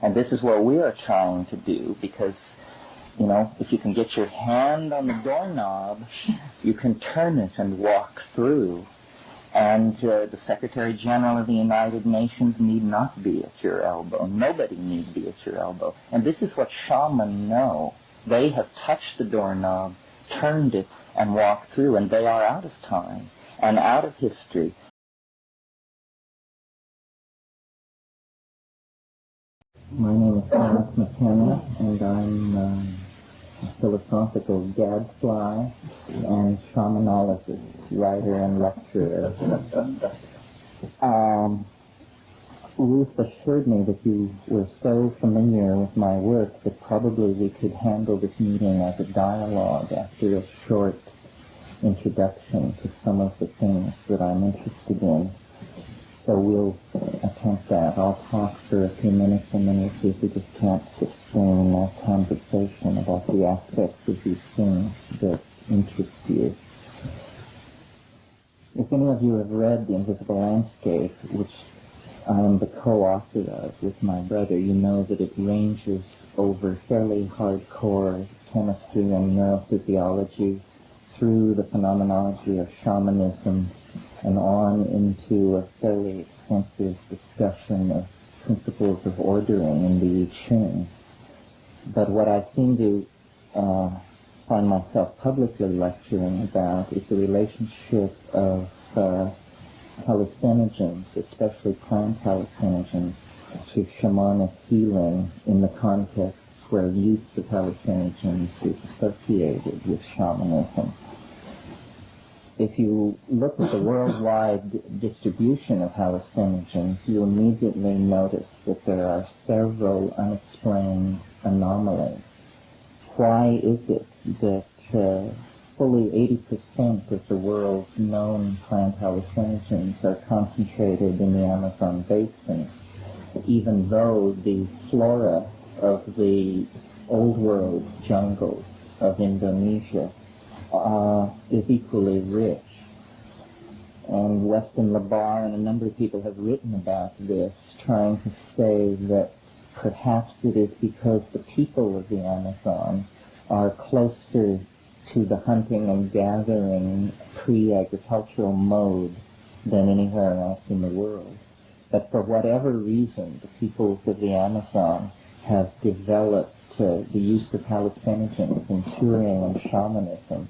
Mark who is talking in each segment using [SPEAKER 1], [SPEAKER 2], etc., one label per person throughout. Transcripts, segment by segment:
[SPEAKER 1] And this is what we are trying to do, because, you know, if you can get your hand on the doorknob, you can turn it and walk through. And the Secretary General of the United Nations need not be at your elbow. Nobody need be at your elbow. And this is what shamans know. They have touched the doorknob, turned it, and walked through, and they are out of time and out of history. My name is Terence McKenna, and I'm a philosophical gadfly and shamanologist, writer and lecturer. Ruth assured me that you were so familiar with my work that probably we could handle this meeting as a dialogue after a short introduction to some of the things that I'm interested in. So we'll attempt that. I'll talk for a few minutes and then we'll see if we just can't sustain a conversation about the aspects of these things that interest you. If any of you have read The Invisible Landscape, which I am the co-author of with my brother, you know that it ranges over fairly hardcore chemistry and neurophysiology through the phenomenology of shamanism and on into a fairly extensive discussion of principles of ordering in the I Ching. But what I seem to find myself publicly lecturing about is the relationship of hallucinogens, especially plant hallucinogens, to shamanic healing in the context where use of hallucinogens is associated with shamanism. If you look at the worldwide distribution of hallucinogens, you immediately notice that there are several unexplained anomalies. Why is it that fully 80% of the world's known plant hallucinogens are concentrated in the Amazon basin, even though the flora of the old world jungles of Indonesia is equally rich? And Weston Labar and a number of people have written about this, trying to say that perhaps it is because the people of the Amazon are closer to the hunting and gathering pre-agricultural mode than anywhere else in the world. But for whatever reason, the peoples of the Amazon have developed the use of hallucinogens in curing and shamanism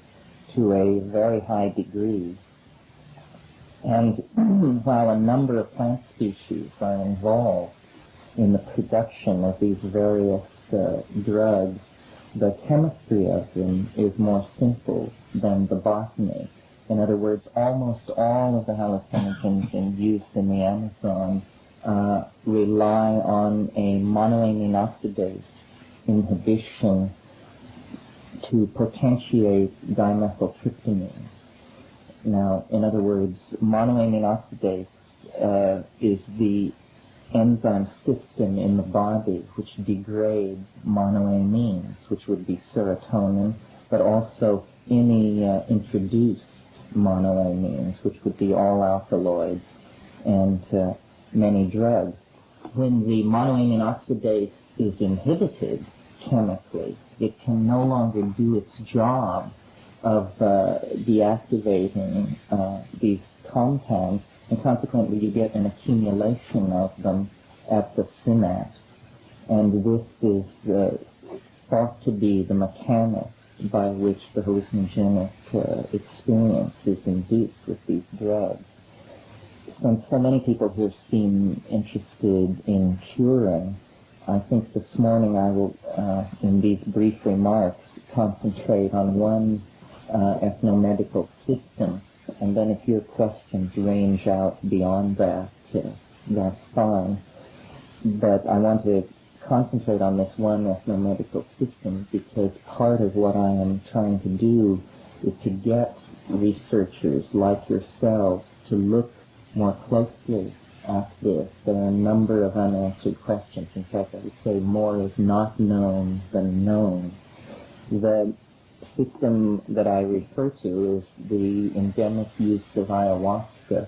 [SPEAKER 1] to a very high degree. And while a number of plant species are involved in the production of these various drugs, the chemistry of them is more simple than the botany. In other words, almost all of the hallucinogens in use in the Amazon rely on a monoamine oxidase inhibition to potentiate dimethyltryptamine. Now, in other words, monoamine oxidase is the enzyme system in the body which degrades monoamines, which would be serotonin, but also any introduced monoamines, which would be all alkaloids and many drugs. When the monoamine oxidase is inhibited chemically, it can no longer do its job of deactivating these compounds, and consequently you get an accumulation of them at the synapse. And this is thought to be the mechanics by which the hallucinogenic experience is induced with these drugs. Since so many people here seem interested in curing, I think this morning I will, in these brief remarks, concentrate on one ethnomedical system, and then if your questions range out beyond that, that's fine. But I want to concentrate on this one ethnomedical system because part of what I am trying to do is to get researchers like yourselves to look more closely at this. There are a number of unanswered questions. In fact, I would say more is not known than known. The system that I refer to is the endemic use of ayahuasca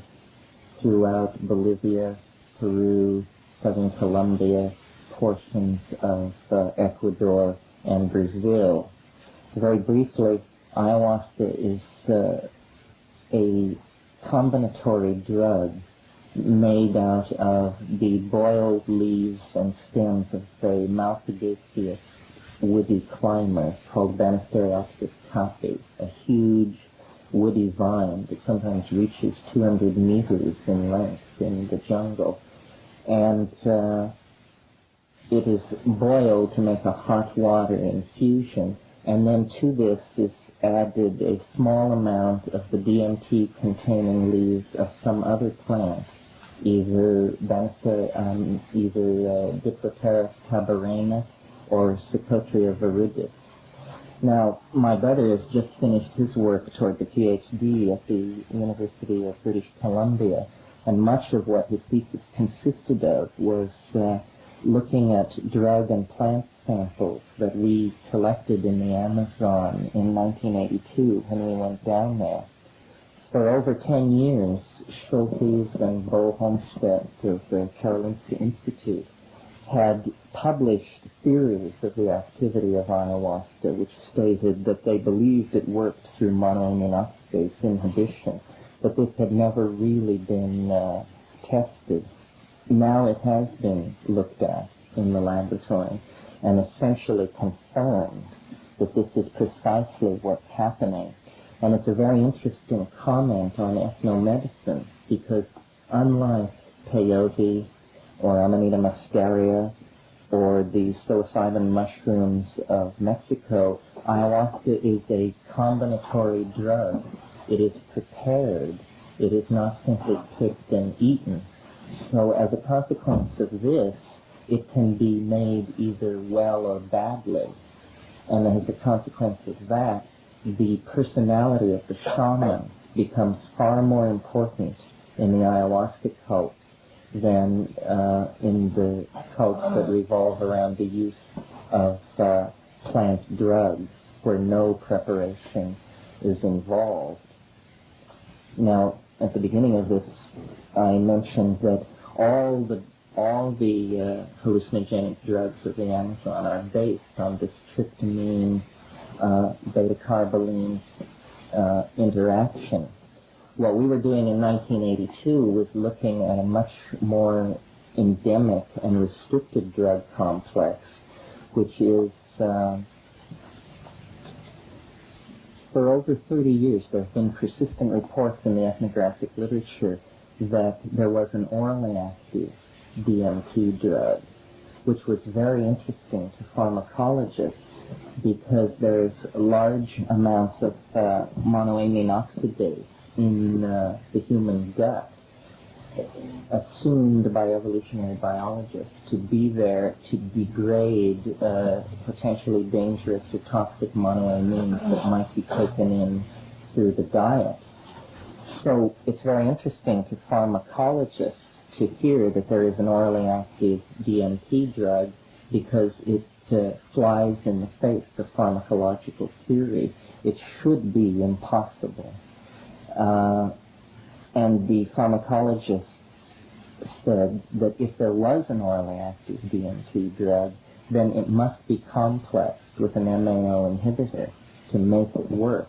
[SPEAKER 1] throughout Bolivia, Peru, southern Colombia, portions of Ecuador and Brazil. Very briefly, ayahuasca is a combinatory drug made out of the boiled leaves and stems of a malpighiaceous woody climber called Banisteriopsis caapi, a huge woody vine that sometimes reaches 200 meters in length in the jungle. And it is boiled to make a hot water infusion, and then to this is added a small amount of the DMT-containing leaves of some other plant, either Diploteris tabarena or Psychotria viridis. Now, my brother has just finished his work toward the PhD at the University of British Columbia, and much of what his thesis consisted of was looking at drug and plant samples that we collected in the Amazon in 1982 when we went down there. For over 10 years, Schultes and Bo Homstedt of the Karolinska Institute had published theories of the activity of ayahuasca, which stated that they believed it worked through monoamine oxidase inhibition, but this had never really been tested. Now it has been looked at in the laboratory and essentially confirmed that this is precisely what's happening. And it's a very interesting comment on ethnomedicine, because unlike peyote or Amanita muscaria or the psilocybin mushrooms of Mexico, ayahuasca is a combinatory drug. It is prepared. It is not simply picked and eaten. So as a consequence of this, it can be made either well or badly. And as a consequence of that, the personality of the shaman becomes far more important in the ayahuasca cults than in the cults that revolve around the use of plant drugs, where no preparation is involved. Now, at the beginning of this, I mentioned that all the hallucinogenic drugs of the Amazon are based on this tryptamine beta-carboline interaction. What we were doing in 1982 was looking at a much more endemic and restricted drug complex, which is, for over 30 years, there have been persistent reports in the ethnographic literature that there was an orally active DMT drug, which was very interesting to pharmacologists, because there's large amounts of monoamine oxidase in the human gut, assumed by evolutionary biologists to be there to degrade potentially dangerous or toxic monoamines that might be taken in through the diet. So it's very interesting to pharmacologists to hear that there is an orally active DMT drug, because it flies in the face of pharmacological theory. It should be impossible. And the pharmacologists said that if there was an orally active DMT drug, then it must be complexed with an MAO inhibitor to make it work.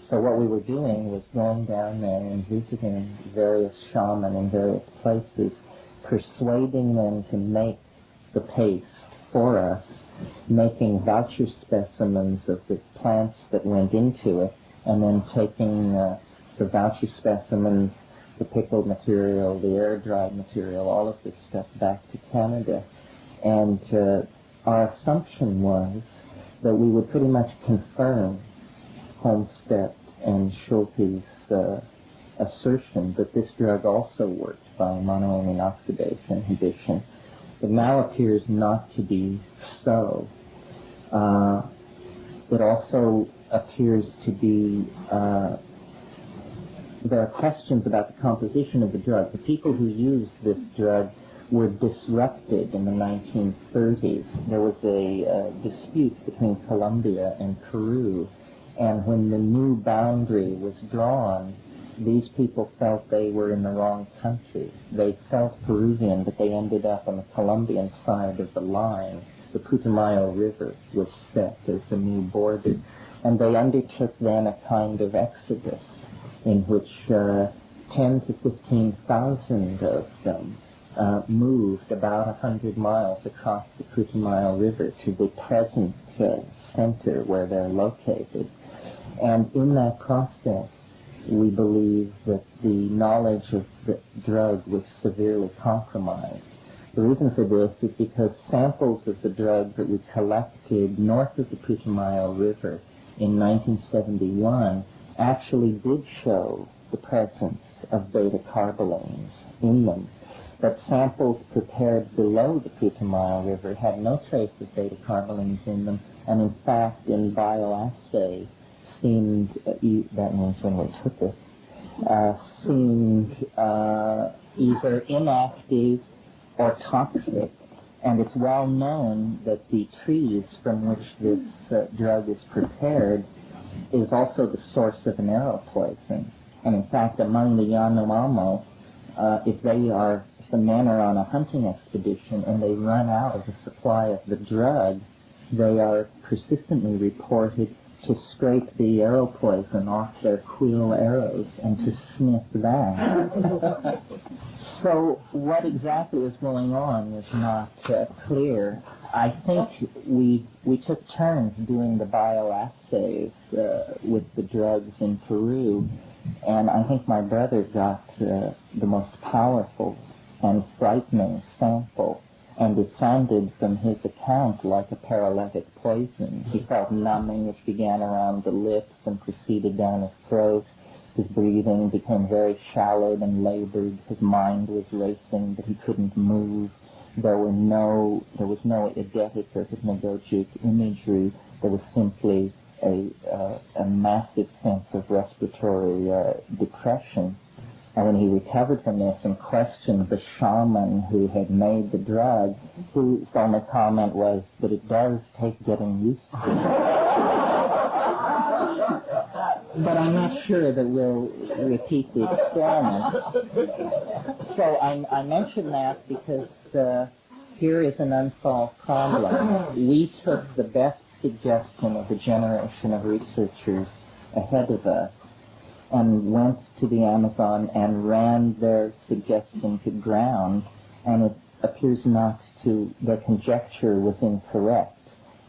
[SPEAKER 1] So what we were doing was going down there and visiting various shamans in various places, persuading them to make the paste for us, making voucher specimens of the plants that went into it, and then taking the voucher specimens, the pickled material, the air-dried material, all of this stuff back to Canada. And our assumption was that we would pretty much confirm Homestead and Schultes' assertion that this drug also worked by monoamine oxidase inhibition. It now appears not to be so. It also appears to be, there are questions about the composition of the drug. The people who used this drug were disrupted in the 1930s. There was a dispute between Colombia and Peru, and when the new boundary was drawn, these people felt they were in the wrong country. They felt Peruvian, but they ended up on the Colombian side of the line. The Putumayo River was set as the new border. And they undertook then a kind of exodus in which 10 to 15,000 of them moved about 100 miles across the Putumayo River to the present center where they're located. And in that process, we believe that the knowledge of the drug was severely compromised. The reason for this is because samples of the drug that we collected north of the Putumayo River in 1971 actually did show the presence of beta-carbolines in them. But samples prepared below the Putumayo River had no trace of beta-carbolines in them, and in fact, in bioassay, seemed, that means when we took it, seemed either inactive or toxic. And it's well known that the trees from which this drug is prepared is also the source of an arrow poison. And in fact, among the Yanomamo, if the men are on a hunting expedition and they run out of the supply of the drug, they are persistently reported to scrape the arrow poison off their quill arrows and to sniff that. So what exactly is going on is not clear. I think we took turns doing the bioassays with the drugs in Peru, and I think my brother got the most powerful and frightening sample, and it sounded from his account like a paralytic poison. He felt numbing which began around the lips and proceeded down his throat. His breathing became very shallow and labored. His mind was racing, but he couldn't move. There was no eidetic or hypnagogic imagery. There was simply a massive sense of respiratory depression. And when he recovered from this and questioned the shaman who had made the drug, whose only comment was that it does take getting used to. But I'm not sure that we'll repeat the experiment. So I mention that because here is an unsolved problem. We took the best suggestion of a generation of researchers ahead of us and went to the Amazon and ran their suggestion to ground, and it appears their conjecture was incorrect.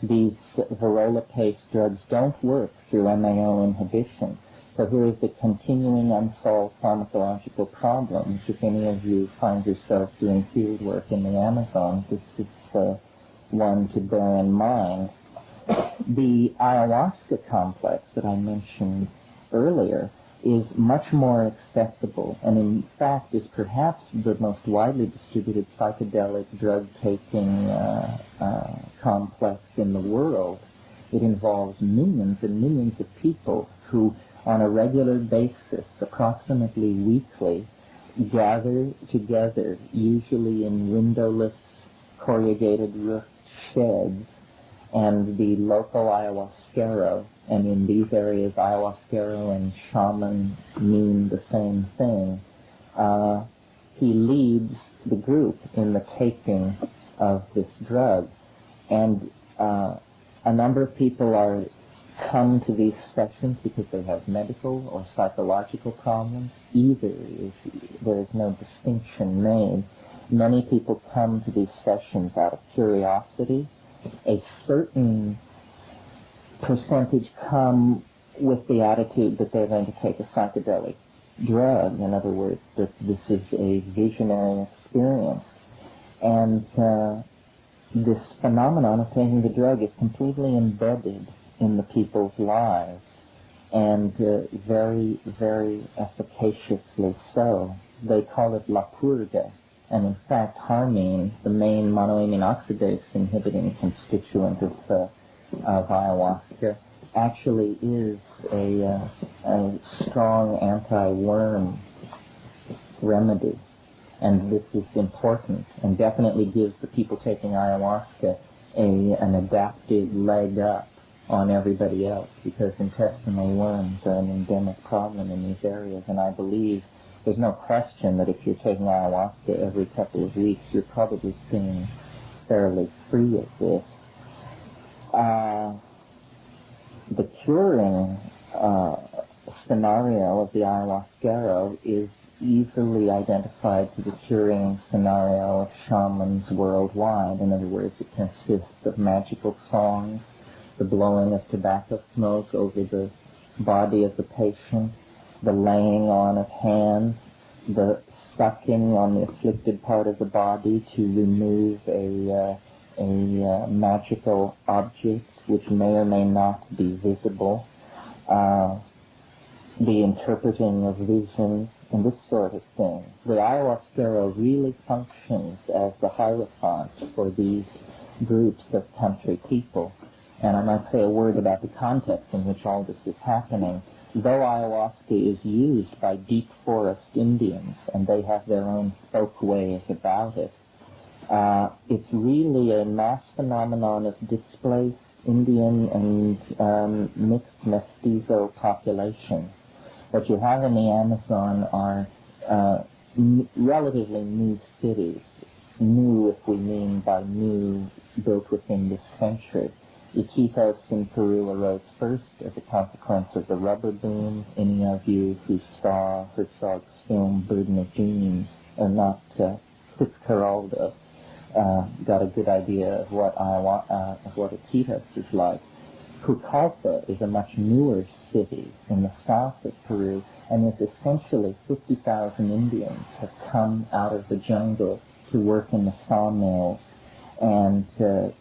[SPEAKER 1] These varroa-paste drugs don't work through MAO inhibition. So here is the continuing unsolved pharmacological problem. If any of you find yourself doing field work in the Amazon, this is one to bear in mind. The ayahuasca complex that I mentioned earlier is much more accessible and in fact is perhaps the most widely distributed psychedelic drug-taking complex in the world. It involves millions and millions of people who on a regular basis, approximately weekly, gather together, usually in windowless corrugated roof sheds, and the local ayahuasquero, and in these areas ayahuasquero and shaman mean the same thing. He leads the group in the taking of this drug, and a number of people come to these sessions because they have medical or psychological problems. There is no distinction made. Many people come to these sessions out of curiosity. A certain percentage come with the attitude that they're going to take a psychedelic drug. In other words, that this is a visionary experience. And this phenomenon of taking the drug is completely embedded in the people's lives, and very, very efficaciously so. They call it la purga, and in fact harmine, the main monoamine oxidase inhibiting constituent of ayahuasca, actually is a strong anti-worm remedy. And this is important and definitely gives the people taking ayahuasca an adaptive leg up on everybody else, because intestinal worms are an endemic problem in these areas, and I believe there's no question that if you're taking ayahuasca every couple of weeks, you're probably staying fairly free of this. The curing scenario of the ayahuasquero is easily identified to the curing scenario of shamans worldwide. In other words, it consists of magical songs, the blowing of tobacco smoke over the body of the patient, the laying on of hands, the sucking on the afflicted part of the body to remove a magical object which may or may not be visible, the interpreting of visions, and this sort of thing. The ayahuasquero really functions as the hierophant for these groups of country people. And I might say a word about the context in which all this is happening. Though ayahuasca is used by deep forest Indians, and they have their own folk ways about it, it's really a mass phenomenon of displaced Indian and mixed mestizo populations. What you have in the Amazon are relatively new cities, new if we mean by new, built within this century. Iquitos in Peru arose first as a consequence of the rubber boom. Any of you who saw Herzog's film Burden of Dreams, or not Fitzcarraldo, got a good idea of what Iquitos is like. Pucallpa is a much newer city in the south of Peru, and is essentially 50,000 Indians have come out of the jungle to work in the sawmills and to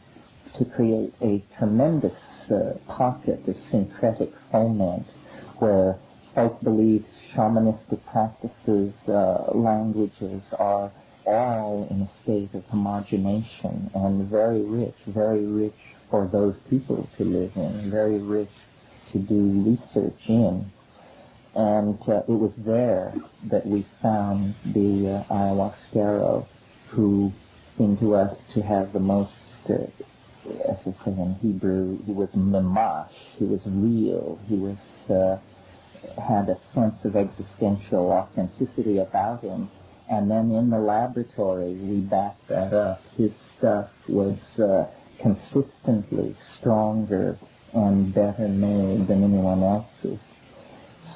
[SPEAKER 1] create a tremendous pocket of syncretic foment where folk beliefs, shamanistic practices, languages are all in a state of homogenation, and very rich for those people to live in, very rich to do research in. And it was there that we found the ayahuasquero, who seemed to us to have the most, as we say in Hebrew, he was mamash, he was real, he was had a sense of existential authenticity about him. And then in the laboratory, we backed that up. His stuff was consistently stronger and better made than anyone else's.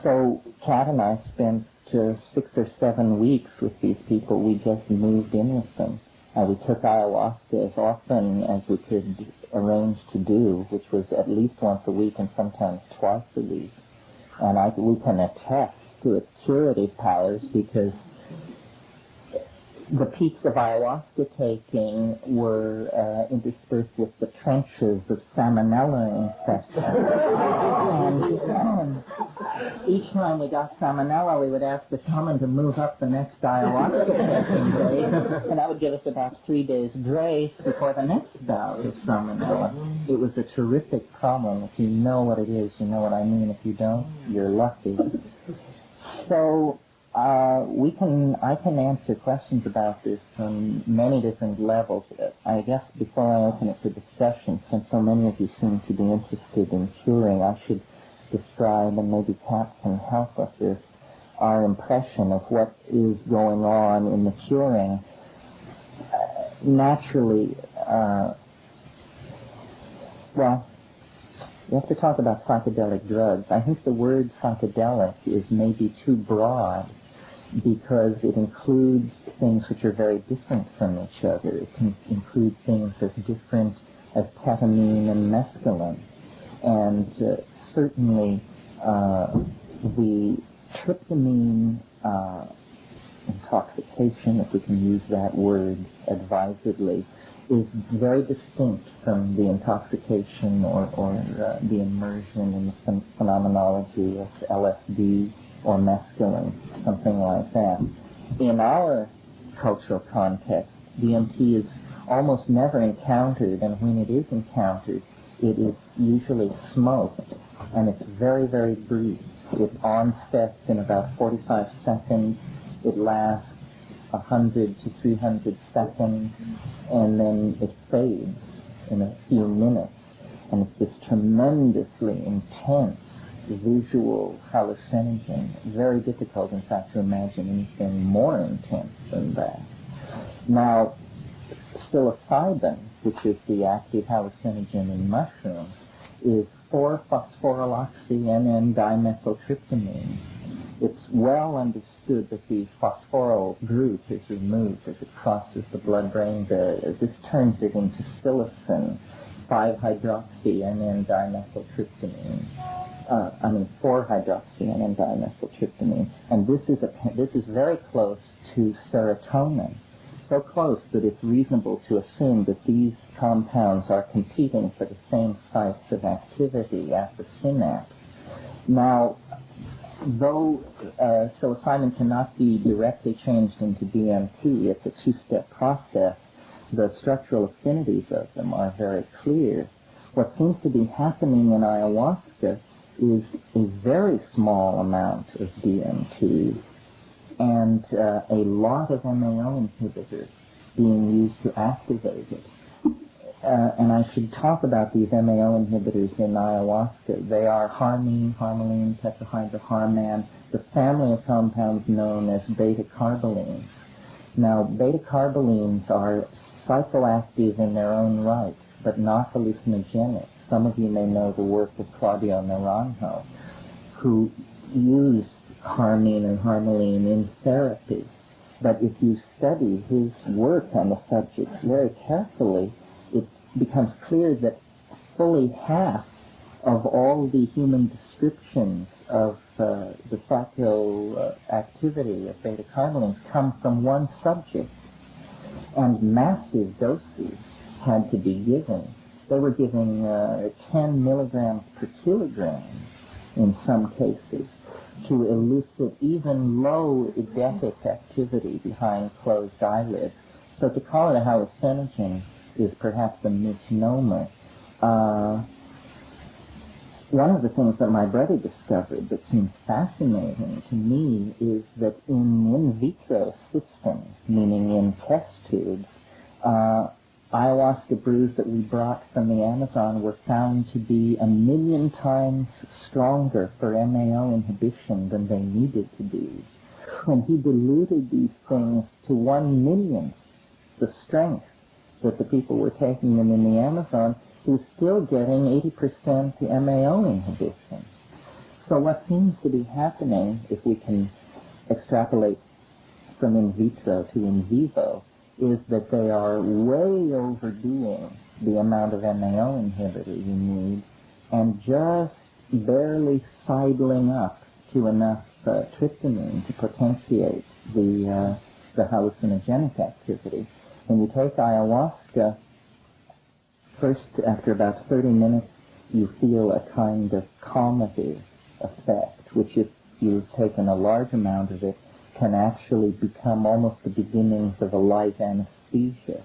[SPEAKER 1] So Kat and I spent 6 or 7 weeks with these people. We just moved in with them. We took ayahuasca as often as we could arrange to do, which was at least once a week and sometimes twice a week. And we can attest to its curative powers, because the peaks of ayahuasca taking were interspersed with the trenches of salmonella infection. And each time we got salmonella, we would ask the shaman to move up the next ayahuasca taking day, and that would give us about 3 days grace before the next bout of salmonella. It was a terrific problem. If you know what it is, you know what I mean. If you don't, you're lucky. So I can answer questions about this from many different levels. I guess before I open it for discussion, since so many of you seem to be interested in curing, I should describe, and maybe Kat can help us with, our impression of what is going on in the curing. Naturally, well, you have to talk about psychedelic drugs. I think the word psychedelic is maybe too broad, because it includes things which are very different from each other. It can include things as different as ketamine and mescaline. And certainly the tryptamine intoxication, if we can use that word advisedly, is very distinct from the intoxication or the immersion in the phenomenology of LSD or mescaline, something like that. In our cultural context, DMT is almost never encountered, and when it is encountered, it is usually smoked, and it's very, very brief. It onsets in about 45 seconds. It lasts 100 to 300 seconds, and then it fades in a few minutes. And it's this tremendously intense visual hallucinogen. Very difficult, in fact, to imagine anything more intense than that. Now, psilocybin, which is the active hallucinogen in mushrooms, is 4-phosphoryloxy-NN-dimethyltryptamine. It's well understood that the phosphoryl group is removed as it crosses the blood-brain barrier. This turns it into psilocin, 5-hydroxy-NN-dimethyltryptamine. 4-hydroxy-NN-dimethyltryptamine. And this is very close to serotonin. So close that it's reasonable to assume that these compounds are competing for the same sites of activity at the synapse. Now, though psilocybin cannot be directly changed into DMT, it's a two-step process, the structural affinities of them are very clear. What seems to be happening in ayahuasca is a very small amount of DMT and a lot of MAO inhibitors being used to activate it. And I should talk about these MAO inhibitors in ayahuasca. They are harmine, harmaline, tetrahydroharman, the family of compounds known as beta-carbolines. Now, beta-carbolines are psychoactive in their own right, but not hallucinogenic. Some of you may know the work of Claudio Naranjo, who used harmine and harmaline in therapy. But if you study his work on the subject very carefully, it becomes clear that fully half of all the human descriptions of the psychoactivity of beta-carbolines come from one subject, and massive doses had to be given. They were giving 10 milligrams per kilogram in some cases to elicit even low eidetic activity behind closed eyelids. So to call it a hallucinogen is perhaps a misnomer. One of the things that my brother discovered that seems fascinating to me is that in vitro systems, meaning in test tubes, ayahuasca brews that we brought from the Amazon were found to be 1,000,000 times stronger for MAO inhibition than they needed to be. When he diluted these things to 1/1,000,000th the strength that the people were taking them in the Amazon, he was still getting 80% MAO inhibition. So what seems to be happening, if we can extrapolate from in vitro to in vivo, is that they are way overdoing the amount of MAO inhibitor you need and just barely sidling up to enough tryptamine to potentiate the hallucinogenic activity. When you take ayahuasca, first, after about 30 minutes, you feel a kind of calmative effect, which if you've taken a large amount of it, can actually become almost the beginnings of a light anesthesia.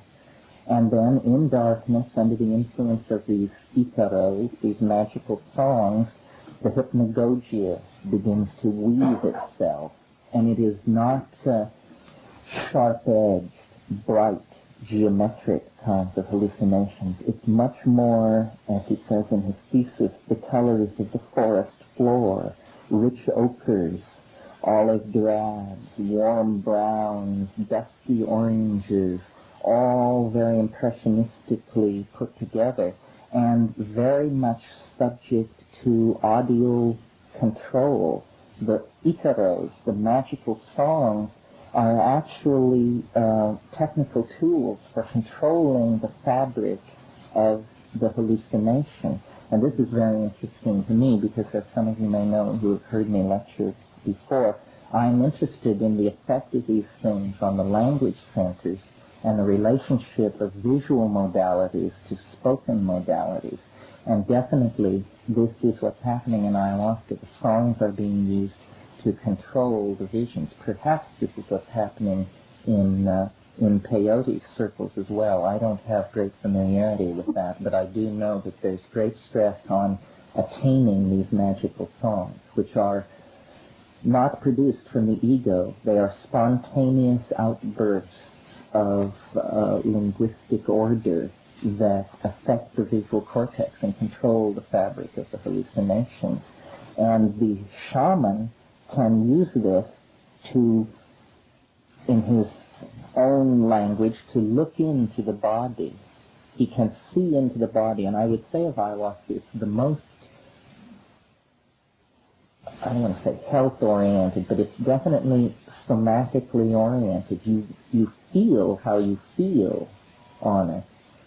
[SPEAKER 1] And then in darkness, under the influence of these ikaros, these magical songs, the hypnagogia begins to weave itself. And it is not sharp-edged, bright, geometric kinds of hallucinations. It's much more, as he says in his thesis, the colors of the forest floor, rich ochres, olive drabs, warm browns, dusky oranges, all very impressionistically put together and very much subject to audio control. The ikaros, the magical songs, are actually technical tools for controlling the fabric of the hallucination. And this is very interesting to me because, as some of you may know who have heard me lecture before, I'm interested in the effect of these things on the language centers and the relationship of visual modalities to spoken modalities. And definitely this is what's happening in ayahuasca. The songs are being used to control the visions. Perhaps this is what's happening in peyote circles as well. I don't have great familiarity with that, but I do know that there's great stress on attaining these magical songs, which are not produced from the ego. They are spontaneous outbursts of linguistic order that affect the visual cortex and control the fabric of the hallucinations. And the shaman can use this to, in his own language, to look into the body. He can see into the body, and I would say of ayahuasca, it's the most, I don't want to say health-oriented, but it's definitely somatically oriented. You feel how you feel on it,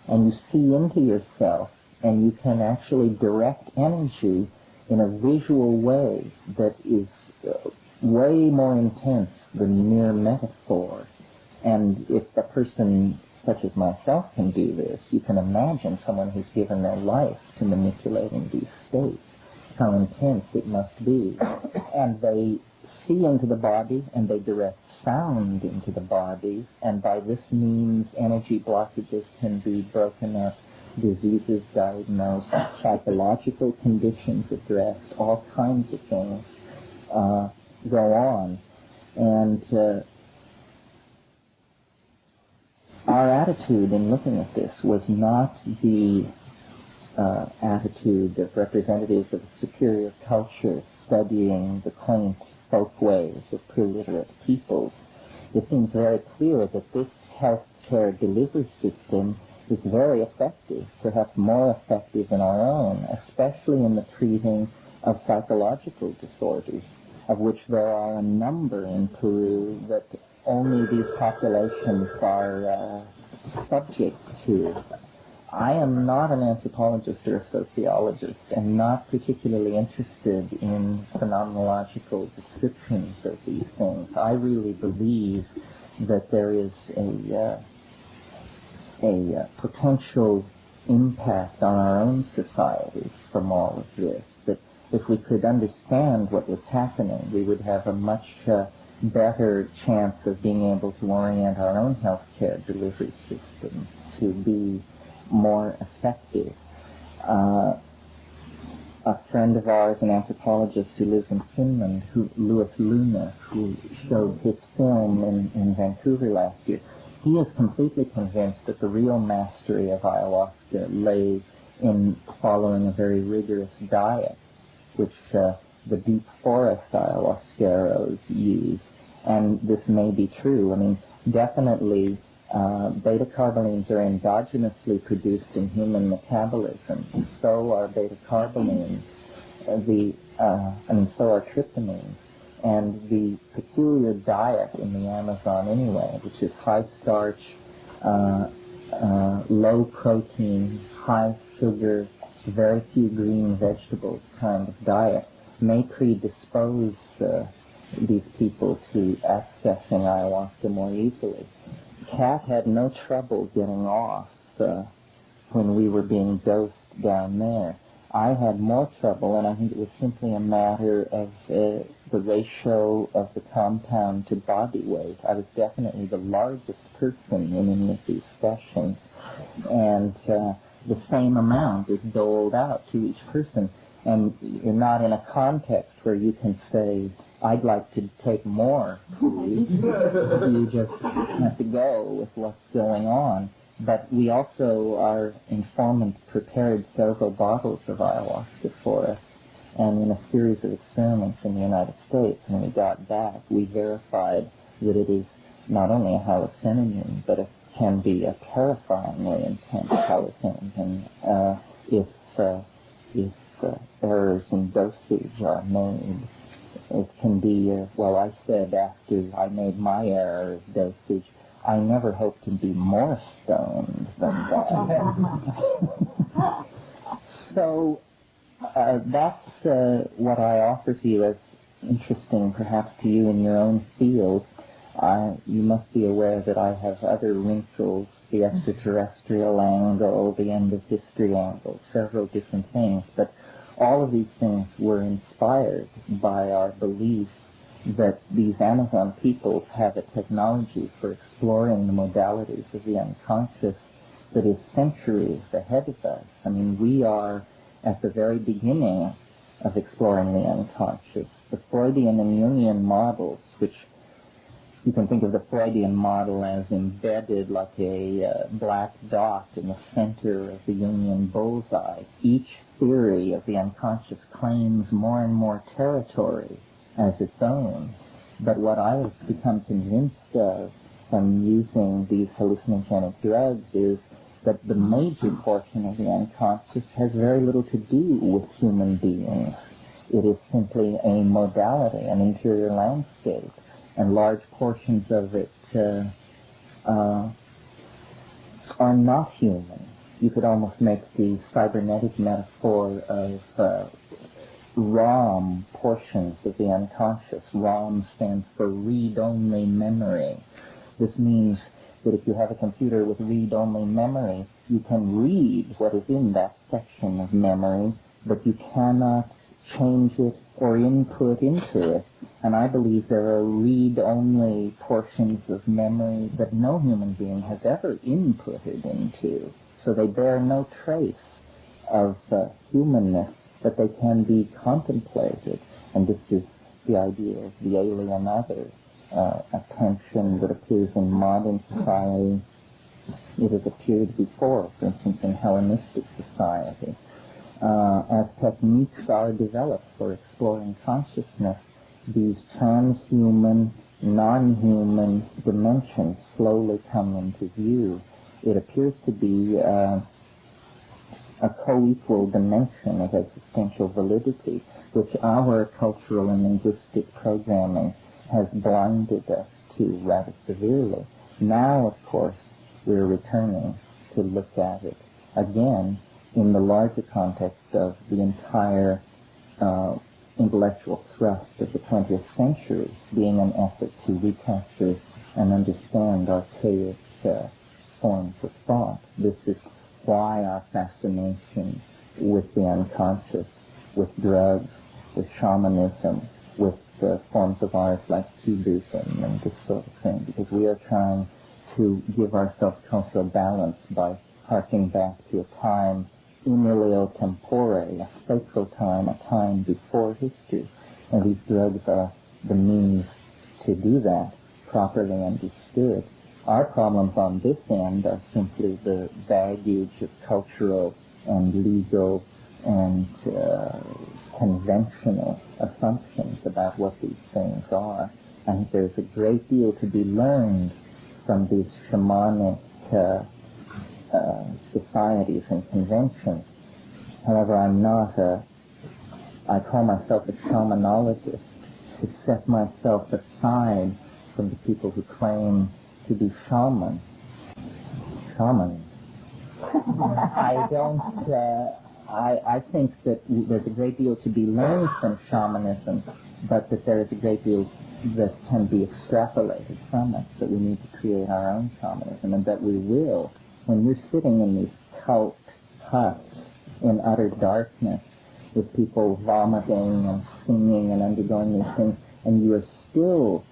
[SPEAKER 1] and you see into yourself, and you can actually direct energy in a visual way that is way more intense than mere metaphor. And if a person such as myself can do this, you can imagine someone who's given their life to manipulating these states, how intense it must be. And they see into the body, and they direct sound into the body, and by this means energy blockages can be broken up, diseases diagnosed, psychological conditions addressed, all kinds of things go on. And our attitude in looking at this was not the attitude of representatives of a superior culture studying the quaint folkways of pre-literate peoples. It seems very clear that this healthcare delivery system is very effective, perhaps more effective than our own, especially in the treating of psychological disorders, of which there are a number in Peru that only these populations are subject to. I am not an anthropologist or a sociologist, and not particularly interested in phenomenological descriptions of these things. I really believe that there is a potential impact on our own society from all of this, that if we could understand what was happening, we would have a much better chance of being able to orient our own healthcare delivery system to be more effective. A friend of ours, an anthropologist who lives in Finland, Louis Luna, who showed his film in Vancouver last year, he is completely convinced that the real mastery of ayahuasca lay in following a very rigorous diet, which the deep forest ayahuasqueros use. And this may be true. I mean, definitely beta-carbolines are endogenously produced in human metabolism. So are beta-carbolines. So are tryptamines. And the peculiar diet in the Amazon anyway, which is high starch, low protein, high sugar, very few green vegetables kind of diet, may predispose these people to accessing ayahuasca more easily. Kat had no trouble getting off when we were being dosed down there. I had more trouble, and I think it was simply a matter of the ratio of the compound to body weight. I was definitely the largest person in any of these sessions, and the same amount is doled out to each person. And you're not in a context where you can say, I'd like to take more, please. You just have to go with what's going on. But we also, our informant prepared several bottles of ayahuasca for us. And in a series of experiments in the United States, when we got back, we verified that it is not only a hallucinogen, but it can be a terrifyingly intense hallucinogen if errors in dosage are made. It can be, I said after I made my error of dosage, I never hope to be more stoned than that. So that's what I offer to you as interesting perhaps to you in your own field. You must be aware that I have other wrinkles, the extraterrestrial angle, the end of history angle, several different things, but all of these things were inspired by our belief that these Amazon peoples have a technology for exploring the modalities of the unconscious that is centuries ahead of us. I mean, we are at the very beginning of exploring the unconscious. The Freudian and Jungian models, which You can think of the Freudian model as embedded like a black dot in the center of the Jungian bullseye. Each theory of the unconscious claims more and more territory as its own. But what I have become convinced of from using these hallucinogenic drugs is that the major portion of the unconscious has very little to do with human beings. It is simply a modality, an interior landscape, and large portions of it are not human. You could almost make the cybernetic metaphor of ROM portions of the unconscious. ROM stands for read-only memory. This means that if you have a computer with read-only memory, you can read what is in that section of memory, but you cannot change it or input into it. And I believe there are read-only portions of memory that no human being has ever inputted into. So they bear no trace of humanness, but they can be contemplated. And this is the idea of the alien other, a tension that appears in modern society. It has appeared before, for instance, in Hellenistic society. As techniques are developed for exploring consciousness, these transhuman, non-human dimensions slowly come into view. It appears to be a co-equal dimension of existential validity, which our cultural and linguistic programming has blinded us to rather severely. Now, of course, we're returning to look at it again in the larger context of the entire intellectual thrust of the 20th century being an effort to recapture and understand archaic forms of thought. This is why our fascination with the unconscious, with drugs, with shamanism, with forms of art like cubism and this sort of thing, because we are trying to give ourselves cultural balance by harking back to a time in ilio tempore, a sacral time, a time before history. And these drugs are the means to do that, properly understood. Our problems on this end are simply the baggage of cultural and legal and conventional assumptions about what these things are. And there's a great deal to be learned from these shamanic societies and conventions. However, I call myself a shamanologist, to set myself aside from the people who claim to be shamans. I think that there's a great deal to be learned from shamanism, but that there is a great deal that can be extrapolated from it, that we need to create our own shamanism, and that we will. When you're sitting in these cult huts in utter darkness with people vomiting and singing and undergoing these things, and you are still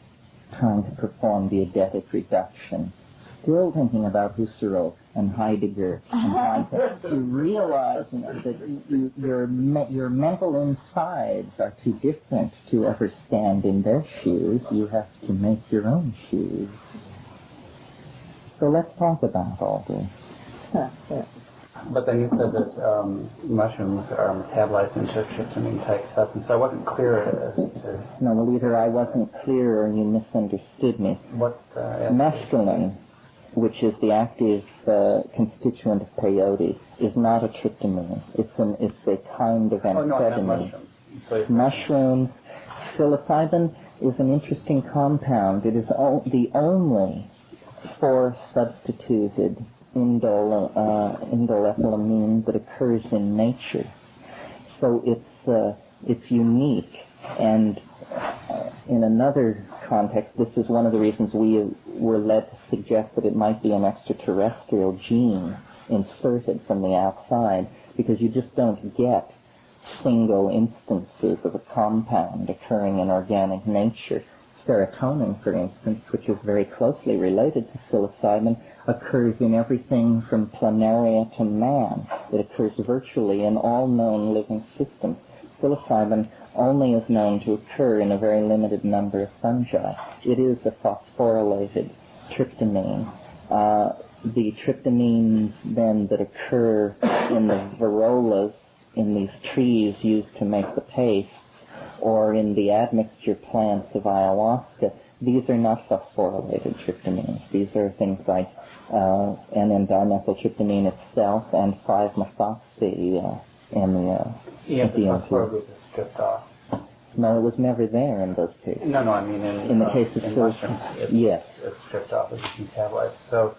[SPEAKER 1] trying to perform the eidetic reduction, still thinking about Husserl and Heidegger, and you realize that your mental insides are too different to ever stand in their shoes. You have to make your own shoes. So let's talk about all this.
[SPEAKER 2] But then you said that mushrooms are metabolized into tryptamine-type substance. So I wasn't clear as to...
[SPEAKER 1] No, well, either I wasn't clear or you misunderstood me.
[SPEAKER 2] What?
[SPEAKER 1] Mescaline, which is the active constituent of peyote, is not a tryptamine. It's a kind of amphetamine. Mushrooms. Psilocybin is an interesting compound. It is the only substituted indolethylamine that occurs in nature. So it's unique. And in another context, this is one of the reasons we were led to suggest that it might be an extraterrestrial gene inserted from the outside, because you just don't get single instances of a compound occurring in organic nature. Serotonin, for instance, which is very closely related to psilocybin, occurs in everything from planaria to man. It occurs virtually in all known living systems. Psilocybin only is known to occur in a very limited number of fungi. It is a phosphorylated tryptamine. The tryptamines then that occur in the varrolas in these trees used to make the paste, or in the admixture plants of ayahuasca, these are not phosphorylated tryptamines. These are things like N,N-dimethyltryptamine itself and 5-methoxy-MeO.
[SPEAKER 2] Yeah, the phosphor group is stripped off.
[SPEAKER 1] No, it was never there in those cases.
[SPEAKER 2] No, I mean
[SPEAKER 1] in the case of
[SPEAKER 2] mushrooms,
[SPEAKER 1] yes,
[SPEAKER 2] it's stripped off as a metabolite. So,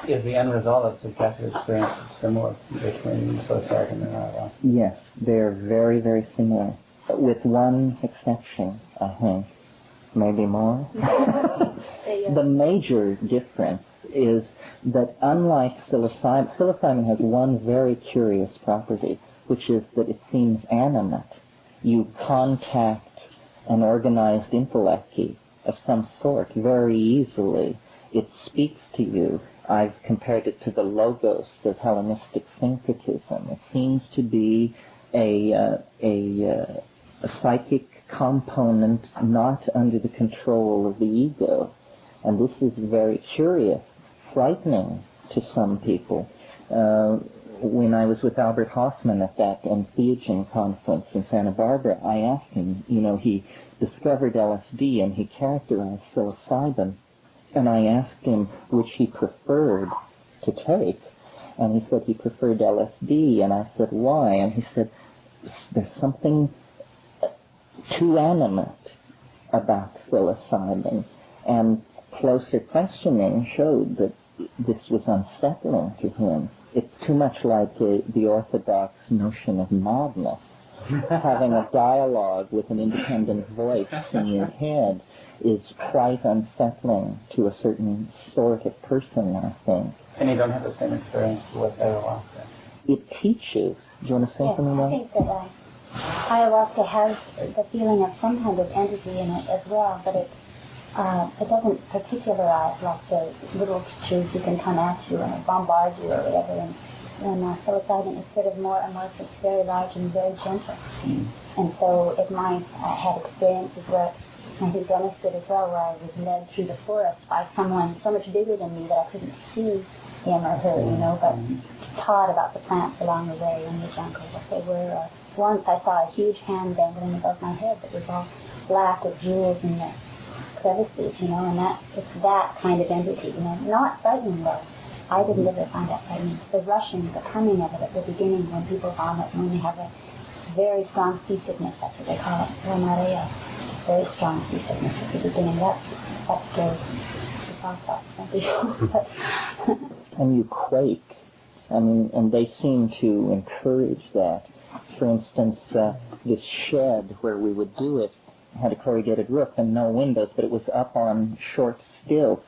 [SPEAKER 2] is the end result of subjective experience similar between psilocybin and ayahuasca?
[SPEAKER 1] Yes, they're very, very similar, with one exception, I think, maybe more. The major difference is that unlike psilocybin has one very curious property, which is that it seems animate. You contact an organized intellect of some sort very easily. It speaks to you. I've compared it to the logos of Hellenistic syncretism. It seems to be a psychic component not under the control of the ego. And this is very curious, frightening to some people. When I was with Albert Hoffman at that Entheogen conference in Santa Barbara, I asked him, he discovered LSD and he characterized psilocybin, and I asked him which he preferred to take, and he said he preferred LSD, and I said, why? And he said, there's something too animate about psilocybin, and closer questioning showed that this was unsettling to him. It's too much like the orthodox notion of madness. Having a dialogue with an independent voice in your head is quite unsettling to a certain sort of person, I think.
[SPEAKER 2] And you don't have the same experience with ayahuasca?
[SPEAKER 1] It teaches. Do you want to say something about it?
[SPEAKER 3] I think that ayahuasca has the feeling of some kind of entity in it as well, but it doesn't particularize like the little creatures who can come at you and bombard you or whatever. And psilocybin is sort of more amorphous, very large and very gentle. And so it might have experiences where, I think Dennis did as well, where I was led through the forest by someone so much bigger than me that I couldn't see him or her, but taught about the plants along the way in the jungle, what they were. Once I saw a huge hand dangling above my head that was all black with jewels in the crevices, and it's that kind of entity, not frightening though. I didn't ever find that frightening. The rushing, the coming of it at the beginning when people vomit, when they have a very strong seasickness, that's what they call it, or Mircea, very strong seasickness at the beginning, that's scary.
[SPEAKER 1] And you quake. And they seem to encourage that. For instance, this shed where we would do it had a corrugated roof and no windows, but it was up on short stilts.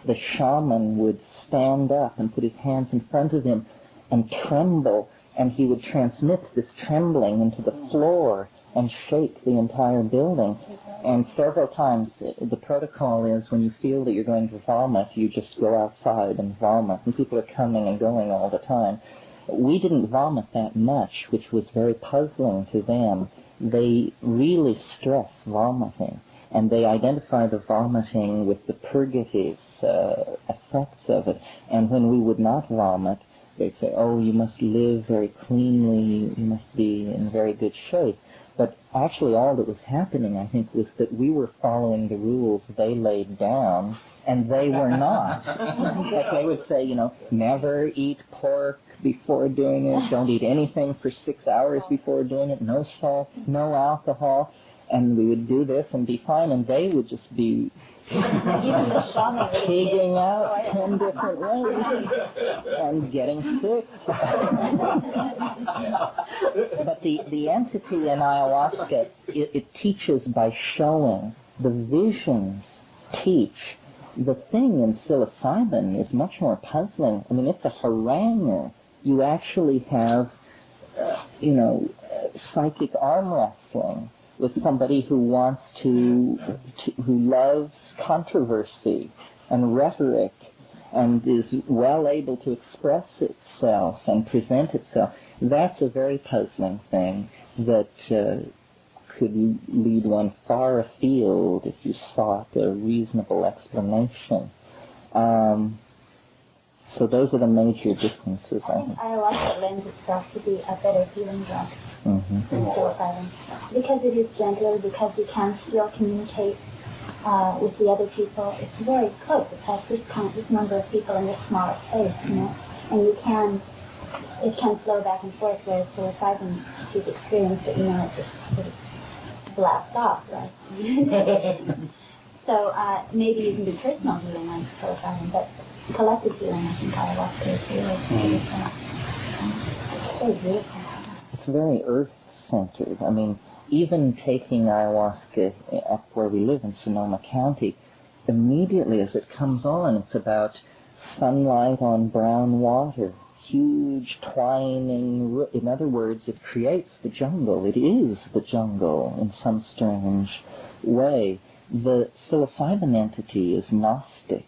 [SPEAKER 1] The shaman would stand up and put his hands in front of him and tremble, and he would transmit this trembling into the floor and shake the entire building. And several times, the protocol is when you feel that you're going to vomit, you just go outside and vomit, and people are coming and going all the time. We didn't vomit that much, which was very puzzling to them. They really stress vomiting, and they identify the vomiting with the purgative effects of it. And when we would not vomit, they'd say, oh, you must live very cleanly, you must be in very good shape. But actually all that was happening, I think, was that we were following the rules they laid down, and they were not. Like they would say, never eat pork before doing it, don't eat anything for 6 hours before doing it, no salt, no alcohol, and we would do this and be fine, and they would just be pigging out 10 different ways and getting sick. But the entity in ayahuasca, it teaches by showing. The visions teach. The thing in psilocybin is much more puzzling. It's a haranguer. You actually have, psychic arm wrestling with somebody who wants who loves controversy and rhetoric and is well able to express itself and present itself. That's a very puzzling thing that could lead one far afield if you sought a reasonable explanation. So those are the major differences, I think.
[SPEAKER 3] Ayahuasca lends itself to be a better healing drug than psilocybin. Because it is gentler, because you can still communicate with the other people. It's very close. It has this number of people in this smaller space, you know, and it can flow back and forth, whereas psilocybin, you've experienced it, you know, it just sort of blasts off, right? So maybe you can do personal healing on psilocybin, but collective healing, I think ayahuasca is really very beautiful.
[SPEAKER 1] It's very earth-centered. I mean, even taking ayahuasca up where we live in Sonoma County, immediately as it comes on, it's about sunlight on brown water, huge twining, in other words, it creates the jungle. It is the jungle in some strange way. The psilocybin entity is Gnostic.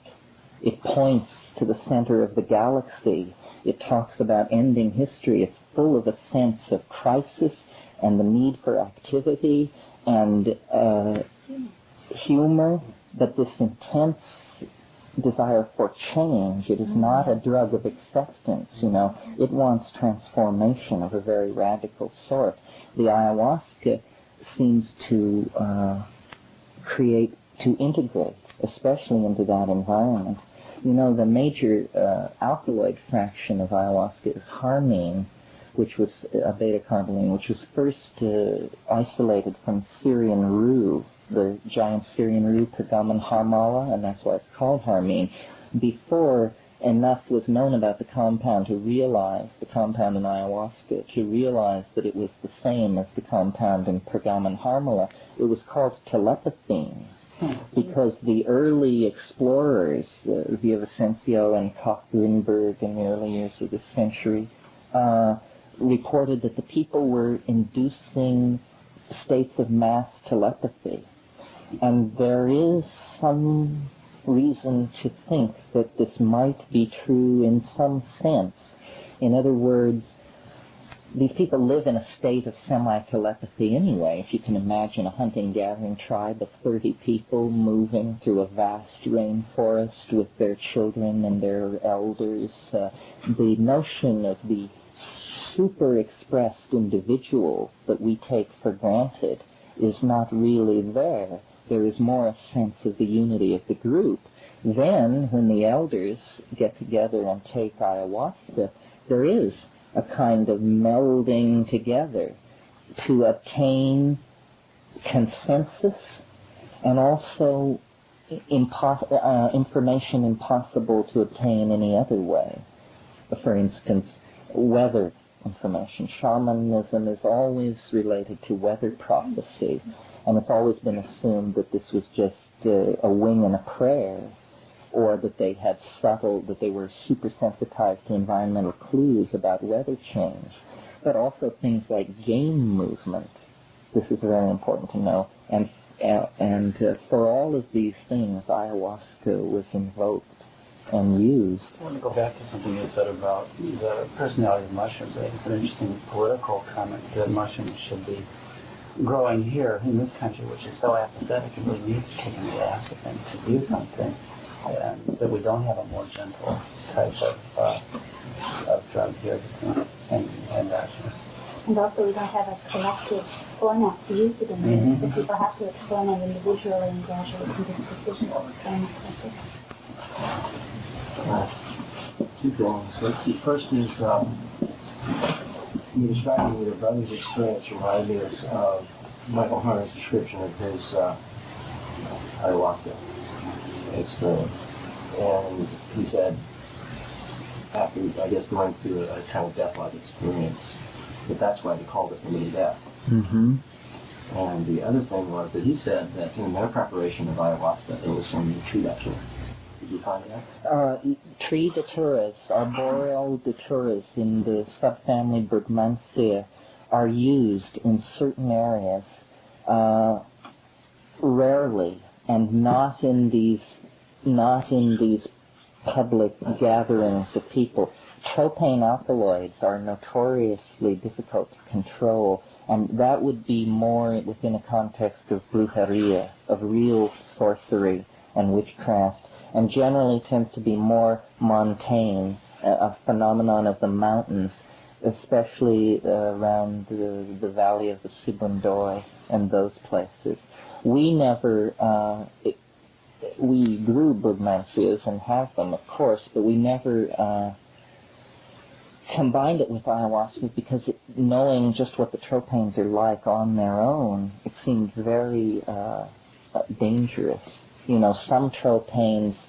[SPEAKER 1] It points to the center of the galaxy. It talks about ending history. It's full of a sense of crisis and the need for activity and humor, but this intense desire for change. It is not a drug of acceptance, you know. It wants transformation of a very radical sort. The ayahuasca seems to integrate, especially into that environment. You know, the major alkaloid fraction of ayahuasca is harmine, which was a beta-carboline, which was first isolated from Syrian rue, the giant Syrian rue, Pergamon harmala, and that's why it's called harmine. Before enough was known about the compound in ayahuasca, to realize that it was the same as the compound in Pergamon harmala, it was called telepathine. Because the early explorers, Villavicencio and Koch-Grünberg in the early years of this century, reported that the people were inducing states of mass telepathy. And there is some reason to think that this might be true in some sense. In other words, these people live in a state of semi-telepathy anyway. If you can imagine a hunting-gathering tribe of 30 people moving through a vast rainforest with their children and their elders, the notion of the super-expressed individual that we take for granted is not really there. There is more a sense of the unity of the group. Then, when the elders get together and take ayahuasca, there is a kind of melding together to obtain consensus and also information impossible to obtain any other way. For instance, weather information. Shamanism is always related to weather prophecy, and it's always been assumed that this was just a wing and a prayer, or that they had that they were super sensitized to environmental clues about weather change, but also things like game movement. This is very important to know. And for all of these things, ayahuasca was invoked and used.
[SPEAKER 2] I want to go back to something you said about the personality of mushrooms. I think it's an interesting political comment that mushrooms should be growing here in this country, which is so apathetic and really needs to kick in the ass, I think, to do something. And that we don't have a more gentle type of drug here and mushrooms.
[SPEAKER 3] And also we don't have a collective format to use it in. The people have to experiment individually and gradually come to decisions over time.
[SPEAKER 4] Two things. Let's see. First is you describing your brother's experience reminded me of Michael Harner's description of his ayahuasca experience. And he said, after, I guess, going through a kind of death-like experience, that that's why they called it the little death.
[SPEAKER 1] Mm-hmm.
[SPEAKER 4] And the other thing was that he said that in their preparation of ayahuasca, there was some tree datura. Did you find that?
[SPEAKER 1] Tree daturas, arboreal daturas in the subfamily Bergmansia are used in certain areas, rarely, and not in these public gatherings of people. Tropane alkaloids are notoriously difficult to control, And that would be more within a context of brujeria, of real sorcery and witchcraft, and generally tends to be more montane, a phenomenon of the mountains, especially around the valley of the Sibundoy and those places. We never, we grew Budmansias and have them, of course, but we never combined it with ayahuasca because knowing just what the tropanes are like on their own, it seemed very dangerous. You know, some tropanes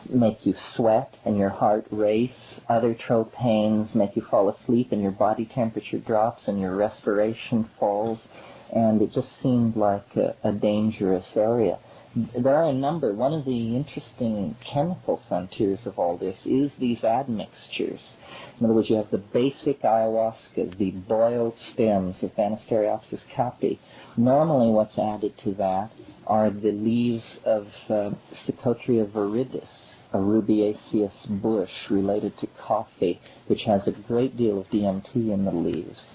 [SPEAKER 1] make you sweat and your heart race. Other tropanes make you fall asleep and your body temperature drops and your respiration falls. And it just seemed like a dangerous area. There are a number. One of the interesting chemical frontiers of all this is these admixtures. In other words, you have the basic ayahuasca, the boiled stems of Banisteriopsis caapi. Normally what's added to that are the leaves of Psychotria viridis, a rubiaceous bush related to coffee, which has a great deal of DMT in the leaves.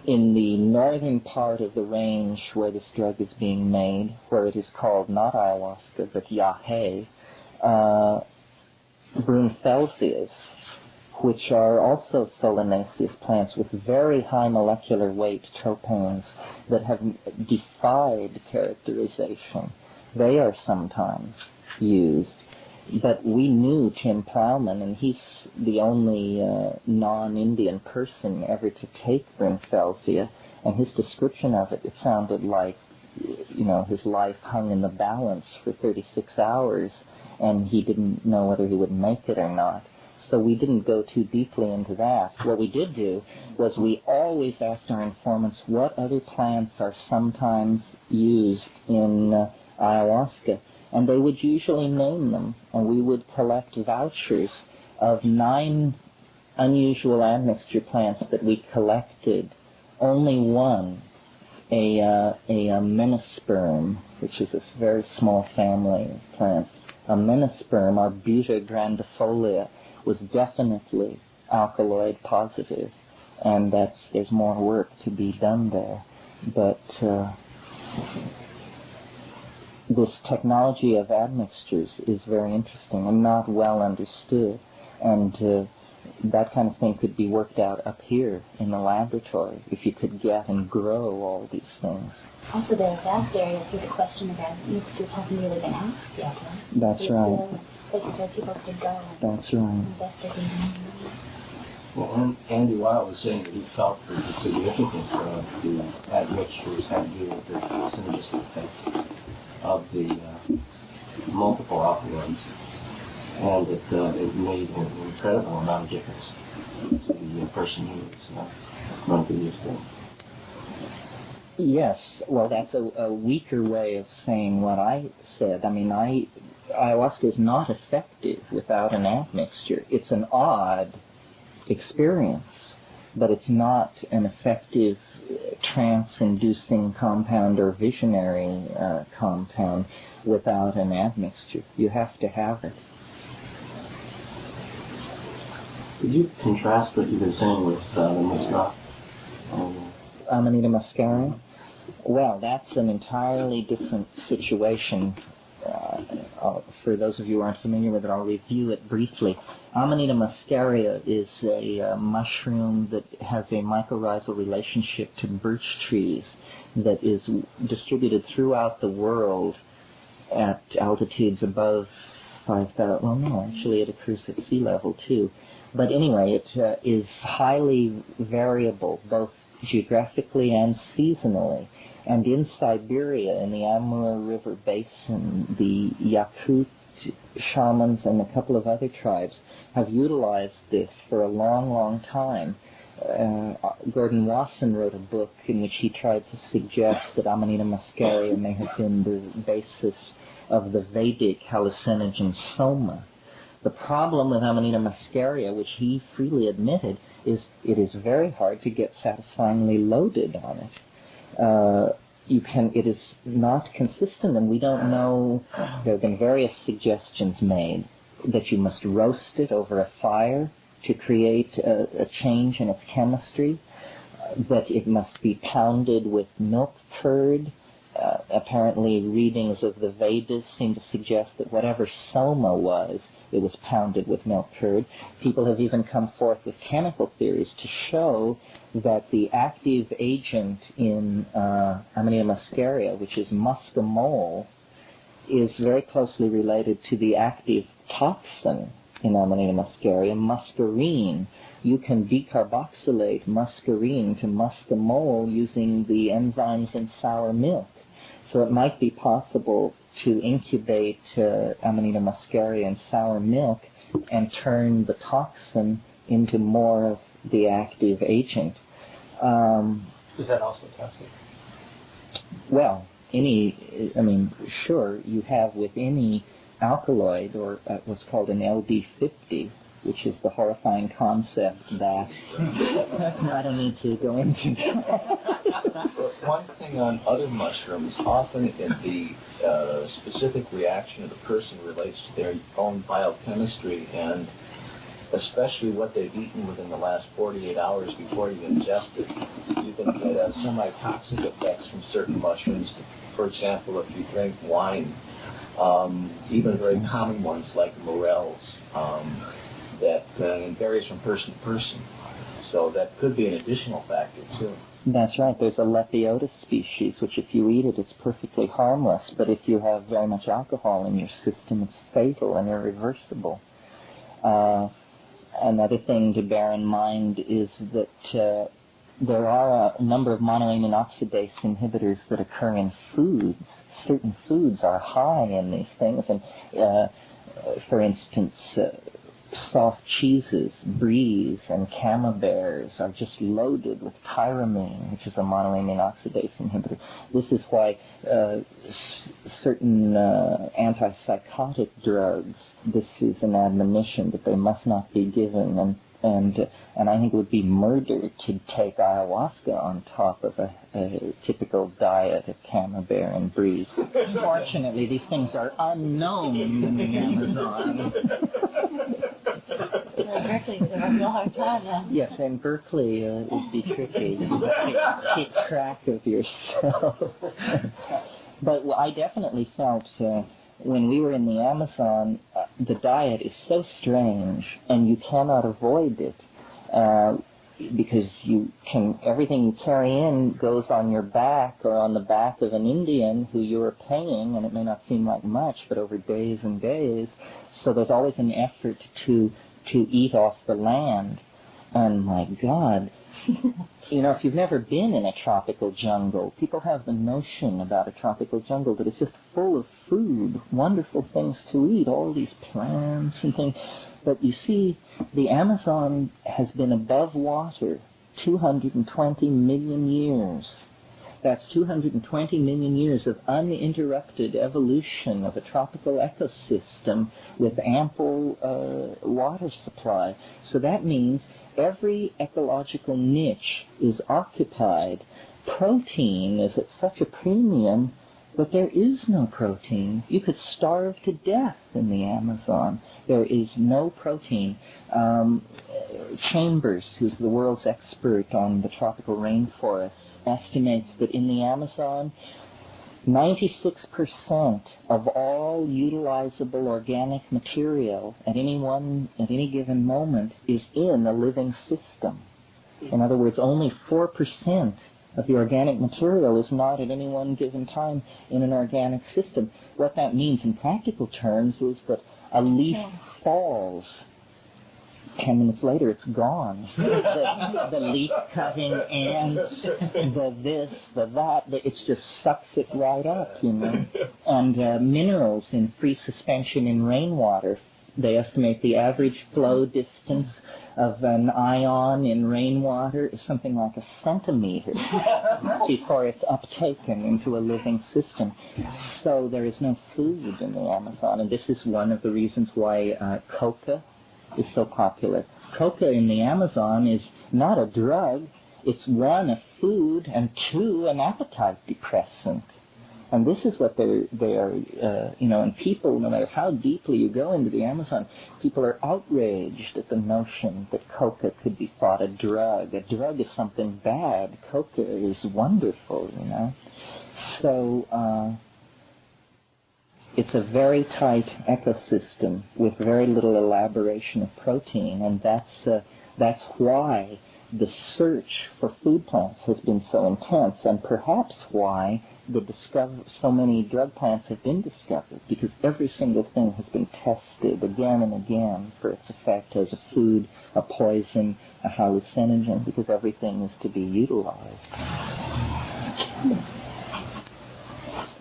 [SPEAKER 1] In the northern part of the range where this drug is being made, where it is called not ayahuasca but yahe, brunfelsias, which are also solanaceous plants with very high molecular weight tropanes that have defied characterization. They are sometimes used. But we knew Tim Plowman, and he's the only non-Indian person ever to take brunfelsia, and his description of it sounded like, you know, his life hung in the balance for 36 hours, and he didn't know whether he would make it or not. So we didn't go too deeply into that. What we did do was we always asked our informants what other plants are sometimes used in ayahuasca, and they would usually name them, and we would collect vouchers of 9 unusual admixture plants that we collected. Only one, a menisperm, which is a very small family of plants, a menisperm, Arbuta grandifolia, was definitely alkaloid positive, and there's more work to be done there. But this technology of admixtures is very interesting and not well understood, and that kind of thing could be worked out up here in the laboratory if you could get and grow all these things.
[SPEAKER 3] Also, the vast area is the question about mixtures haven't really been asked yet, right?
[SPEAKER 1] That's right.
[SPEAKER 3] Places where people could go and
[SPEAKER 1] That's right.
[SPEAKER 3] investigate.
[SPEAKER 4] Well, Andy Weil was saying that he felt that the significance of the admixtures had to do with the synergistic effect of the multiple alkaloids, and that it made an incredible amount of difference to the person who was going to use them.
[SPEAKER 1] Yes, well, that's a weaker way of saying what I said. I mean, ayahuasca is not effective without an admixture. It's an odd experience, but it's not an effective trance-inducing compound or visionary compound without an admixture. You have to have it.
[SPEAKER 4] Could you contrast what you've been saying with the Muscat?
[SPEAKER 1] Amanita muscaria? Well, that's an entirely different situation. For those of you who aren't familiar with it, I'll review it briefly. Amanita muscaria is a mushroom that has a mycorrhizal relationship to birch trees that is distributed throughout the world at altitudes above 5,000. Well, no, actually it occurs at sea level too. But anyway, it is highly variable, both geographically and seasonally. And in Siberia, in the Amur River Basin, the Yakut shamans and a couple of other tribes have utilized this for a long, long time. Gordon Wasson wrote a book in which he tried to suggest that Amanita muscaria may have been the basis of the Vedic hallucinogen Soma. The problem with Amanita muscaria, which he freely admitted, is it is very hard to get satisfyingly loaded on it. It is not consistent, and we don't know. There have been various suggestions made that you must roast it over a fire to create a change in its chemistry. that it must be pounded with milk curd. Apparently, readings of the Vedas seem to suggest that whatever Soma was, it was pounded with milk curd. People have even come forth with chemical theories to show that the active agent in Amanita muscaria, which is muscimol, is very closely related to the active toxin in Amanita muscaria, muscarine. You can decarboxylate muscarine to muscimol using the enzymes in sour milk. So it might be possible to incubate Amanita muscaria in sour milk and turn the toxin into more of the active agent.
[SPEAKER 2] Is that also toxic?
[SPEAKER 1] Well, sure, you have with any alkaloid, or what's called an LD50, which is the horrifying concept that I don't need to go into.
[SPEAKER 4] One thing on other mushrooms, often in the specific reaction of the person relates to their own biochemistry, and especially what they've eaten within the last 48 hours before you ingest it. You can get semi-toxic effects from certain mushrooms. For example, if you drink wine, even very common ones like morels, that varies from person to person. So that could be an additional factor, too.
[SPEAKER 1] That's right. There's a Lepiotis species, which if you eat it, it's perfectly harmless. But if you have very much alcohol in your system, it's fatal and irreversible. Another thing to bear in mind is that there are a number of monoamine oxidase inhibitors that occur in foods. Certain foods are high in these things, and for instance, soft cheeses, bries, and camemberts are just loaded with tyramine, which is a monoamine oxidase inhibitor. This is why certain antipsychotic drugs, this is an admonition that they must not be given, and I think it would be murder to take ayahuasca on top of a typical diet of camembert and brie. Fortunately, these things are unknown in the Amazon.
[SPEAKER 3] Berkeley would have a real hard time then.
[SPEAKER 1] Yes, in Berkeley it would be tricky. You have to keep track of yourself. But I definitely felt when we were in the Amazon, the diet is so strange, and you cannot avoid it because everything you carry in goes on your back or on the back of an Indian who you are paying, and it may not seem like much, but over days and days. So there's always an effort to eat off the land. And my God, if you've never been in a tropical jungle, people have the notion about a tropical jungle that it's just full of food, wonderful things to eat, all these plants and things. But you see, the Amazon has been above water 220 million years. That's 220 million years of uninterrupted evolution of a tropical ecosystem with ample water supply. So that means every ecological niche is occupied. Protein is at such a premium, but there is no protein. You could starve to death in the Amazon. There is no protein. Chambers, who's the world's expert on the tropical rainforests, estimates that in the Amazon, 96% of all utilizable organic material at any given moment is in a living system. In other words, only 4% of the organic material is not at any one given time in an organic system. What that means in practical terms is that a leaf falls. 10 minutes later, it's gone. The leaf-cutting ants, the this, the that, it just sucks it right up, And minerals in free suspension in rainwater, they estimate the average flow distance of an ion in rainwater is something like a centimeter before it's uptaken into a living system. So there is no food in the Amazon, and this is one of the reasons why coca is so popular. Coca in the Amazon is not a drug. It's one, a food, and two, an appetite depressant. And this is what they are, and people, no matter how deeply you go into the Amazon, people are outraged at the notion that coca could be thought a drug. A drug is something bad. Coca is wonderful, So it's a very tight ecosystem with very little elaboration of protein, and that's why the search for food plants has been so intense, and perhaps why so many drug plants have been discovered, because every single thing has been tested again and again for its effect as a food, a poison, a hallucinogen, because everything is to be utilized.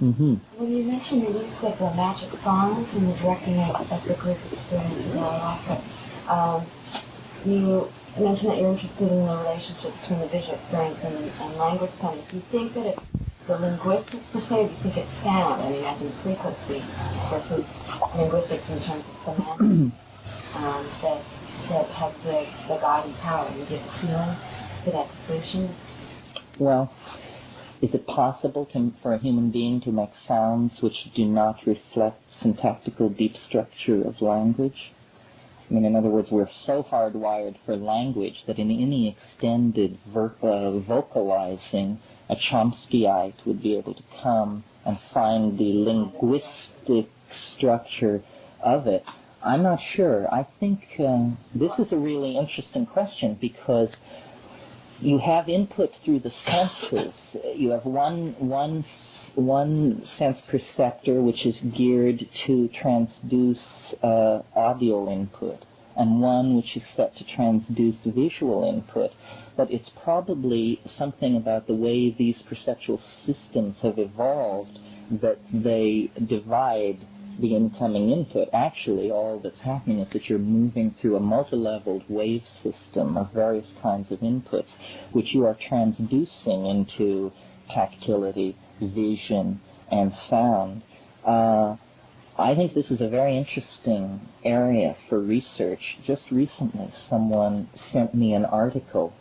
[SPEAKER 1] Mm-hmm.
[SPEAKER 5] Well, you mentioned the use of the magic songs in the directing of the group experience in ayahuasca. You mentioned that you're interested in the relationship between the visual experience and language studies. Do you think that it's the linguistics per se, or do you think it's sound? I mean, as in frequency versus linguistics in terms of semantics that has the guiding power? You get a feeling for that solution?
[SPEAKER 1] Well, is it possible for a human being to make sounds which do not reflect syntactical deep structure of language? I mean, in other words, we're so hardwired for language that in any extended vocalizing, a Chomskyite would be able to come and find the linguistic structure of it. I'm not sure. I think this is a really interesting question, because you have input through the senses. You have one sense perceptor which is geared to transduce audio input, and one which is set to transduce visual input. But it's probably something about the way these perceptual systems have evolved that they divide the incoming input. Actually, all that's happening is that you're moving through a multi-leveled wave system of various kinds of inputs, which you are transducing into tactility, vision, and sound. I think this is a very interesting area for research. Just recently, someone sent me an article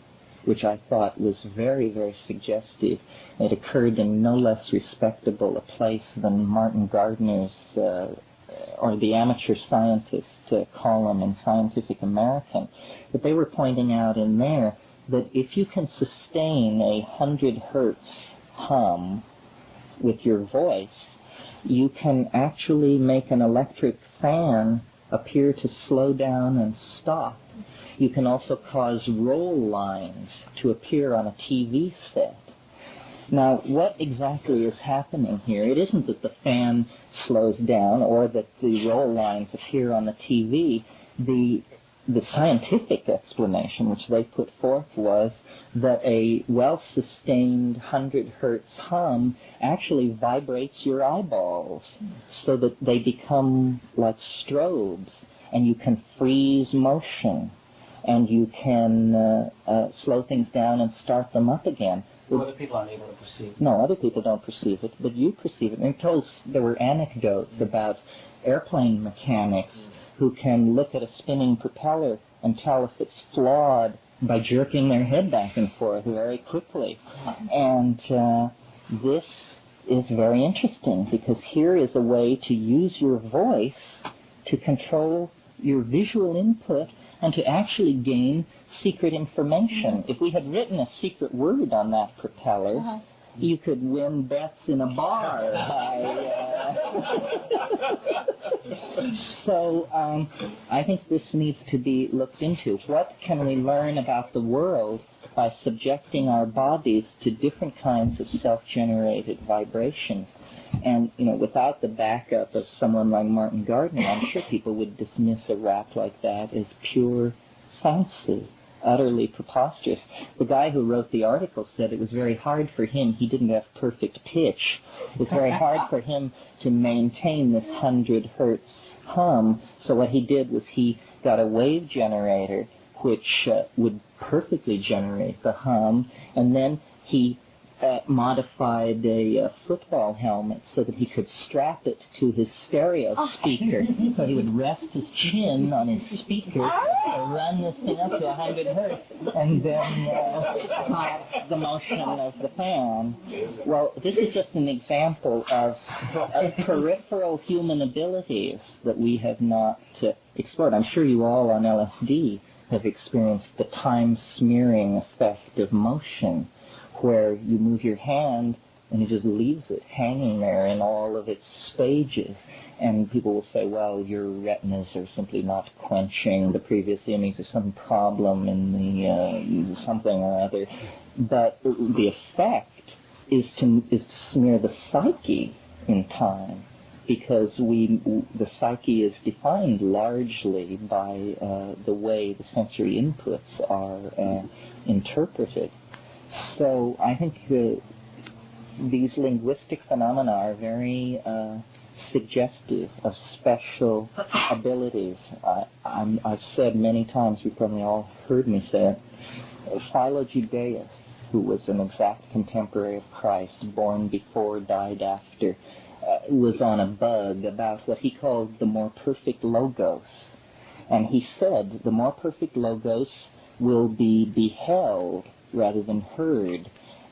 [SPEAKER 1] which I thought was very, very suggestive. It occurred in no less respectable a place than Martin Gardner's, or the amateur scientist column in Scientific American. But they were pointing out in there that if you can sustain 100 hertz hum with your voice, you can actually make an electric fan appear to slow down and stop. You can also cause roll lines to appear on a TV set. Now, what exactly is happening here? It isn't that the fan slows down or that the roll lines appear on the TV. The scientific explanation which they put forth was that a well-sustained 100 hertz hum actually vibrates your eyeballs so that they become like strobes, and you can freeze motion, and you can slow things down and start them up again.
[SPEAKER 2] Other people aren't able to perceive it.
[SPEAKER 1] No, other people don't perceive it, but you perceive it. And there were anecdotes about airplane mechanics who can look at a spinning propeller and tell if it's flawed by jerking their head back and forth very quickly. And this is very interesting, because here is a way to use your voice to control your visual input and to actually gain secret information. If we had written a secret word on that propeller, you could win bets in a bar. So I think this needs to be looked into. What can we learn about the world by subjecting our bodies to different kinds of self-generated vibrations? And, without the backup of someone like Martin Gardner, I'm sure people would dismiss a rap like that as pure fancy, utterly preposterous. The guy who wrote the article said it was very hard for him. He didn't have perfect pitch. It was very hard for him to maintain this 100 hertz hum. So what he did was he got a wave generator which would perfectly generate the hum, and then he modified a football helmet so that he could strap it to his stereo speaker. So he would rest his chin on his speaker, run this thing up to 100 hertz, and then stop the motion of the fan. Well, this is just an example of peripheral human abilities that we have not explored. I'm sure you all on LSD have experienced the time smearing effect of motion, where you move your hand and it just leaves it hanging there in all of its stages. And people will say, well, your retinas are simply not quenching the previous image, or some problem in the something or other. But the effect is to smear the psyche in time, because the psyche is defined largely by the way the sensory inputs are interpreted. So I think these linguistic phenomena are very suggestive of special abilities. I've said many times, you've probably all heard me say it, Philojudaeus, who was an exact contemporary of Christ, born before, died after, was on a bug about what he called the more perfect logos. And he said the more perfect logos will be beheld rather than heard,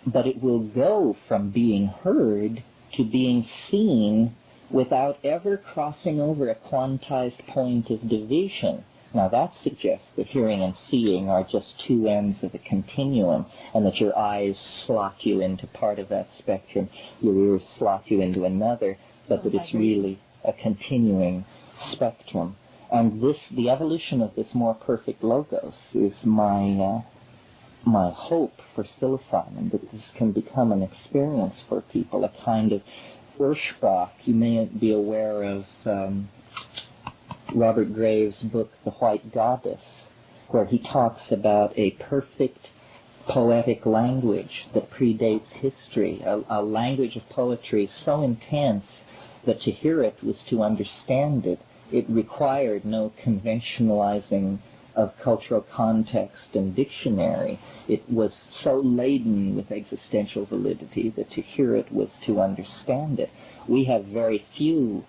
[SPEAKER 1] but it will go from being heard to being seen without ever crossing over a quantized point of division. Now that suggests that hearing and seeing are just two ends of a continuum, and that your eyes slot you into part of that spectrum, your ears slot you into another, but that it's really a continuing spectrum. And the evolution of this more perfect logos is my hope for psilocybin, that this can become an experience for people, a kind of Urshbach. You may be aware of Robert Graves' book, The White Goddess, where he talks about a perfect poetic language that predates history, a language of poetry so intense that to hear it was to understand it. It required no conventionalizing of cultural context and dictionary. It was so laden with existential validity that to hear it was to understand it. We have very few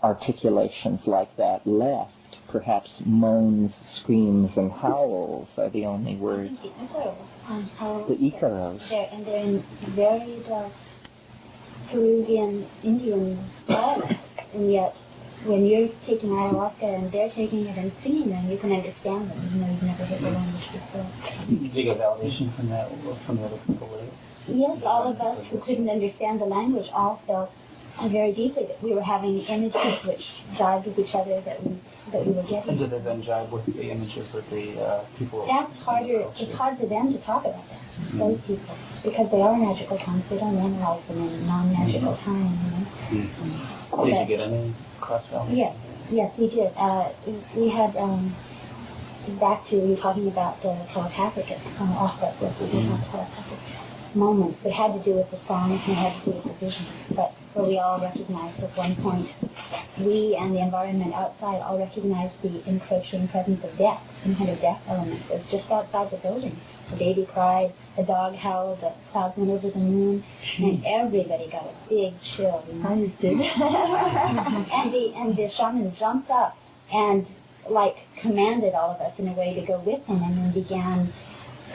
[SPEAKER 1] articulations like that left. Perhaps moans, screams, and howls are the only words. The Icaros.
[SPEAKER 3] And they're in varied Peruvian Indian dialects, and yet when you're taking ayahuasca and they're taking it and singing them, you can understand them, even though you've never heard the language before.
[SPEAKER 2] Did you get validation from that, from the other people with it?
[SPEAKER 3] Yes, all of us who couldn't understand the language all felt very deeply that we were having images which jived with each other that we were getting.
[SPEAKER 2] And did they then jive with the images that the people...
[SPEAKER 3] That's harder. It's hard for them to talk about that, those people, because they are magical times. They don't analyze them in non-magical time. You know?
[SPEAKER 2] Did you get any cross-validation?
[SPEAKER 3] Yes, we did. We had, back to you talking about the telepathic aspect, we did have telepathic moments that had to do with the songs and had to do with the vision, but where we all recognized at one point, we and the environment outside all recognized the encroaching presence of death, some kind of death element. It was just outside the building. A baby cried, a dog howled, the clouds went over the moon, and everybody got a big chill, you know. I did. and the shaman jumped up and, like, commanded all of us in a way to go with him, and then began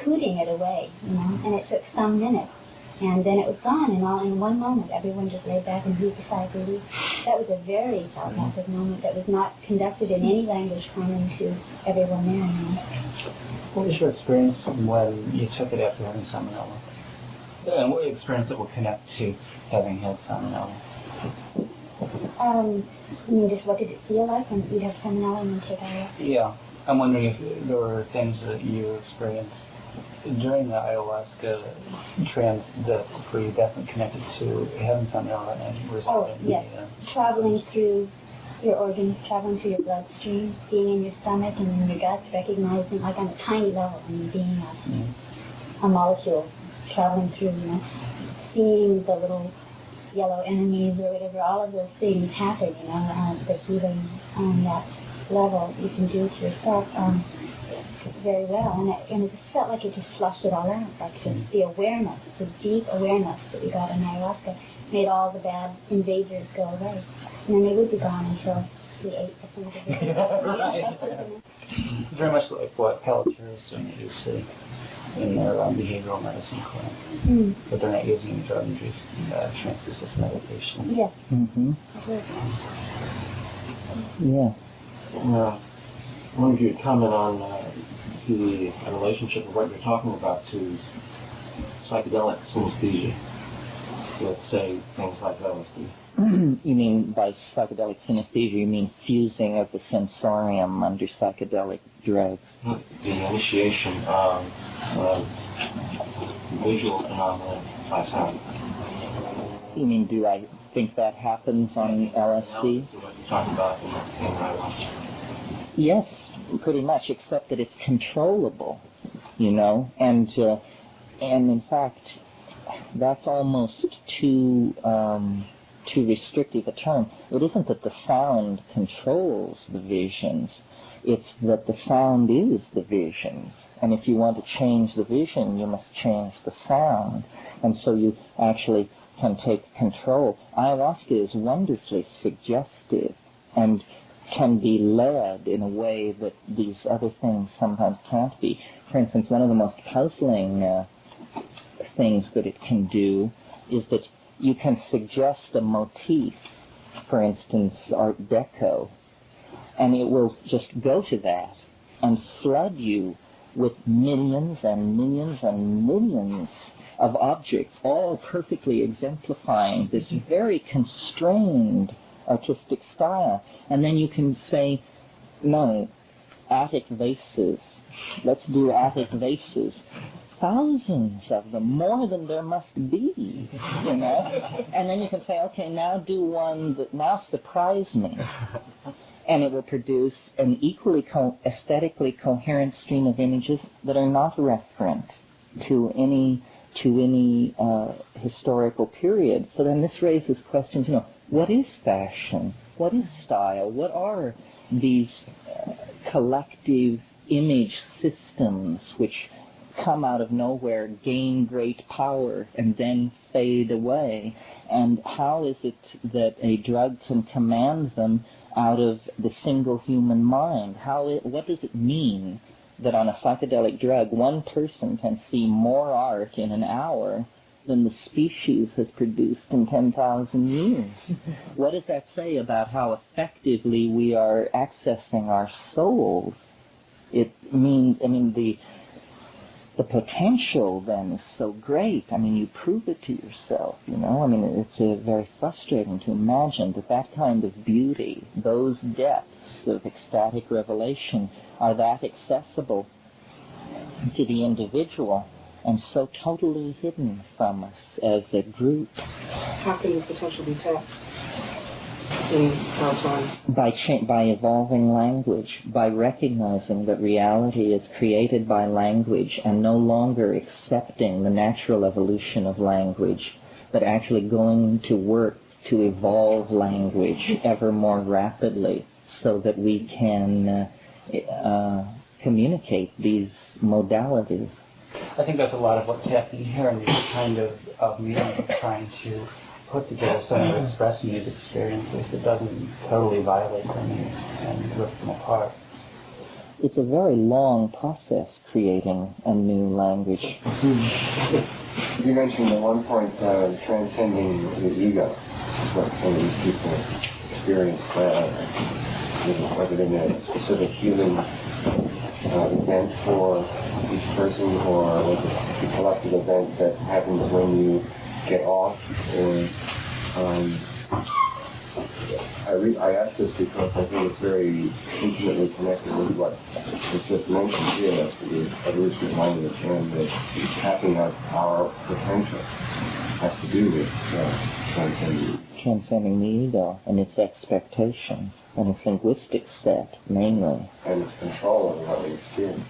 [SPEAKER 3] hooting it away, you know. And it took some minutes, and then it was gone, and all in one moment, everyone just laid back and heaved a sigh of relief. That was a very telepathic moment that was not conducted in any language common to everyone there, you know.
[SPEAKER 2] What was your experience when you took it after having salmonella? And what experience that will connect to having had salmonella?
[SPEAKER 3] You mean just what did it feel like when you'd have salmonella and then take ayahuasca?
[SPEAKER 2] Yeah. I'm wondering if there were things that you experienced during the ayahuasca trance that were you definitely connected to having salmonella and resolving
[SPEAKER 3] traveling through your organs, traveling through your bloodstream, being in your stomach and in your guts, recognizing, like on a tiny level, I mean, being a molecule traveling through, you know, seeing the little yellow enemies or whatever, all of those things happen, you know, the healing on that level you can do to yourself. very well, and it just felt like it just flushed it all out, like just the awareness, the deep awareness that we got in ayahuasca made all the bad invaders go away. And then they would be gone until we ate some of the
[SPEAKER 2] It's very much like what Pelletier is doing at UC in their behavioral medicine clinic. But they're not using drug-induced trance-resist meditation.
[SPEAKER 3] Yes.
[SPEAKER 1] Mm-hmm. Yeah.
[SPEAKER 4] I wonder if you'd comment on the relationship of what you're talking about to psychedelic synesthesia. Let's say things like LSD.
[SPEAKER 1] You mean by psychedelic synesthesia, you mean fusing of the sensorium under psychedelic drugs?
[SPEAKER 4] The initiation of visual phenomena by sound.
[SPEAKER 1] You mean, do I think that happens on LSD?
[SPEAKER 4] What you're talking about in ayahuasca.
[SPEAKER 1] Yes, pretty much, except that it's controllable, you know, and in fact, that's almost too restrictive a term. It isn't that the sound controls the visions, it's that the sound is the visions. And if you want to change the vision, you must change the sound. And so you actually can take control. Ayahuasca is wonderfully suggestive and can be led in a way that these other things sometimes can't be. For instance, one of the most puzzling things that it can do is that you can suggest a motif, for instance, Art Deco, and it will just go to that and flood you with millions and millions and millions of objects, all perfectly exemplifying this very constrained artistic style. And then you can say, no, attic vases. Let's do attic vases. Thousands of them, more than there must be, you know? And then you can say, okay, now do one that now surprise me. And it will produce an equally aesthetically coherent stream of images that are not referent to any historical period. So then this raises questions, you know, what is fashion? What is style? What are these collective image systems which come out of nowhere, gain great power, and then fade away? And how is it that a drug can command them out of the single human mind? What does it mean that on a psychedelic drug, one person can see more art in an hour than the species has produced in 10,000 years? What does that say about how effectively we are accessing our souls? It means, the potential then is so great. You prove it to yourself, you know. It's very frustrating to imagine that kind of beauty, those depths of ecstatic revelation are that accessible to the individual and so totally hidden from us as a group.
[SPEAKER 6] How can the potential be tapped in our time?
[SPEAKER 1] By evolving language, by recognizing that reality is created by language and no longer accepting the natural evolution of language, but actually going to work to evolve language ever more rapidly so that we can communicate these modalities.
[SPEAKER 2] I think that's a lot of what's happening here in these kind of meetings, of trying to put together some of expressing these experiences that doesn't totally violate them and rip them apart.
[SPEAKER 1] It's a very long process creating a new language.
[SPEAKER 7] You mentioned at one point transcending the ego, what some of these people experience, whether in a specific human event for each person or was it a collective event that happens when you get off. I ask this because I think it's very intimately connected with what was just mentioned here, the evolution of language, and the tapping of our potential has to do with
[SPEAKER 1] transcending the ego and its expectation and its linguistic set, mainly.
[SPEAKER 7] And its control of what we experience.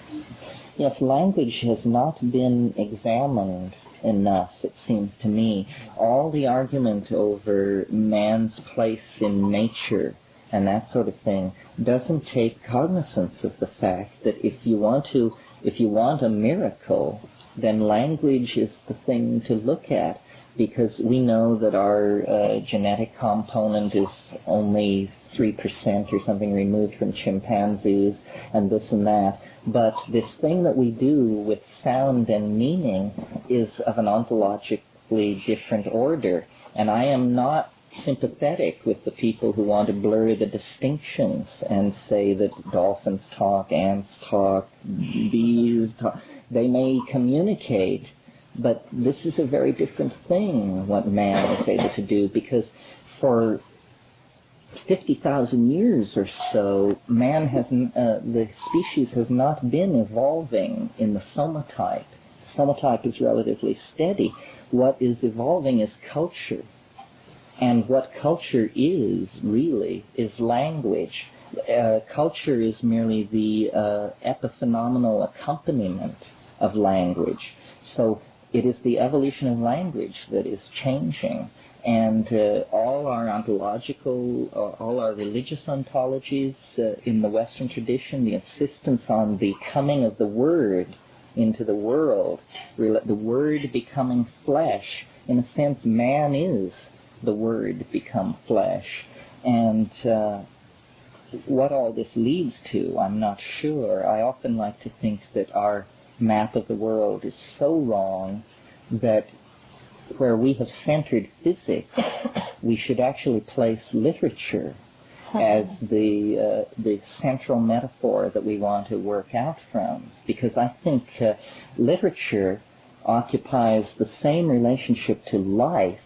[SPEAKER 1] Yes, language has not been examined enough, it seems to me. All the argument over man's place in nature and that sort of thing doesn't take cognizance of the fact that if you want a miracle, then language is the thing to look at, because we know that our genetic component is only 3% or something removed from chimpanzees and this and that. But this thing that we do with sound and meaning is of an ontologically different order. And I am not sympathetic with the people who want to blur the distinctions and say that dolphins talk, ants talk, bees talk. They may communicate, but this is a very different thing, what man is able to do, because for 50,000 years or so, man the species has not been evolving in the Soma type. Soma type is relatively steady. What is evolving is culture. And what culture is, really, is language. Culture is merely the epiphenomenal accompaniment of language. So it is the evolution of language that is changing. And all our ontological, all our religious ontologies in the Western tradition, the insistence on the coming of the Word into the world, the Word becoming flesh, in a sense, man is the Word become flesh. And what all this leads to, I'm not sure. I often like to think that our map of the world is so wrong that where we have centered physics, we should actually place literature as the central metaphor that we want to work out from. Because I think literature occupies the same relationship to life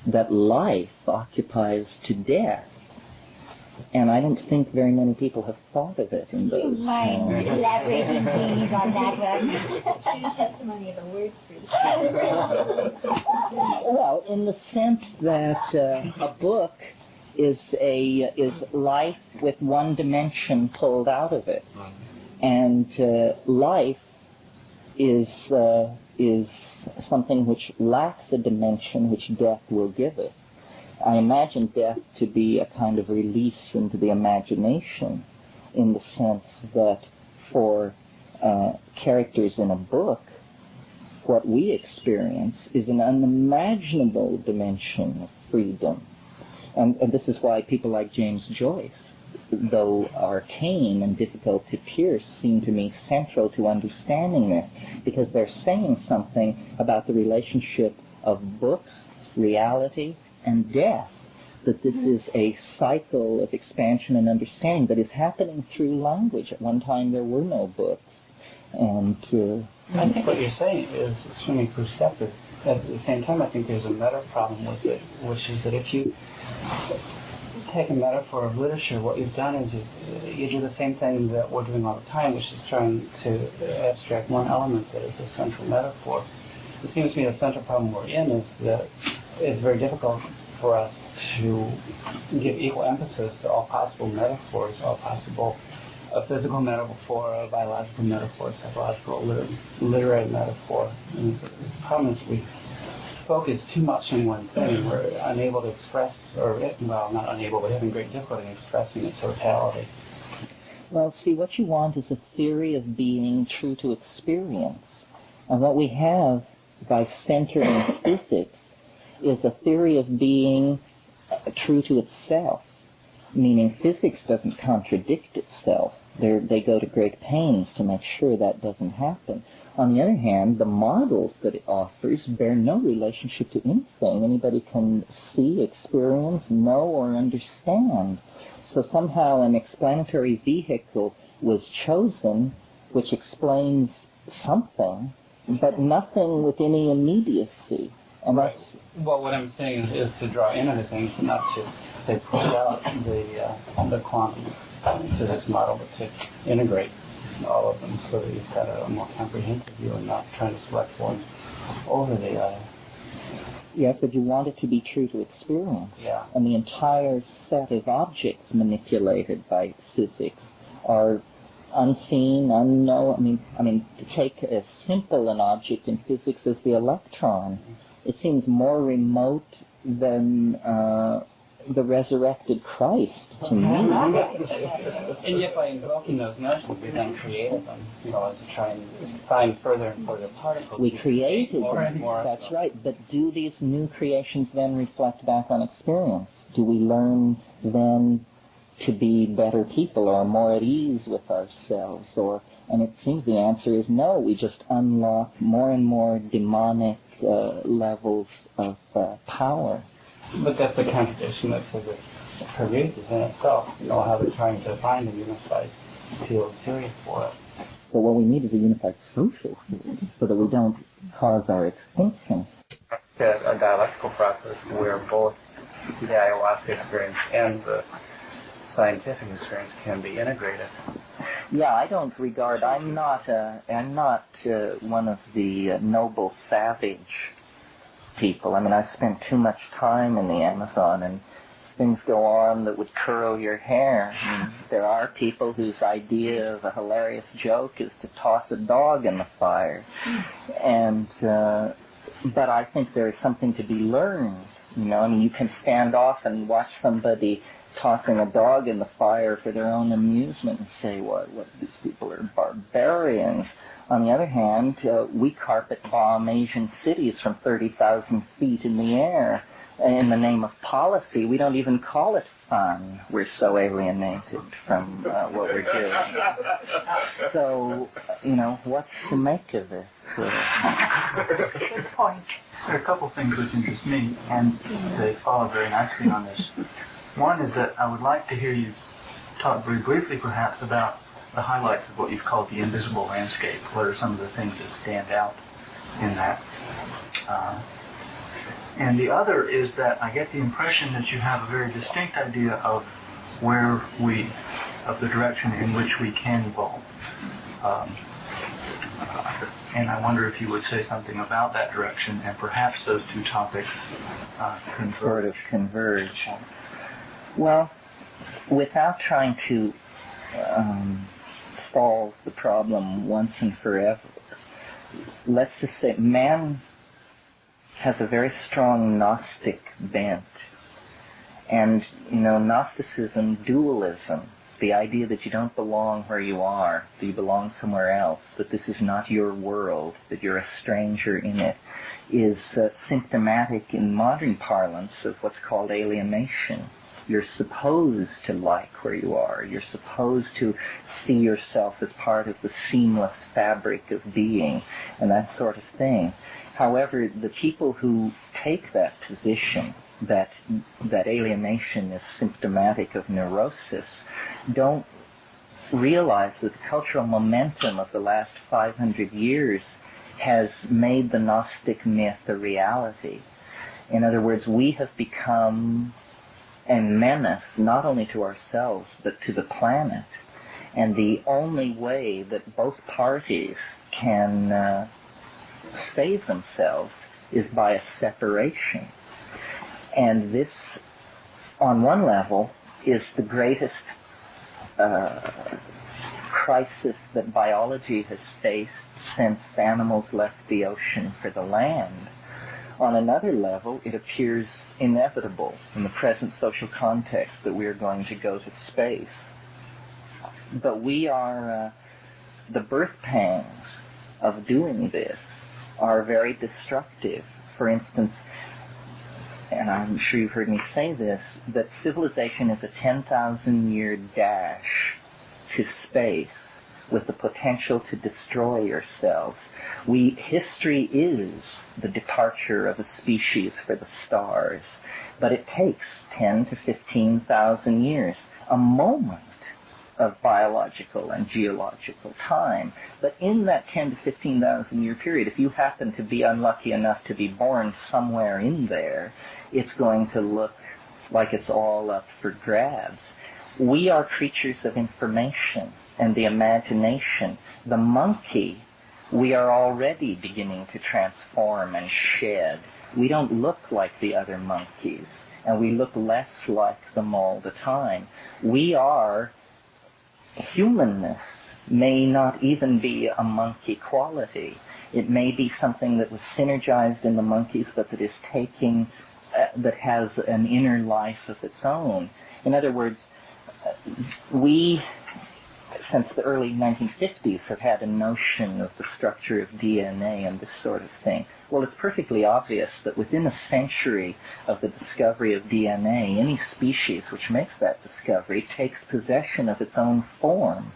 [SPEAKER 1] that life occupies to death. And I don't think very many people have thought of it in those
[SPEAKER 3] Mind elaborating things on that one. Choose testimony of the word truth.
[SPEAKER 1] Well, in the sense that a book is life with one dimension pulled out of it, and life is something which lacks a dimension which death will give it. I imagine death to be a kind of release into the imagination, in the sense that for characters in a book, what we experience is an unimaginable dimension of freedom. And this is why people like James Joyce, though arcane and difficult to pierce, seem to me central to understanding this, because they're saying something about the relationship of books, reality, and death, that this is a cycle of expansion and understanding that is happening through language. At one time there were no books. And
[SPEAKER 2] I think what you're saying is extremely perceptive. At the same time, I think there's a meta problem with it, which is that if you take a metaphor of literature, what you've done is you do the same thing that we're doing all the time, which is trying to abstract one element that is the central metaphor. It seems to me the central problem we're in is that it's very difficult for us to give equal emphasis to all possible metaphors, all possible physical metaphor, a biological metaphor, psychological, literary metaphor. And the problem is we focus too much on one thing. We're unable to express, well, not unable, but having great difficulty in expressing its totality.
[SPEAKER 1] well, see, what you want is a theory of being true to experience. And what we have by centering physics is a theory of being true to itself, meaning physics doesn't contradict itself. They go to great pains to make sure that doesn't happen. On the other hand, the models that it offers bear no relationship to anything anybody can see, experience, know, or understand. So somehow an explanatory vehicle was chosen which explains something, but nothing with any immediacy. And
[SPEAKER 2] right. Well, what I'm saying is to draw in other things, not to say push out the quantum physics model, but to integrate all of them so that you've got a more comprehensive view and not trying to select one over the other.
[SPEAKER 1] Yes, but you want it to be true to experience.
[SPEAKER 2] Yeah.
[SPEAKER 1] And the entire set of objects manipulated by physics are unseen, unknown. I mean, to take as simple an object in physics as the electron, it seems more remote than the resurrected Christ to me.
[SPEAKER 2] And yet by invoking those notions, we then created them, to try and find further and further particles.
[SPEAKER 1] We created
[SPEAKER 2] more
[SPEAKER 1] them,
[SPEAKER 2] and more.
[SPEAKER 1] that's right. But do these new creations then reflect back on experience? Do we learn then to be better people or more at ease with ourselves? And it seems the answer is no. We just unlock more and more demonic levels of power.
[SPEAKER 2] But that's the contradiction that physics produces in itself. How they're trying to find a unified field theory for it.
[SPEAKER 1] But what we need is a unified social field so that we don't cause our extinction.
[SPEAKER 2] A dialectical process where both the ayahuasca experience and the scientific experience can be integrated.
[SPEAKER 1] Yeah, I don't regard. I'm not one of the noble savage people. I mean, I spent too much time in the Amazon, and things go on that would curl your hair. I mean, there are people whose idea of a hilarious joke is to toss a dog in the fire, and but I think there is something to be learned. I mean, you can stand off and watch somebody tossing a dog in the fire for their own amusement and say, what these people are barbarians. On the other hand, we carpet bomb Asian cities from 30,000 feet in the air. In the name of policy, we don't even call it fun. We're so alienated from what we're doing. So, what's to make of it?
[SPEAKER 3] Good point.
[SPEAKER 2] There are a couple things which interest me, and they follow very nicely on this. One is that I would like to hear you talk very briefly, perhaps, about the highlights of what you've called the invisible landscape. What are some of the things that stand out in that? And the other is that I get the impression that you have a very distinct idea of of the direction in which we can evolve. And I wonder if you would say something about that direction, and perhaps those two topics
[SPEAKER 1] sort of converge. Well, without trying to solve the problem once and forever, let's just say man has a very strong Gnostic bent. And, Gnosticism, dualism, the idea that you don't belong where you are, that you belong somewhere else, that this is not your world, that you're a stranger in it, is symptomatic in modern parlance of what's called alienation. You're supposed to like where you are. You're supposed to see yourself as part of the seamless fabric of being and that sort of thing. However, the people who take that position, that alienation is symptomatic of neurosis, don't realize that the cultural momentum of the last 500 years has made the Gnostic myth a reality. In other words, we have become a menace not only to ourselves but to the planet. And the only way that both parties can save themselves is by a separation. And this, on one level, is the greatest crisis that biology has faced since animals left the ocean for the land. On another level, it appears inevitable in the present social context that we are going to go to space. But we are, the birth pangs of doing this are very destructive. For instance, and I'm sure you've heard me say this, that civilization is a 10,000-year dash to space with the potential to destroy yourselves. History is the departure of a species for the stars, but it takes 10 to 15,000 years, a moment of biological and geological time. But in that 10 to 15,000 year period, if you happen to be unlucky enough to be born somewhere in there, it's going to look like it's all up for grabs. We are creatures of information and the imagination. The monkey, we are already beginning to transform and shed. We don't look like the other monkeys, and we look less like them all the time. Humanness may not even be a monkey quality. It may be something that was synergized in the monkeys, but that is taking that has an inner life of its own. In other words, we, since the early 1950s, have had a notion of the structure of DNA and this sort of thing. Well, it's perfectly obvious that within a century of the discovery of DNA, any species which makes that discovery takes possession of its own form.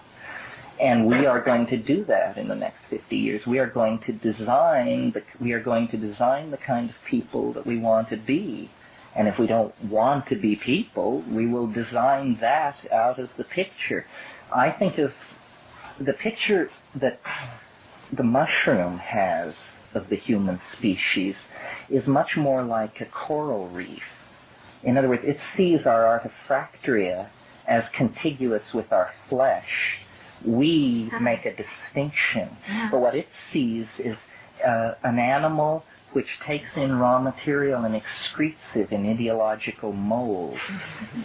[SPEAKER 1] And we are going to do that in the next 50 years. We are going to design the kind of people that we want to be. And if we don't want to be people, we will design that out of the picture. I think of the picture that the mushroom has of the human species is much more like a coral reef. In other words, it sees our artifactoria as contiguous with our flesh. We make a distinction. But what it sees is an animal which takes in raw material and excretes it in ideological molds.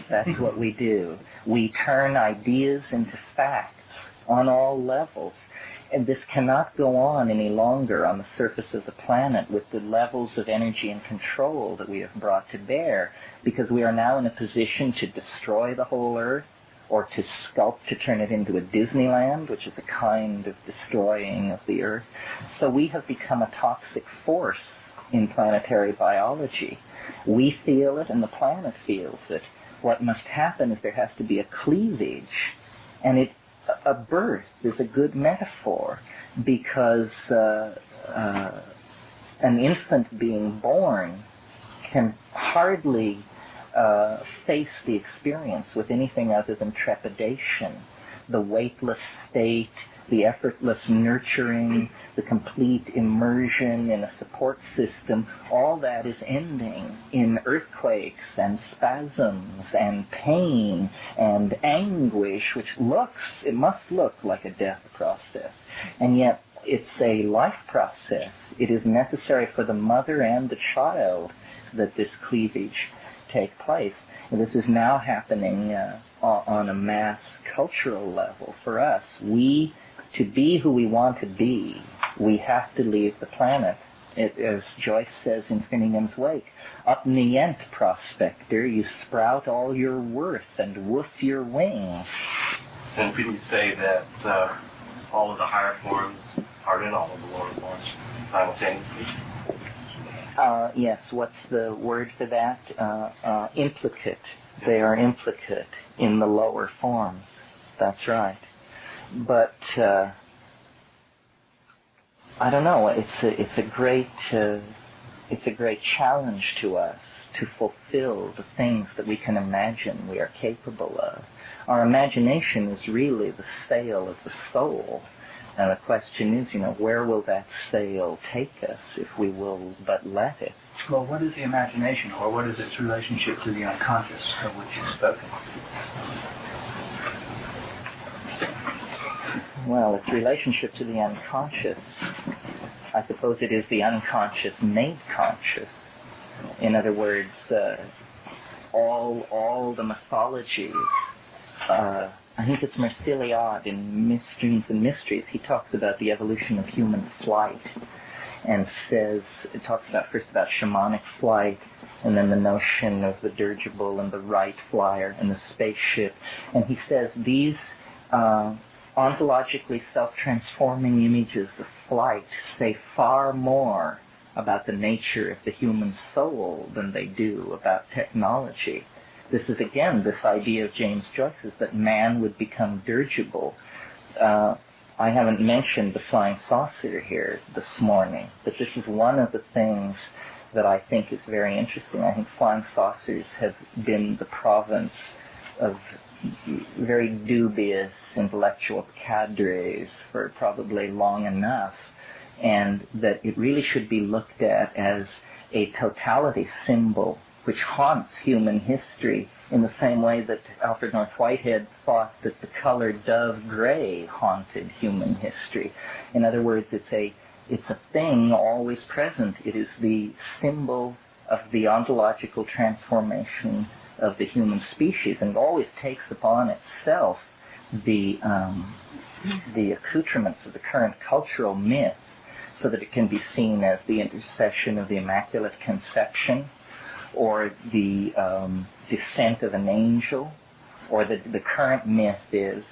[SPEAKER 1] That's what we do. We turn ideas into facts on all levels. And this cannot go on any longer on the surface of the planet with the levels of energy and control that we have brought to bear, because we are now in a position to destroy the whole Earth, or to sculpt, to turn it into a Disneyland, which is a kind of destroying of the Earth. So we have become a toxic force in planetary biology. We feel it, and the planet feels it. What must happen is there has to be a cleavage, and a birth is a good metaphor, because an infant being born can hardly face the experience with anything other than trepidation. The weightless state, the effortless nurturing, the complete immersion in a support system, all that is ending in earthquakes and spasms and pain and anguish, which it must look like a death process. And yet it's a life process. It is necessary for the mother and the child that this cleavage take place. And this is now happening on a mass cultural level for us. To be who we want to be, we have to leave the planet. As Joyce says in Finnegans Wake, up nient, prospector, you sprout all your worth and woof your wings.
[SPEAKER 4] And could you say that all of the higher forms are in all of the lower forms simultaneously?
[SPEAKER 1] Yes, what's the word for that? Implicate. They are implicate in the lower forms. That's right. But I don't know. It's a great challenge to us to fulfill the things that we can imagine we are capable of. Our imagination is really the sail of the soul. And the question is, where will that sail take us if we will but let it?
[SPEAKER 2] Well, what is the imagination, or what is its relationship to the unconscious of which you've spoken?
[SPEAKER 1] Well, its relationship to the unconscious, I suppose it is the unconscious made conscious. In other words, all the mythologies, I think it's Mircea Eliade in Mysteries and Mysteries. He talks about the evolution of human flight and it talks first about shamanic flight, and then the notion of the dirigible and the wright flyer and the spaceship. And he says these ontologically self-transforming images of flight say far more about the nature of the human soul than they do about technology. This is, again, this idea of James Joyce's that man would become dirigible. I haven't mentioned the flying saucer here this morning, but this is one of the things that I think is very interesting. I think flying saucers have been the province of very dubious intellectual cadres for probably long enough, and that it really should be looked at as a totality symbol which haunts human history in the same way that Alfred North Whitehead thought that the color dove gray haunted human history. In other words, it's a thing always present. It is the symbol of the ontological transformation of the human species, and always takes upon itself the accoutrements of the current cultural myth, so that it can be seen as the intercession of the Immaculate Conception, or the descent of an angel, or the current myth is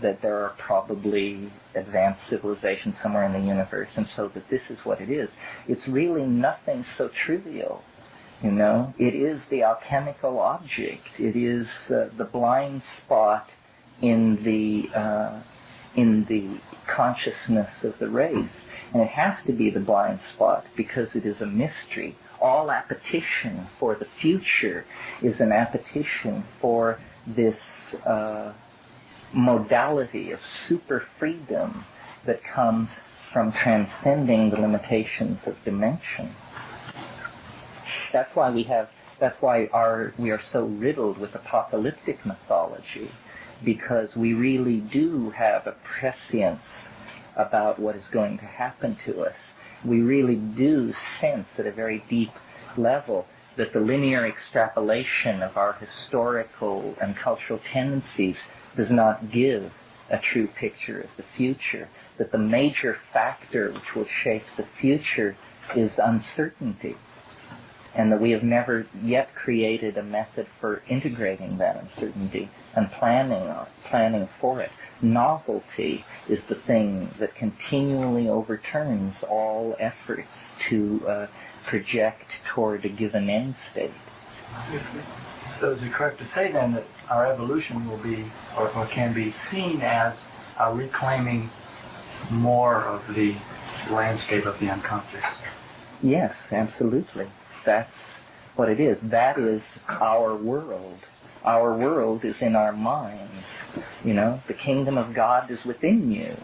[SPEAKER 1] that there are probably advanced civilizations somewhere in the universe, and so that this is what it is. It's really nothing so trivial, you know. It is the alchemical object. It is the blind spot in the consciousness of the race, and it has to be the blind spot because it is a mystery. All appetition for the future is an appetition for this modality of super freedom that comes from transcending the limitations of dimension. That's why we are so riddled with apocalyptic mythology, because we really do have a prescience about what is going to happen to us. We really do sense at a very deep level that the linear extrapolation of our historical and cultural tendencies does not give a true picture of the future, that the major factor which will shape the future is uncertainty, and that we have never yet created a method for integrating that uncertainty and planning for it. Novelty is the thing that continually overturns all efforts to project toward a given end state.
[SPEAKER 2] So is it correct to say then that our evolution will be, or can be seen as a reclaiming more of the landscape of the unconscious?
[SPEAKER 1] Yes, absolutely. That's what it is. That is our world. Our world is in our minds. You know, the kingdom of God is within you.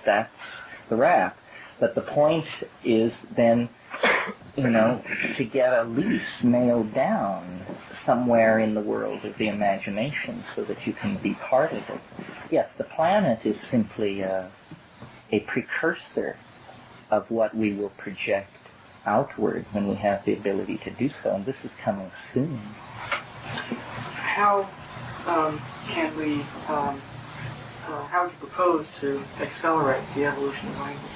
[SPEAKER 1] That's the rap. But the point is then, you know, to get a lease nailed down somewhere in the world of the imagination so that you can be part of it. Yes, the planet is simply a precursor of what we will project outward when we have the ability to do so, and this is coming soon.
[SPEAKER 6] How can we, how would you propose to accelerate the evolution of language?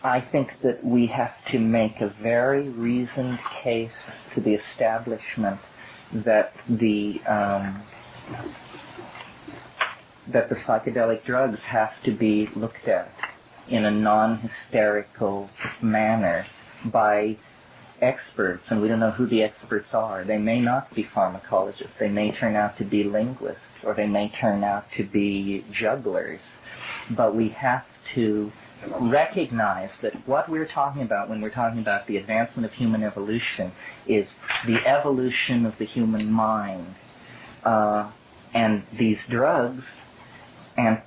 [SPEAKER 1] I think that we have to make a very reasoned case to the establishment that the psychedelic drugs have to be looked at in a non-hysterical manner by experts, and we don't know who the experts are. They may not be pharmacologists. They may turn out to be linguists, or they may turn out to be jugglers. But we have to recognize that what we're talking about when we're talking about the advancement of human evolution is the evolution of the human mind. And these drugs, and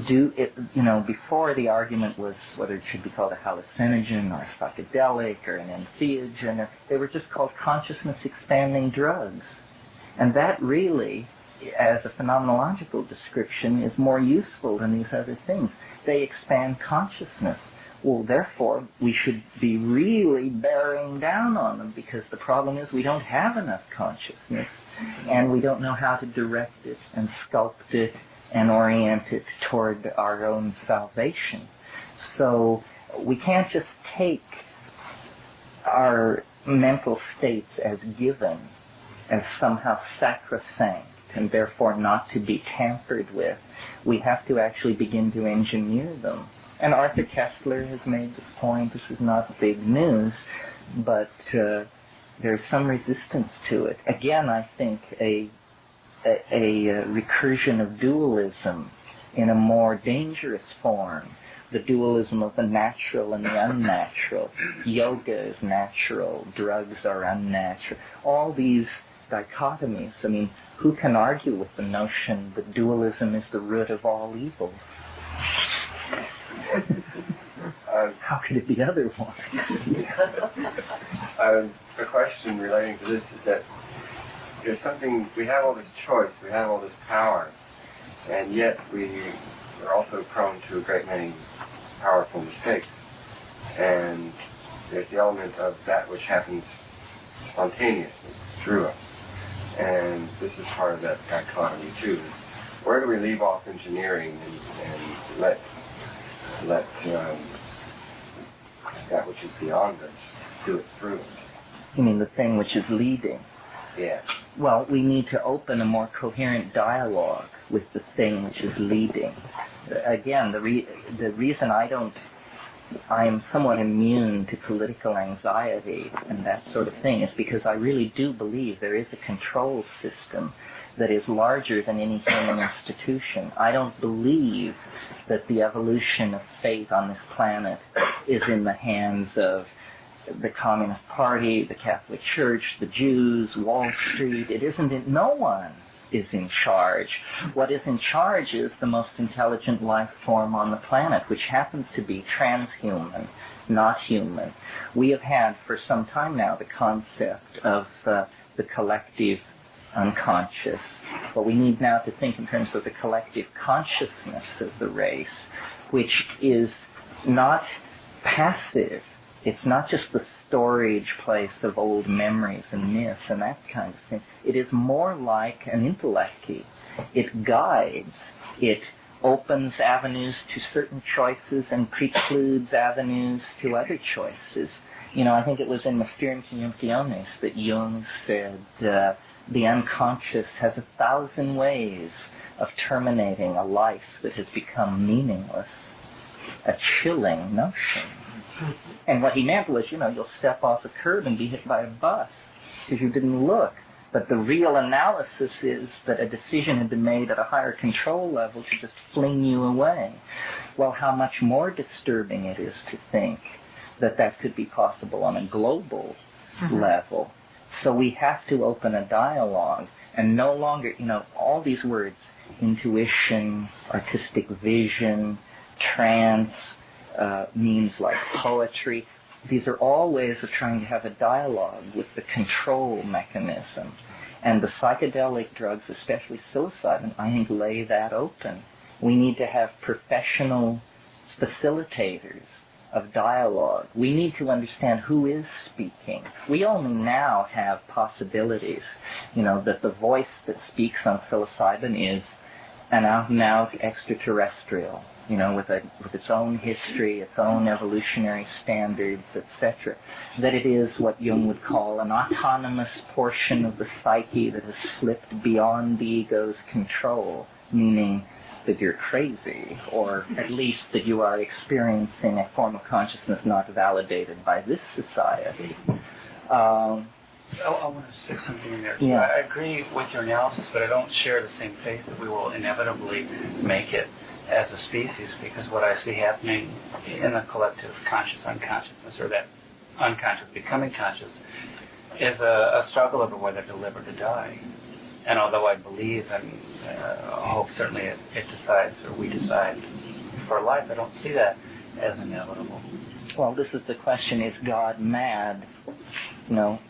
[SPEAKER 1] do it, you know, before the argument was whether it should be called a hallucinogen or a psychedelic or an entheogen, they were just called consciousness-expanding drugs. And that really, as a phenomenological description, is more useful than these other things. They expand consciousness. Well, therefore, we should be really bearing down on them, because the problem is we don't have enough consciousness, and we don't know how to direct it and sculpt it and orient it toward our own salvation. So we can't just take our mental states as given, as somehow sacrosanct, and therefore not to be tampered with. We have to actually begin to engineer them. And Arthur Koestler has made this point. This is not big news, but there's some resistance to it. Again, I think a recursion of dualism in a more dangerous form. The dualism of the natural and the unnatural. Yoga is natural, drugs are unnatural. All these dichotomies. I mean, who can argue with the notion that dualism is the root of all evil? How could it be otherwise?
[SPEAKER 7] A question relating to this is that there's something, we have all this choice, we have all this power, and yet we are also prone to a great many powerful mistakes. And there's the element of that which happens spontaneously through us. And this is part of that dichotomy too. Where do we leave off engineering and let that which is beyond us do it through us?
[SPEAKER 1] You mean the thing which is leading?
[SPEAKER 7] Yeah.
[SPEAKER 1] Well, we need to open a more coherent dialogue with the thing which is leading. Again, the reason I am somewhat immune to political anxiety and that sort of thing is because I really do believe there is a control system that is larger than any human institution. I don't believe that the evolution of fate on this planet is in the hands of the Communist Party, the Catholic Church, the Jews, Wall Street. It isn't. No one is in charge. What is in charge is the most intelligent life form on the planet, which happens to be transhuman, not human. We have had for some time now the concept of the collective unconscious, but we need now to think in terms of the collective consciousness of the race, which is not passive. It's not just the storage place of old memories and myths and that kind of thing. It is more like an intellecty. It guides. It opens avenues to certain choices and precludes avenues to other choices. You know, I think it was in Mysterium Communicationis that Jung said the unconscious has 1,000 ways of terminating a life that has become meaningless. A chilling notion. And what he meant was, you'll step off a curb and be hit by a bus because you didn't look. But the real analysis is that a decision had been made at a higher control level to just fling you away. Well, how much more disturbing it is to think that that could be possible on a global level. So we have to open a dialogue and no longer, all these words, intuition, artistic vision, trance, means like poetry. These are all ways of trying to have a dialogue with the control mechanism. And the psychedelic drugs, especially psilocybin, I think lay that open. We need to have professional facilitators of dialogue. We need to understand who is speaking. We only now have possibilities, that the voice that speaks on psilocybin is an out-and-out extraterrestrial, with its own history, its own evolutionary standards, etc. That it is what Jung would call an autonomous portion of the psyche that has slipped beyond the ego's control, meaning that you're crazy, or at least that you are experiencing a form of consciousness not validated by this society.
[SPEAKER 2] I want to stick something in there.
[SPEAKER 1] Yeah.
[SPEAKER 2] I agree with your analysis, but I don't share the same faith that we will inevitably make it as a species, because what I see happening in the collective conscious unconsciousness, or that unconscious becoming conscious, is a struggle over whether to live or to die. And although I believe and hope certainly it decides, or we decide for life, I don't see that as inevitable.
[SPEAKER 1] Well, this is the question, is God mad?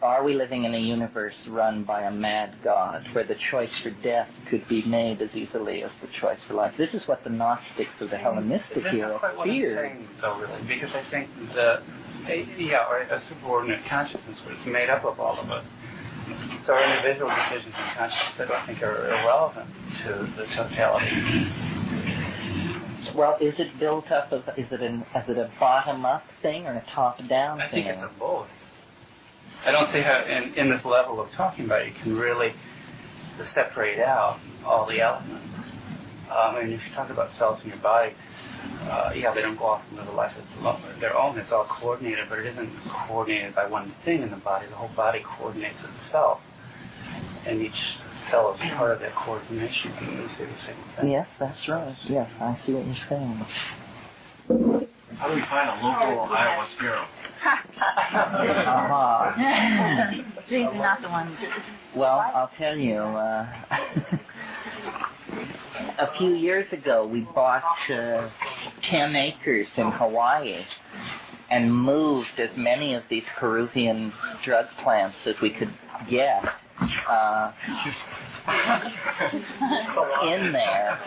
[SPEAKER 1] Are we living in a universe run by a mad God, where the choice for death could be made as easily as the choice for life? This is what the Gnostics of the Hellenistic
[SPEAKER 2] That's
[SPEAKER 1] era
[SPEAKER 2] not quite what I'm
[SPEAKER 1] feared.
[SPEAKER 2] saying, though, really, because I think or a superordinate consciousness is made up of all of us. So our individual decisions and consciousness, I don't think, are irrelevant to the totality.
[SPEAKER 1] Well, is it built up of, is it a bottom-up thing or a top-down thing?
[SPEAKER 2] I think it's a both. I don't see how, in this level of talking about it, you can really separate out all the elements. If you talk about cells in your body, they don't go off and live a life of their own. It's all coordinated, but it isn't coordinated by one thing in the body. The whole body coordinates itself, and each cell is part of that coordination. And we see the same thing.
[SPEAKER 1] Yes, that's right. Yes, I see what you're saying.
[SPEAKER 4] How do we find a local Iowa sparrow?
[SPEAKER 3] These are not the ones.
[SPEAKER 1] Well, I'll tell you, a few years ago we bought 10 acres in Hawaii and moved as many of these Peruvian drug plants as we could get in there.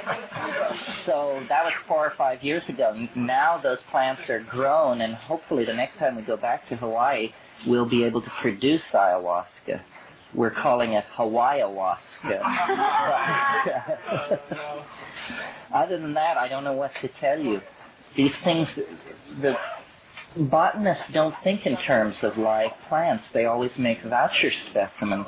[SPEAKER 1] So that was 4 or 5 years ago. Now those plants are grown, and hopefully the next time we go back to Hawaii, we'll be able to produce ayahuasca. We're calling it Hawaii-awaska. Other than that, I don't know what to tell you. These things, botanists don't think in terms of live plants. They always make voucher specimens.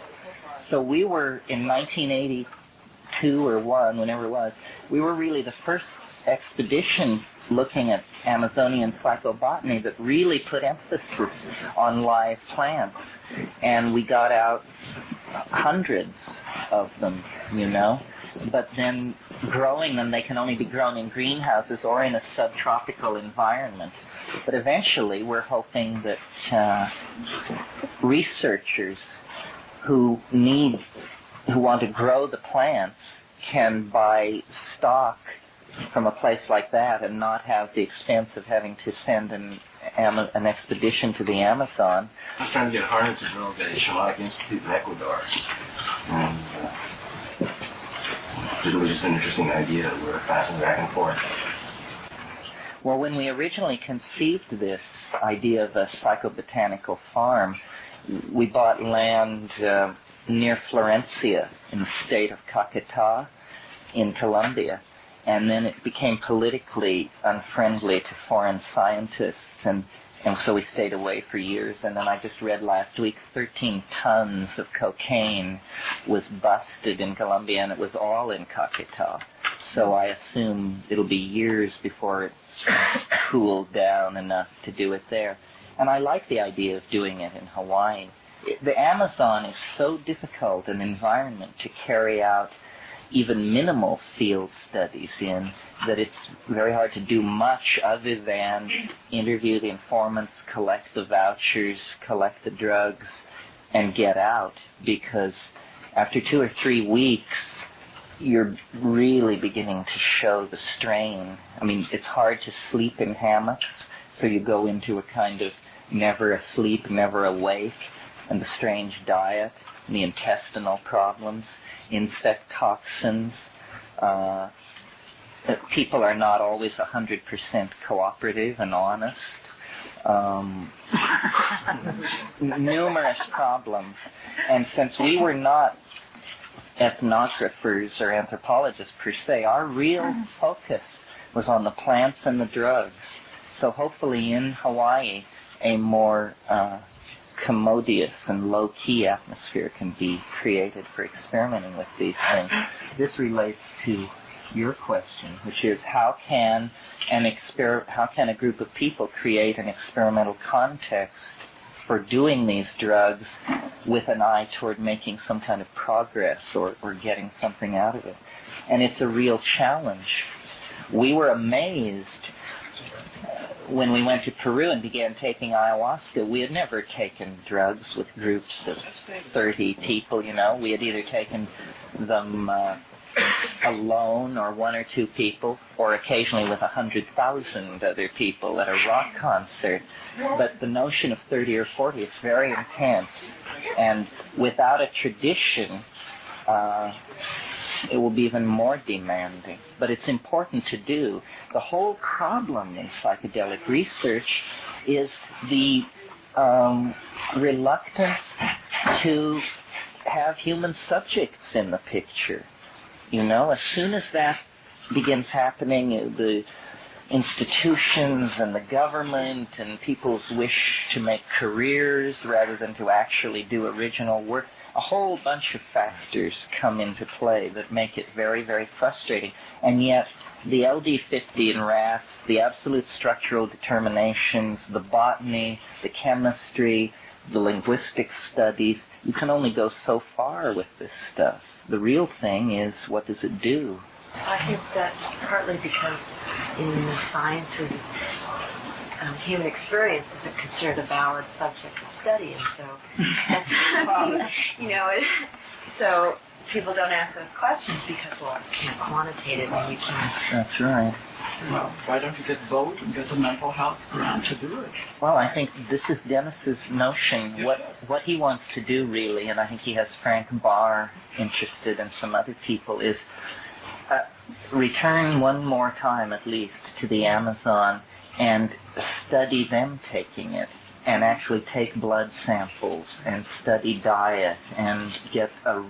[SPEAKER 1] So we were, in 1982 or 1, whenever it was, we were really the first expedition looking at Amazonian psychobotany that really put emphasis on live plants. And we got out hundreds of them, you know. But then growing them, they can only be grown in greenhouses or in a subtropical environment. But eventually we're hoping that researchers who want to grow the plants can buy stock from a place like that and not have the expense of having to send an expedition to the Amazon.
[SPEAKER 4] I was trying to get Harlan to grow at a Shamanic Institute in Ecuador. And it was just an interesting idea. We were passing back and forth.
[SPEAKER 1] Well, when we originally conceived this idea of a psychobotanical farm, we bought land near Florencia in the state of Caquetá in Colombia. And then it became politically unfriendly to foreign scientists, and so we stayed away for years. And then I just read last week 13 tons of cocaine was busted in Colombia, and it was all in Caquetá. So I assume it'll be years before it's cooled down enough to do it there. And I like the idea of doing it in Hawaii. The Amazon is so difficult an environment to carry out even minimal field studies in, that it's very hard to do much other than interview the informants, collect the vouchers, collect the drugs, and get out. Because after 2 or 3 weeks, you're really beginning to show the strain. I mean, it's hard to sleep in hammocks, so you go into a kind of never asleep, never awake, and the strange diet, and the intestinal problems, insect toxins. People are not always 100% cooperative and honest. Numerous problems. And since we were not ethnographers or anthropologists per se, our real focus was on the plants and the drugs. So hopefully in Hawaii, a more commodious and low-key atmosphere can be created for experimenting with these things. This relates to your question, which is how can a group of people create an experimental context for doing these drugs with an eye toward making some kind of progress or getting something out of it. And it's a real challenge. We were amazed when we went to Peru and began taking ayahuasca. We had never taken drugs with groups of 30 people, you know. We had either taken them alone or 1 or 2 people, or occasionally with 100,000 other people at a rock concert. But the notion of 30 or 40, it's very intense. And without a tradition, it will be even more demanding. But it's important to do. The whole problem in psychedelic research is the reluctance to have human subjects in the picture. You know, as soon as that begins happening, the institutions and the government and people's wish to make careers rather than to actually do original work, a whole bunch of factors come into play that make it very, very frustrating. And yet, the LD50 in rats, the absolute structural determinations, the botany, the chemistry, the linguistic studies, you can only go so far with this stuff. The real thing is, what does it do?
[SPEAKER 5] I think that's partly because in the science of human experience is considered a valid subject of study, and so that's you know. So people don't ask those questions because, well, you can't quantitate it and you can't.
[SPEAKER 1] That's right.
[SPEAKER 6] Well, why don't you get vote and get the mental health grant to do it?
[SPEAKER 1] Well, I think this is Dennis's notion. What he wants to do, really, and I think he has Frank Barr interested and some other people, is return one more time at least to the Amazon and study them taking it, and actually take blood samples and study diet and get a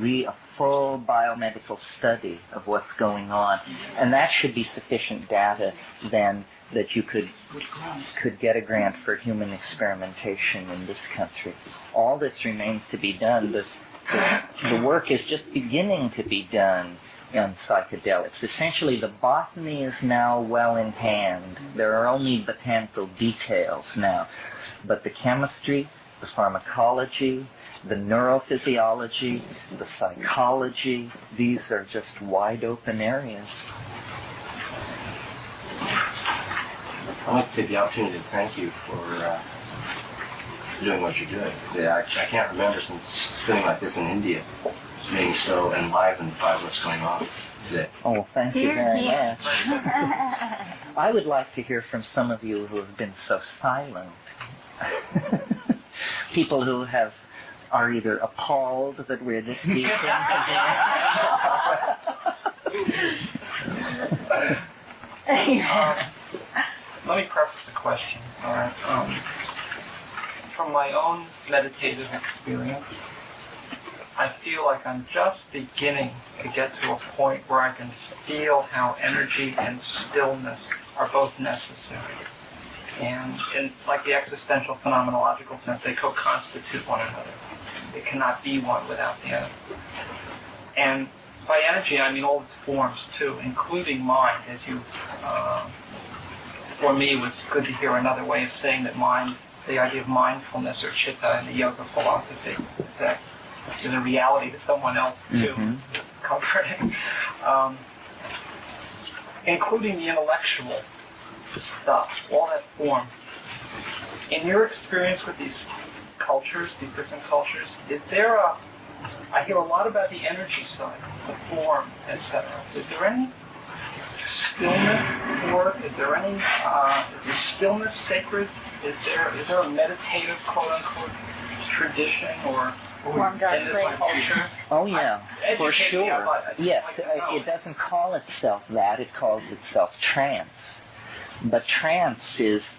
[SPEAKER 1] full biomedical study of what's going on. And that should be sufficient data then that you could get a grant for human experimentation in this country. All this remains to be done. The work is just beginning to be done on psychedelics. Essentially, the botany is now well in hand. There are only botanical details now. But the chemistry, the pharmacology, the neurophysiology, the psychology, these are just wide open areas.
[SPEAKER 4] I'd like to take the opportunity to thank you for doing what you're doing. I can't remember since sitting like this in India being so enlivened by what's going on today.
[SPEAKER 1] Oh, thank you very much. I would like to hear from some of you who have been so silent. People who are either appalled that we're this deep into
[SPEAKER 6] Let me preface the question. All right. From my own meditative experience, I feel like I'm just beginning to get to a point where I can feel how energy and stillness are both necessary. And in like the existential phenomenological sense, they co-constitute one another. It cannot be one without the other. And by energy, I mean all its forms too, including mind, as you, for me, it was good to hear another way of saying that mind, the idea of mindfulness or chitta in the yoga philosophy, that is a reality to someone else too. It's comforting. Including the intellectual stuff, all that form. In your experience with these cultures, these different cultures, is there I hear a lot about the energy side, the form, etc. Is there any stillness for it? Is there any, is stillness sacred? Is there a meditative, quote-unquote, tradition or in this culture?
[SPEAKER 1] Oh yeah, for sure. Yes, it doesn't call itself that, it calls itself trance. But trance is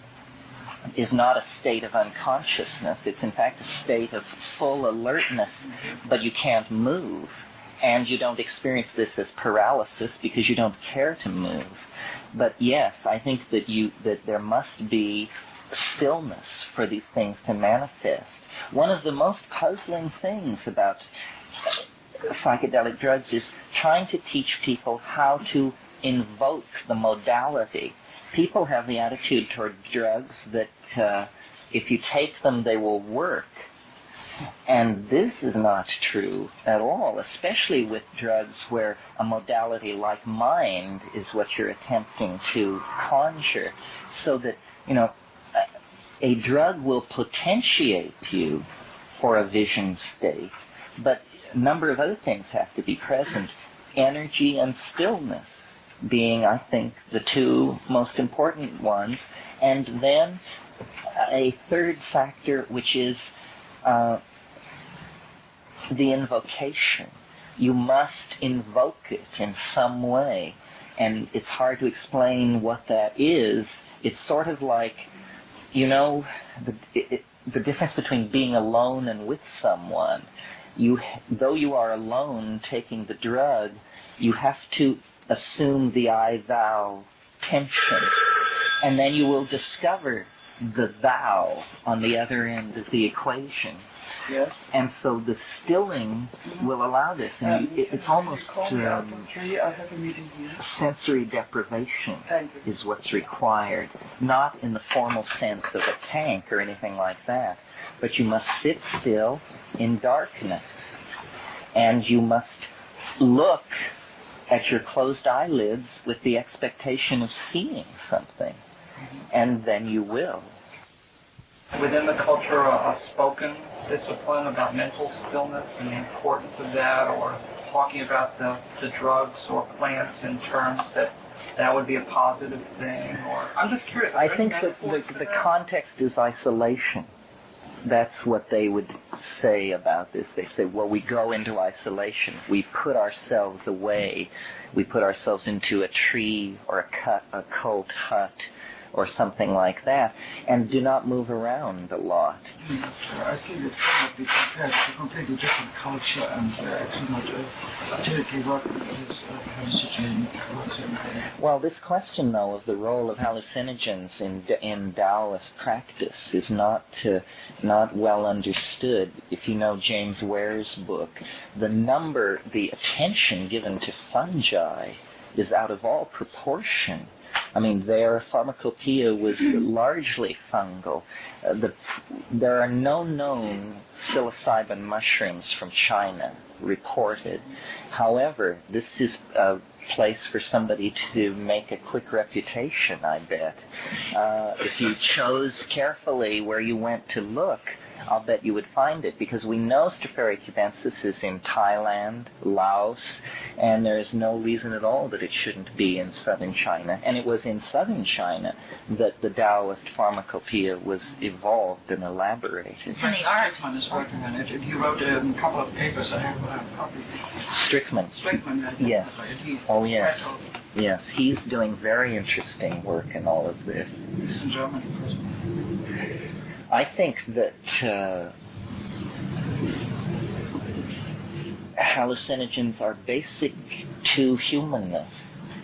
[SPEAKER 1] not a state of unconsciousness. It's in fact a state of full alertness, but you can't move. And you don't experience this as paralysis because you don't care to move. But yes, I think that there must be stillness for these things to manifest. One of the most puzzling things about psychedelic drugs is trying to teach people how to invoke the modality. People have the attitude toward drugs that if you take them, they will work. And this is not true at all, especially with drugs where a modality like mind is what you're attempting to conjure. So that, a drug will potentiate you for a vision state, but a number of other things have to be present. Energy and stillness being, I think, the two most important ones. And then a third factor, which is the invocation. You must invoke it in some way. And it's hard to explain what that is. It's sort of like, the difference between being alone and with someone. Though you are alone taking the drug, you have to assume the I-thou tension. And then you will discover the thou on the other end of the equation.
[SPEAKER 6] Yes.
[SPEAKER 1] And so the stilling will allow this. And it's almost sensory deprivation is what's required. Not in the formal sense of a tank or anything like that. But you must sit still in darkness. And you must look at your closed eyelids with the expectation of seeing something. And then you will.
[SPEAKER 6] Within the culture, a spoken discipline about mental stillness and the importance of that, or talking about the drugs or plants in terms that would be a positive thing, or I'm just curious.
[SPEAKER 1] I think that the context is isolation. That's what they would say about this. They say, well, we go into isolation. We put ourselves away. We put ourselves into a tree or a cult hut or something like that, and do not move around a lot.
[SPEAKER 6] I think it cannot be compared. It's a completely different culture, and it's not typically what is hallucinogen.
[SPEAKER 1] Well, this question, though, of the role of hallucinogens in Taoist practice is not well understood. If you know James Ware's book, the attention given to fungi is out of all proportion. I mean, their pharmacopoeia was largely fungal. There are no known psilocybin mushrooms from China reported. However, this is a place for somebody to make a quick reputation, I bet. If you chose carefully where you went to look, I'll bet you would find it, because we know Stropharia cubensis is in Thailand, Laos, and there is no reason at all that it shouldn't be in southern China. And it was in southern China that the Taoist pharmacopoeia was evolved and elaborated.
[SPEAKER 6] And the Strickman is working on it. He wrote a couple of papers. I have a copy.
[SPEAKER 1] Strickman. Yes. Oh, yes. Yes, he's doing very interesting work in all of this.
[SPEAKER 6] He's in Germany.
[SPEAKER 1] I think that hallucinogens are basic to humanness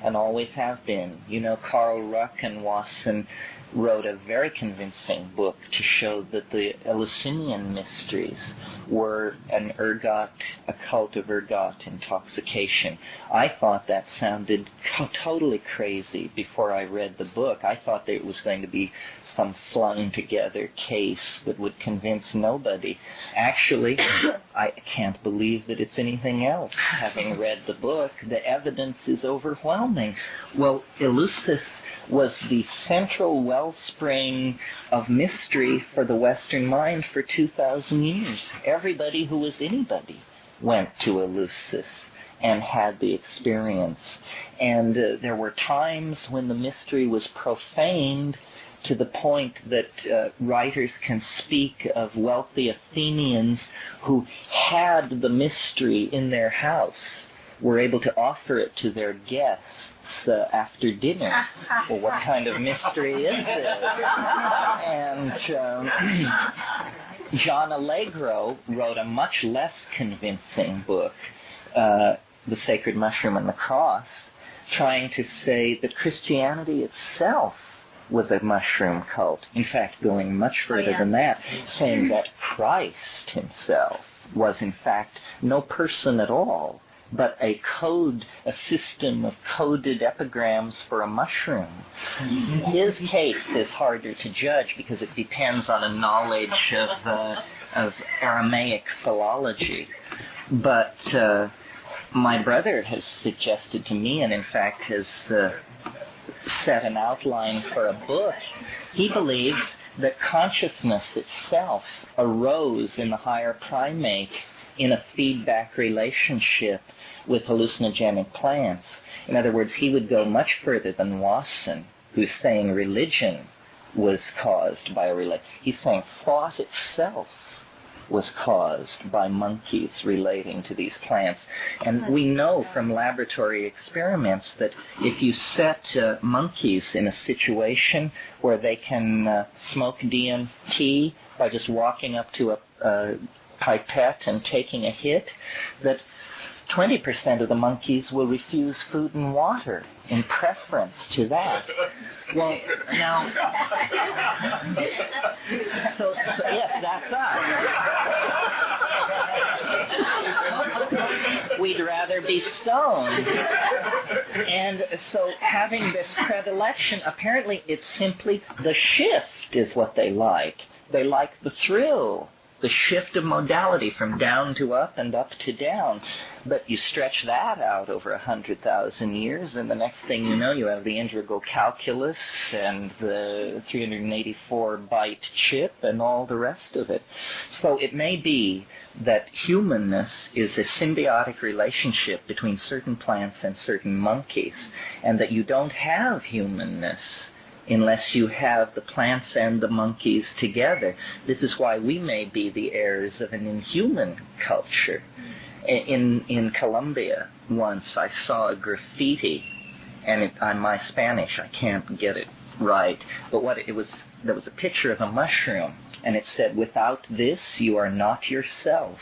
[SPEAKER 1] and always have been. You know, Carl Ruck and Wasson wrote a very convincing book to show that the Eleusinian mysteries were an a cult of ergot intoxication. I thought that sounded totally crazy before I read the book. I thought that it was going to be some flung-together case that would convince nobody. Actually, I can't believe that it's anything else. Having read the book, the evidence is overwhelming. Well, Eleusis was the central wellspring of mystery for the Western mind for 2,000 years. Everybody who was anybody went to Eleusis and had the experience. And there were times when the mystery was profaned to the point that writers can speak of wealthy Athenians who had the mystery in their house, were able to offer it to their guests after dinner. Well, what kind of mystery is this? And John Allegro wrote a much less convincing book, The Sacred Mushroom and the Cross, trying to say that Christianity itself was a mushroom cult. In fact, going much further than that, saying that Christ himself was in fact no person at all, but a system of coded epigrams for a mushroom. His case is harder to judge because it depends on a knowledge of Aramaic philology. But my brother has suggested to me, and in fact has set an outline for a book, he believes that consciousness itself arose in the higher primates in a feedback relationship with hallucinogenic plants. In other words, he would go much further than Wasson, who's saying religion was caused by he's saying thought itself was caused by monkeys relating to these plants. And we know from laboratory experiments that if you set monkeys in a situation where they can smoke DMT by just walking up to a pipette and taking a hit, that 20% of the monkeys will refuse food and water in preference to that. Well, now, so yes, that's us. We'd rather be stoned. And so having this predilection, apparently it's simply the shift is what they like. They like the thrill, the shift of modality from down to up and up to down. But you stretch that out over 100,000 years, and the next thing you know, you have the integral calculus and the 384-byte chip and all the rest of it. So it may be that humanness is a symbiotic relationship between certain plants and certain monkeys, and that you don't have humanness unless you have the plants and the monkeys together. This is why we may be the heirs of an inhuman culture. In Colombia, once I saw a graffiti, and on my Spanish, I can't get it right, but it was there was a picture of a mushroom, and it said, "Without this, you are not yourself."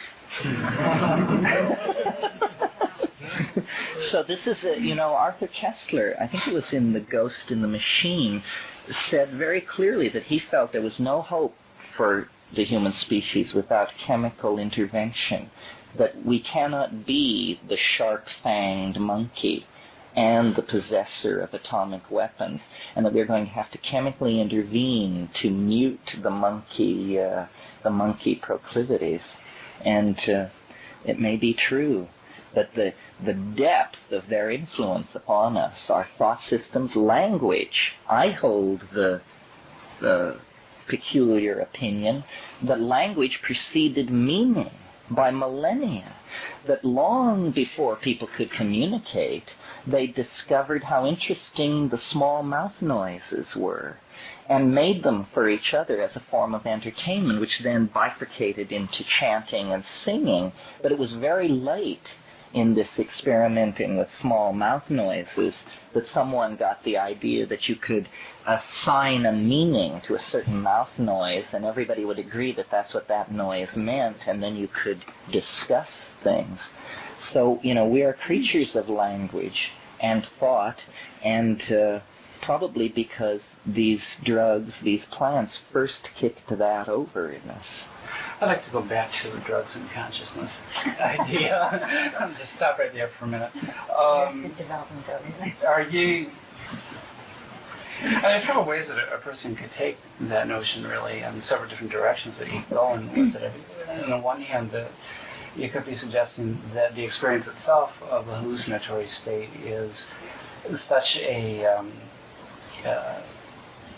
[SPEAKER 1] So this is, Arthur Koestler, I think it was in The Ghost in the Machine, said very clearly that he felt there was no hope for the human species without chemical intervention, that we cannot be the shark-fanged monkey and the possessor of atomic weapons, and that we're going to have to chemically intervene to mute the monkey proclivities. And it may be true that the depth of their influence upon us, our thought systems, language, I hold the peculiar opinion that language preceded meaning by millennia, that long before people could communicate, they discovered how interesting the small mouth noises were and made them for each other as a form of entertainment, which then bifurcated into chanting and singing. But it was very late in this experimenting with small mouth noises that someone got the idea that you could assign a meaning to a certain mouth noise, and everybody would agree that that's what that noise meant, and then you could discuss things. So, we are creatures of language and thought, and probably because these drugs, these plants, first kicked that over in us.
[SPEAKER 2] I'd like to go back to the drugs and consciousness idea. I'll just stop right there for a minute. There's several ways that a person could take that notion, really, and several different directions that you could go in with it. On the one hand, you could be suggesting that the experience itself of a hallucinatory state is such a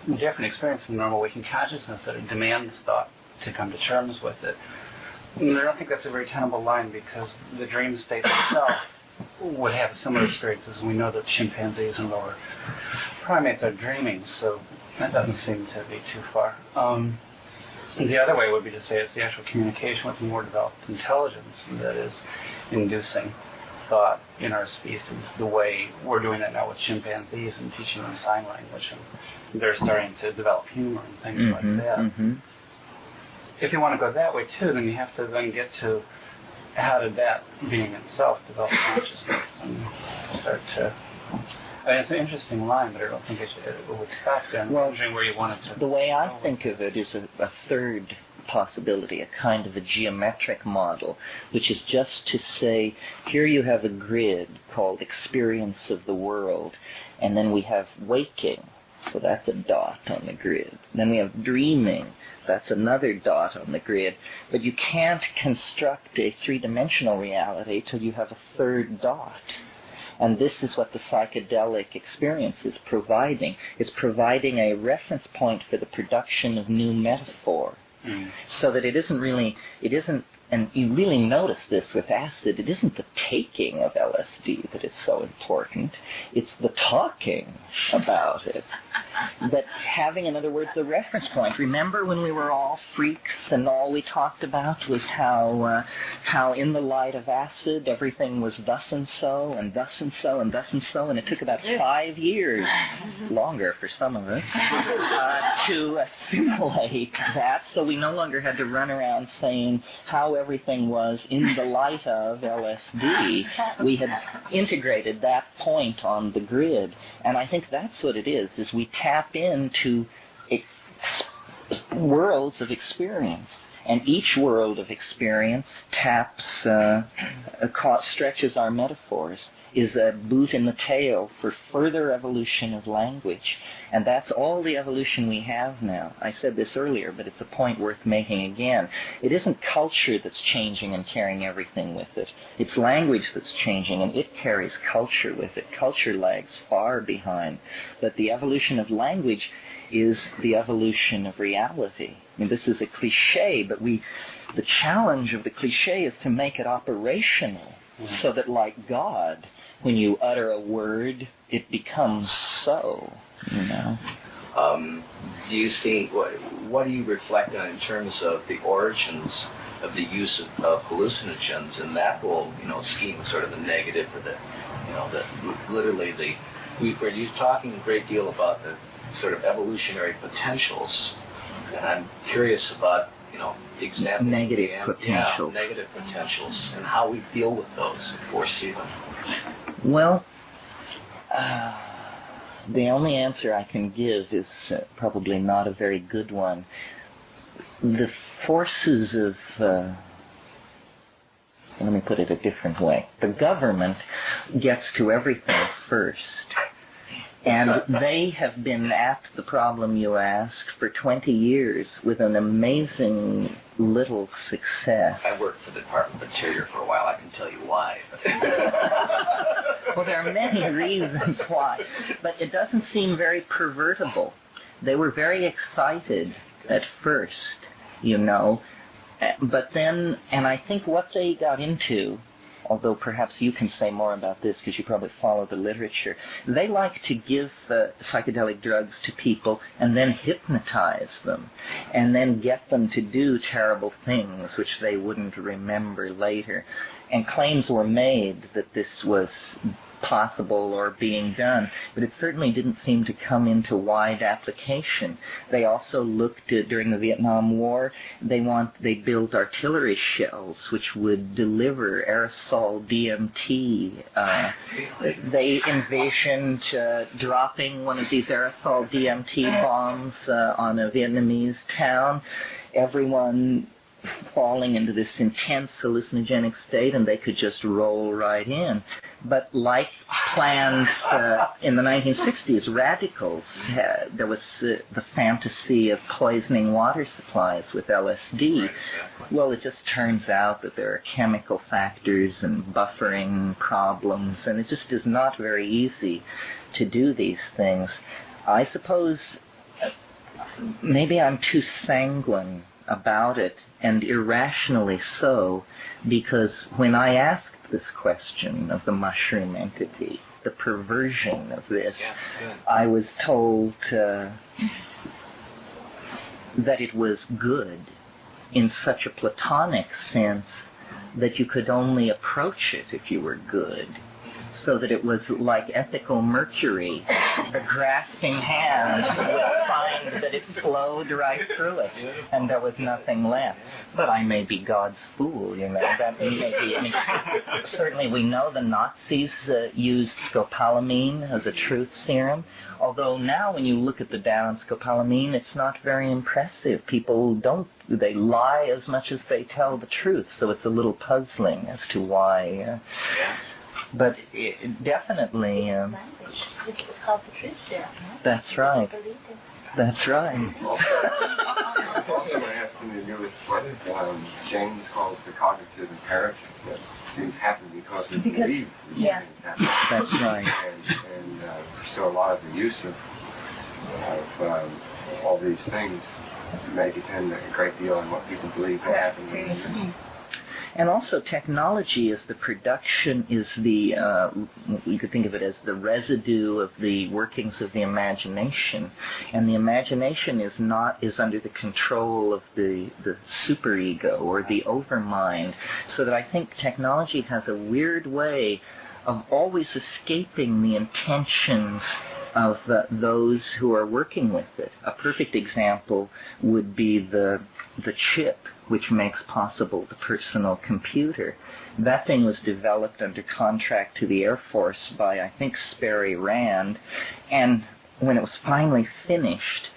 [SPEAKER 2] different experience from normal waking consciousness that it demands thought to come to terms with it. And I don't think that's a very tenable line, because the dream state itself would have similar experiences, and we know that chimpanzees and lower primates are dreaming, so that doesn't seem to be too far. The other way would be to say it's the actual communication with a more developed intelligence that is inducing thought in our species, the way we're doing it now with chimpanzees and teaching them sign language, and they're starting to develop humor and things like that. Mm-hmm. If you want to go that way too, then you have to then get to how did that being itself develop consciousness and start to... it's an interesting line, but I don't think it would stop there.
[SPEAKER 1] Well,
[SPEAKER 2] where you wanted to...
[SPEAKER 1] The way I think of it is a third possibility, a kind of a geometric model, which is just to say, here you have a grid called experience of the world, and then we have waking, so that's a dot on the grid. Then we have dreaming, that's another dot on the grid. But you can't construct a three-dimensional reality till you have a third dot. And this is what the psychedelic experience is providing. It's providing a reference point for the production of new metaphor. So that it isn't, and you really notice this with acid, it isn't the taking of LSD that is so important. It's the talking about it. But having, in other words, the reference point. Remember when we were all freaks and all we talked about was how in the light of acid everything was thus and so and thus and so and thus and so, and it took about 5 years, longer for some of us, to assimilate that, so we no longer had to run around saying how everything was in the light of LSD. We had integrated that point on the grid, and I think that's what it is we tap into worlds of experience, and each world of experience taps, stretches our metaphors, is a boot in the tail for further evolution of language. And that's all the evolution we have now. I said this earlier, but it's a point worth making again. It isn't culture that's changing and carrying everything with it. It's language that's changing, and it carries culture with it. Culture lags far behind. But the evolution of language is the evolution of reality. I mean, this is a cliche, but the challenge of the cliche is to make it operational, so that, like God, when you utter a word, it becomes so, you know.
[SPEAKER 4] Do you see, what do you reflect on in terms of the origins of the use of hallucinogens and that whole, scheme, sort of the negative, or the, literally we're talking a great deal about the sort of evolutionary potentials, and I'm curious about, examples.
[SPEAKER 1] Negative potentials.
[SPEAKER 4] Yeah, negative potentials, and how we deal with those and foresee them.
[SPEAKER 1] Well, the only answer I can give is probably not a very good one. The forces of, let me put it a different way. The government gets to everything first. And they have been at the problem you asked for 20 years with an amazing little success.
[SPEAKER 4] I worked for the Department of Interior for a while. I can tell you why.
[SPEAKER 1] Well, there are many reasons why, but it doesn't seem very pervertible. They were very excited at first, but then, and I think what they got into, although perhaps you can say more about this because you probably follow the literature, they like to give psychedelic drugs to people and then hypnotize them and then get them to do terrible things which they wouldn't remember later. And claims were made that this was possible or being done, but it certainly didn't seem to come into wide application. They also looked at, during the Vietnam War, they built artillery shells which would deliver aerosol DMT. They envisioned dropping one of these aerosol DMT bombs on a Vietnamese town. Everyone falling into this intense hallucinogenic state, and they could just roll right in. But like plans in the 1960s, radicals, there was the fantasy of poisoning water supplies with LSD. Well, it just turns out that there are chemical factors and buffering problems, and it just is not very easy to do these things. I suppose maybe I'm too sanguine about it, and irrationally so, because when I asked this question of the mushroom entity, the perversion of this, I was told that it was good in such a platonic sense that you could only approach it if you were good. So that it was like ethical mercury, a grasping hand would find that it flowed right through it, and there was nothing left. But I may be God's fool, that may be. Certainly we know the Nazis used scopolamine as a truth serum, although now when you look at the data on scopolamine, it's not very impressive. People they lie as much as they tell the truth, so it's a little puzzling as to why. But definitely,
[SPEAKER 3] It's called the truth serum.
[SPEAKER 1] That's right. That's right.
[SPEAKER 7] Also, it has to do with what James calls the cognitive imperative, that things happen because we believe things happen.
[SPEAKER 1] That's right.
[SPEAKER 7] And so a lot of the use of all these things may depend a great deal on what people believe will happen.
[SPEAKER 1] And also technology is the production, is the, you could think of it as the residue of the workings of the imagination. And the imagination is under the control of the superego or the overmind. So that I think technology has a weird way of always escaping the intentions of those who are working with it. A perfect example would be the chip, which makes possible the personal computer. That thing was developed under contract to the Air Force by, I think, Sperry Rand, and when it was finally finished,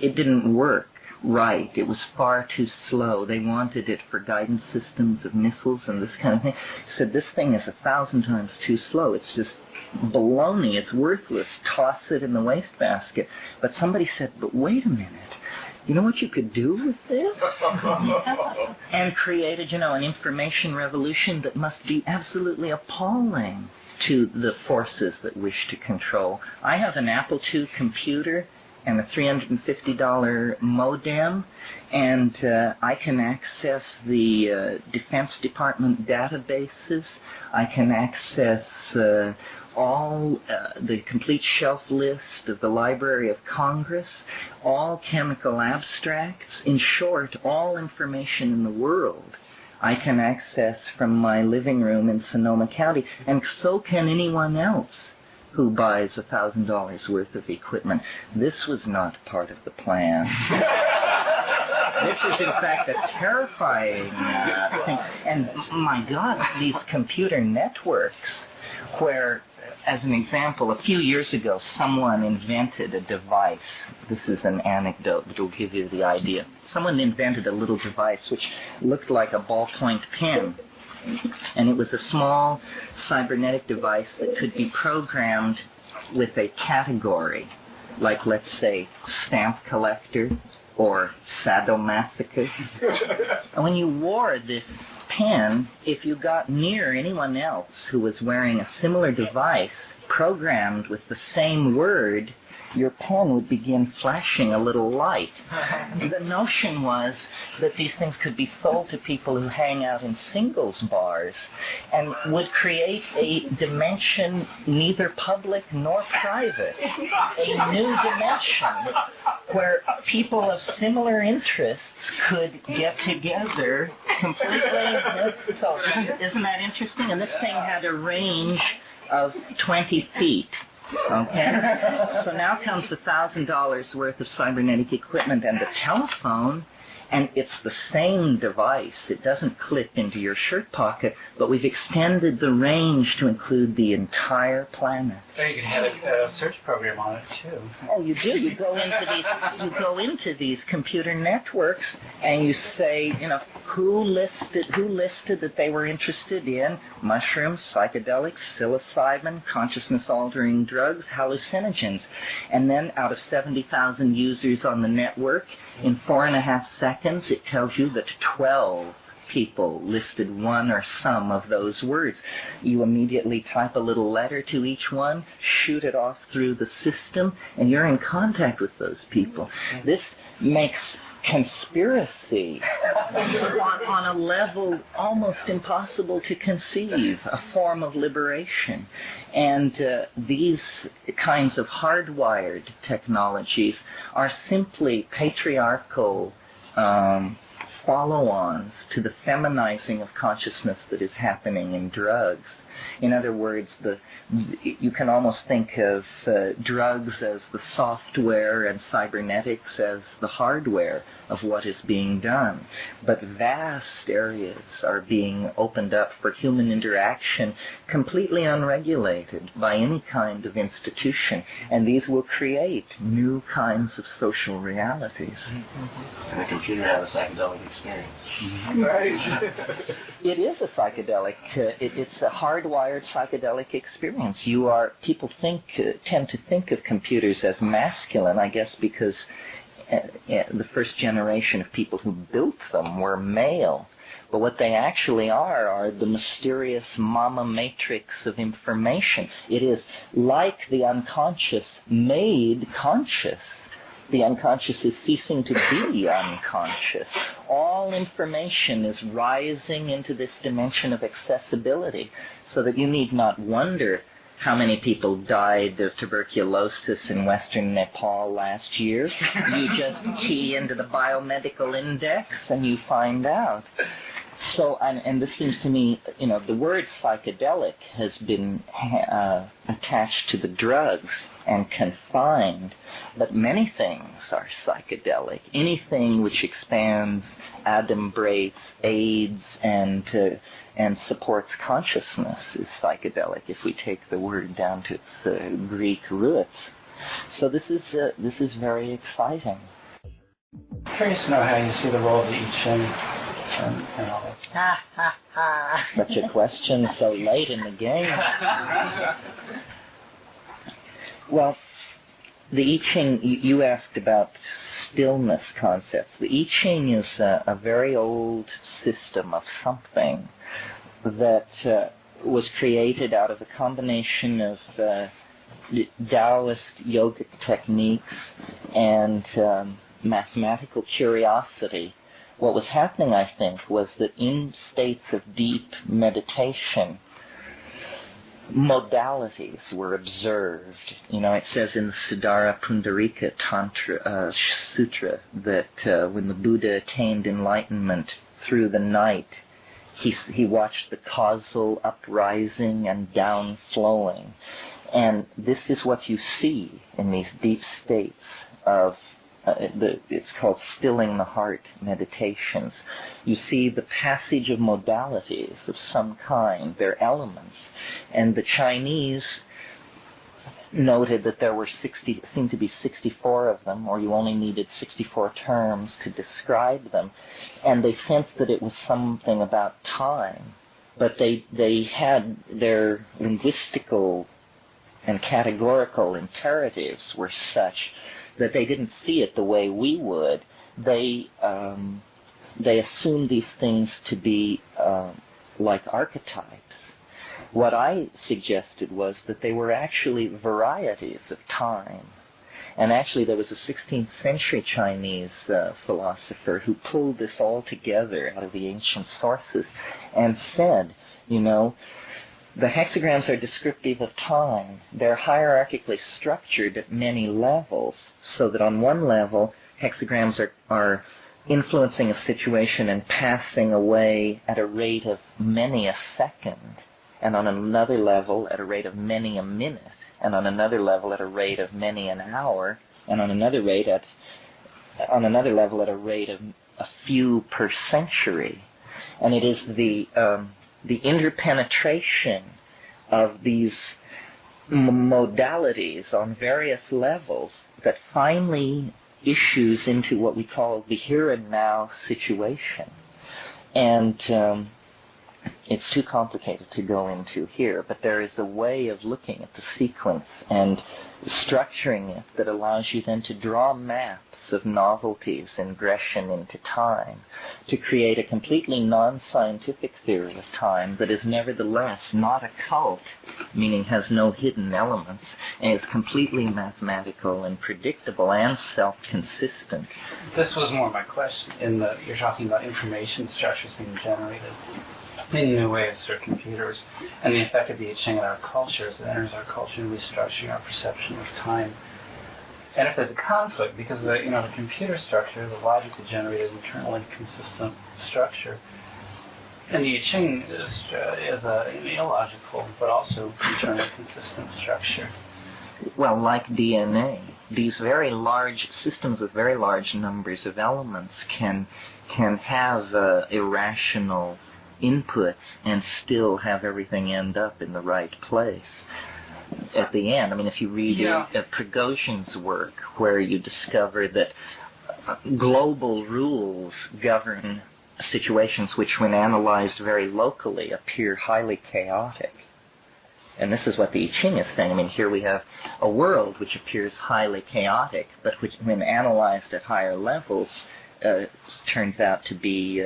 [SPEAKER 1] it didn't work right. It was far too slow. They wanted it for guidance systems of missiles and this kind of thing. Said, this thing is 1,000 times too slow. It's just baloney. It's worthless. Toss it in the wastebasket. But somebody said, but wait a minute. You know what you could do with this? And created, an information revolution that must be absolutely appalling to the forces that wish to control. I have an Apple II computer and a $350 modem, and I can access the Defense Department databases. I can access all the complete shelf list of the Library of Congress, all chemical abstracts, in short, all information in the world I can access from my living room in Sonoma County, and so can anyone else who buys $1,000 worth of equipment. This was not part of the plan. This is, in fact, a terrifying thing. And, my God, these computer networks where, as an example, a few years ago, someone invented a device. This is an anecdote that will give you the idea. Someone invented a little device which looked like a ballpoint pen. And it was a small cybernetic device that could be programmed with a category, like, let's say, stamp collector or sadomasochist. And when you wore this pen, if you got near anyone else who was wearing a similar device programmed with the same word, your pen would begin flashing a little light. The notion was that these things could be sold to people who hang out in singles bars and would create a dimension neither public nor private, a new dimension where people of similar interests could get together completely. So isn't that interesting? And this thing had a range of 20 feet. Okay? So now comes the $1,000 worth of cybernetic equipment and the telephone, and it's the same device. It doesn't clip into your shirt pocket, but we've extended the range to include the entire planet.
[SPEAKER 2] Or you can have a search program on it too.
[SPEAKER 1] Oh, you do. You go into these computer networks, and you say, who listed that they were interested in mushrooms, psychedelics, psilocybin, consciousness-altering drugs, hallucinogens. And then out of 70,000 users on the network, in 4.5 seconds, it tells you that 12 people listed one or some of those words. You immediately type a little letter to each one, shoot it off through the system, and you're in contact with those people. This makes conspiracy on a level almost impossible to conceive, a form of liberation. And these kinds of hardwired technologies are simply patriarchal follow-ons to the feminizing of consciousness that is happening in drugs. In other words, you can almost think of drugs as the software and cybernetics as the hardware of what is being done. But vast areas are being opened up for human interaction completely unregulated by any kind of institution, and these will create new kinds of social realities.
[SPEAKER 4] And the computer had a psychedelic experience.
[SPEAKER 6] Right.
[SPEAKER 1] It is a psychedelic. It's a hardwired psychedelic experience. People tend to think of computers as masculine, I guess, because the first generation of people who built them were male. But what they actually are the mysterious mama matrix of information. It is like the unconscious made conscious. The unconscious is ceasing to be unconscious. All information is rising into this dimension of accessibility, so that you need not wonder how many people died of tuberculosis in western Nepal last year. You just key into the biomedical index and you find out. So, and this seems to me, the word psychedelic has been attached to the drugs and confined, but many things are psychedelic. Anything which expands, adumbrates, aids, and supports consciousness is psychedelic, if we take the word down to its Greek roots. So this is very exciting.
[SPEAKER 2] I'm curious to know how you see the role of the I Ching and all that.
[SPEAKER 1] Ha ha ha! Such a question so late in the game. Well, the I Ching, you asked about stillness concepts. The I Ching is a very old system of something that was created out of a combination of Taoist yogic techniques and mathematical curiosity. What was happening, I think, was that in states of deep meditation, modalities were observed. It says in the Siddhara Pundarika Tantra Sutra that when the Buddha attained enlightenment through the night, he watched the causal uprising and downflowing. And this is what you see in these deep states of, it's called stilling the heart meditations. You see the passage of modalities of some kind, their elements. And the Chinese noted that there were seemed to be 64 of them, or you only needed 64 terms to describe them. And they sensed that it was something about time. But they had their linguistical and categorical imperatives were such that they didn't see it the way we would. They assumed these things to be like archetypes. What I suggested was that they were actually varieties of time. And actually there was a 16th century Chinese philosopher who pulled this all together out of the ancient sources and said, you know, the hexagrams are descriptive of time. They're hierarchically structured at many levels, so that on one level, hexagrams are influencing a situation and passing away at a rate of many a second, and on another level at a rate of many a minute, and on another level at a rate of many an hour, and on another level at a rate of a few per century. And it is the interpenetration of these modalities on various levels that finally issues into what we call the here and now situation. And it's too complicated to go into here, but there is a way of looking at the sequence and structuring it that allows you then to draw maps of novelties, ingression into time, to create a completely non-scientific theory of time that is nevertheless not occult, meaning has no hidden elements, and is completely mathematical and predictable and self-consistent.
[SPEAKER 2] This was more my question, in that you're talking about information structures being generated in new ways through computers, and the effect of the I Ching in our culture as it enters our culture and restructuring our perception of time. And if there's a conflict, because the computer structure, the logically generated, internally consistent structure, and the I Ching is an illogical but also internally consistent structure.
[SPEAKER 1] Well, like DNA, these very large systems with very large numbers of elements can have irrational inputs and still have everything end up in the right place at the end. I mean, if you read Prigozhin's work, where you discover that global rules govern situations which, when analyzed very locally, appear highly chaotic. And this is what the I Ching is saying. I mean, here we have a world which appears highly chaotic, but which, when analyzed at higher levels, turns out to be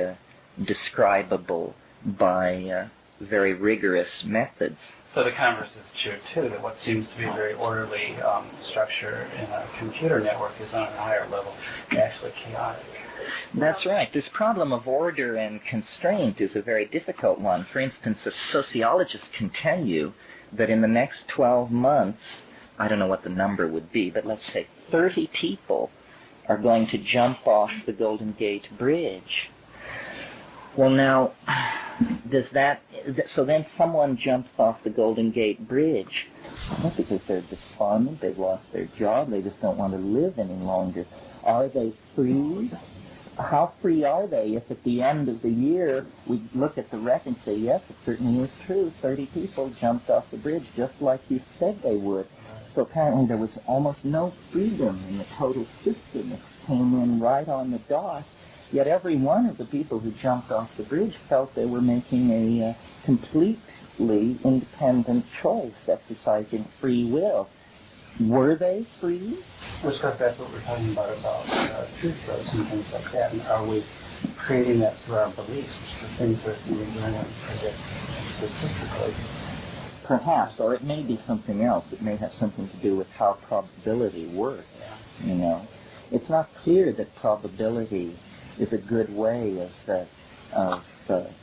[SPEAKER 1] describable by very rigorous methods.
[SPEAKER 2] So the converse is true, too, that what seems to be a very orderly structure in a computer network is on a higher level actually chaotic.
[SPEAKER 1] That's right. This problem of order and constraint is a very difficult one. For instance, a sociologist can tell you that in the next 12 months, I don't know what the number would be, but let's say 30 people are going to jump off the Golden Gate Bridge. Well, now, so then someone jumps off the Golden Gate Bridge, not because they're despondent, they've lost their job, they just don't want to live any longer. Are they free? How free are they if at the end of the year we look at the record and say, yes, it certainly is true, 30 people jumped off the bridge just like you said they would. So apparently there was almost no freedom in the total system. It came in right on the dot. Yet every one of the people who jumped off the bridge felt they were making a completely independent choice, exercising free will. Were they free?
[SPEAKER 2] Which goes back to what we're talking about truth throws and things like that. And are we creating that through our beliefs, which is the same sort of thing we're doing to predict statistically?
[SPEAKER 1] Perhaps, or it may be something else. It may have something to do with how probability works. Yeah. It's not clear that probability is a good way of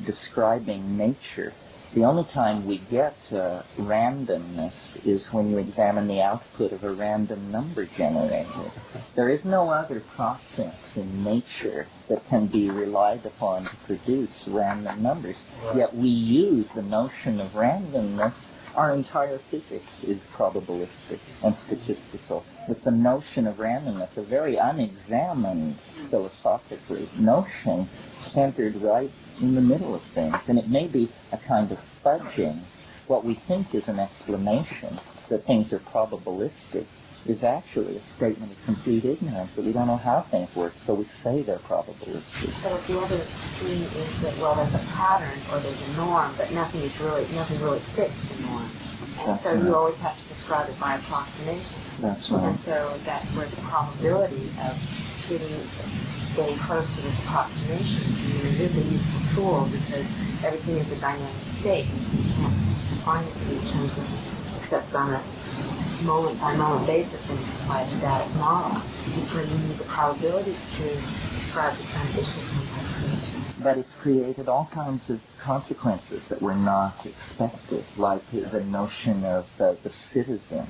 [SPEAKER 1] describing nature. The only time we get randomness is when you examine the output of a random number generator. There is no other process in nature that can be relied upon to produce random numbers. Yet we use the notion of randomness Our entire physics is probabilistic and statistical, with the notion of randomness, a very unexamined philosophically notion centered right in the middle of things. And it may be a kind of fudging. What we think is an explanation that things are probabilistic is actually a statement of complete ignorance, that we don't know how things work, so we say they're probabilistic.
[SPEAKER 5] So the other extreme is that, well, there's a pattern or there's a norm, but nothing really fits the norm. And so you always have to describe it by approximation.
[SPEAKER 1] That's right.
[SPEAKER 5] And so that's where the probability of getting close to this approximation is a useful tool, because everything is a dynamic state, and so you can't define it in terms of, except on a moment-by-moment basis and by a static model. You need the probabilities to describe the transition from approximation.
[SPEAKER 1] But it's created all kinds of consequences that were not expected, like the notion of the citizen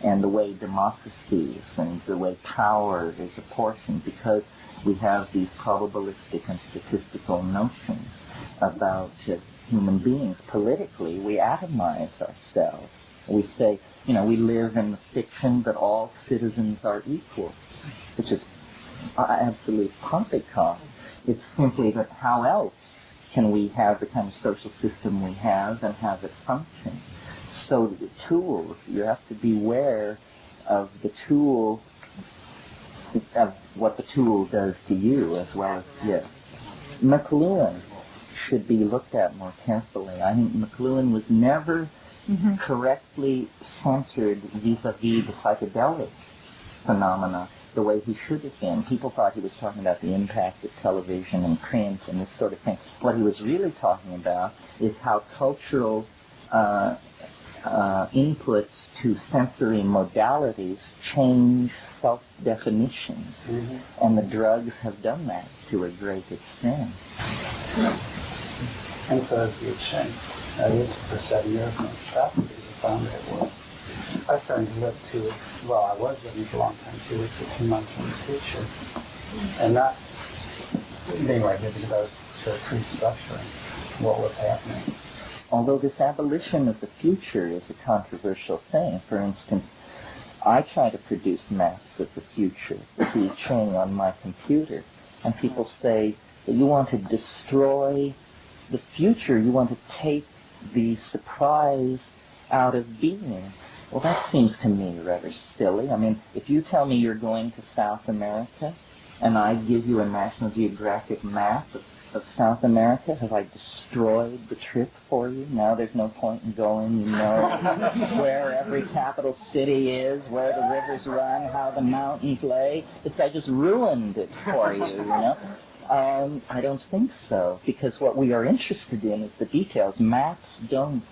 [SPEAKER 1] and the way democracies and the way power is apportioned, because we have these probabilistic and statistical notions about human beings. Politically, we atomize ourselves. We say, we live in the fiction that all citizens are equal, which is absolute poppycock. It's simply that how else can we have the kind of social system we have and have it function? So the tools, you have to beware of the tool, of what the tool does to you as well as, yes. McLuhan should be looked at more carefully. I think McLuhan was never correctly centered vis-a-vis the psychedelic phenomena the way he should have been. People thought he was talking about the impact of television and print and this sort of thing. What he was really talking about is how cultural inputs to sensory modalities change self-definitions. And the drugs have done that to a great extent.
[SPEAKER 2] And so as you change. I used it for 7 years and I stopped because I found that it was. I started to live 2 weeks. Well, I was living for a long time, 2 weeks or 2 months in the future, and not being right here because I was sort of pre-structuring what was happening.
[SPEAKER 1] Although this abolition of the future is a controversial thing. For instance, I try to produce maps of the future with the chain on my computer, and people say that you want to destroy the future, you want to take the surprise out of being. Well, that seems to me rather silly. I mean, if you tell me you're going to South America, and I give you a National Geographic map of South America, have I destroyed the trip for you? Now there's no point in going. You know where every capital city is, where the rivers run, how the mountains lay. I just ruined it for you, you know? I don't think so, because what we are interested in is the details. Maps don't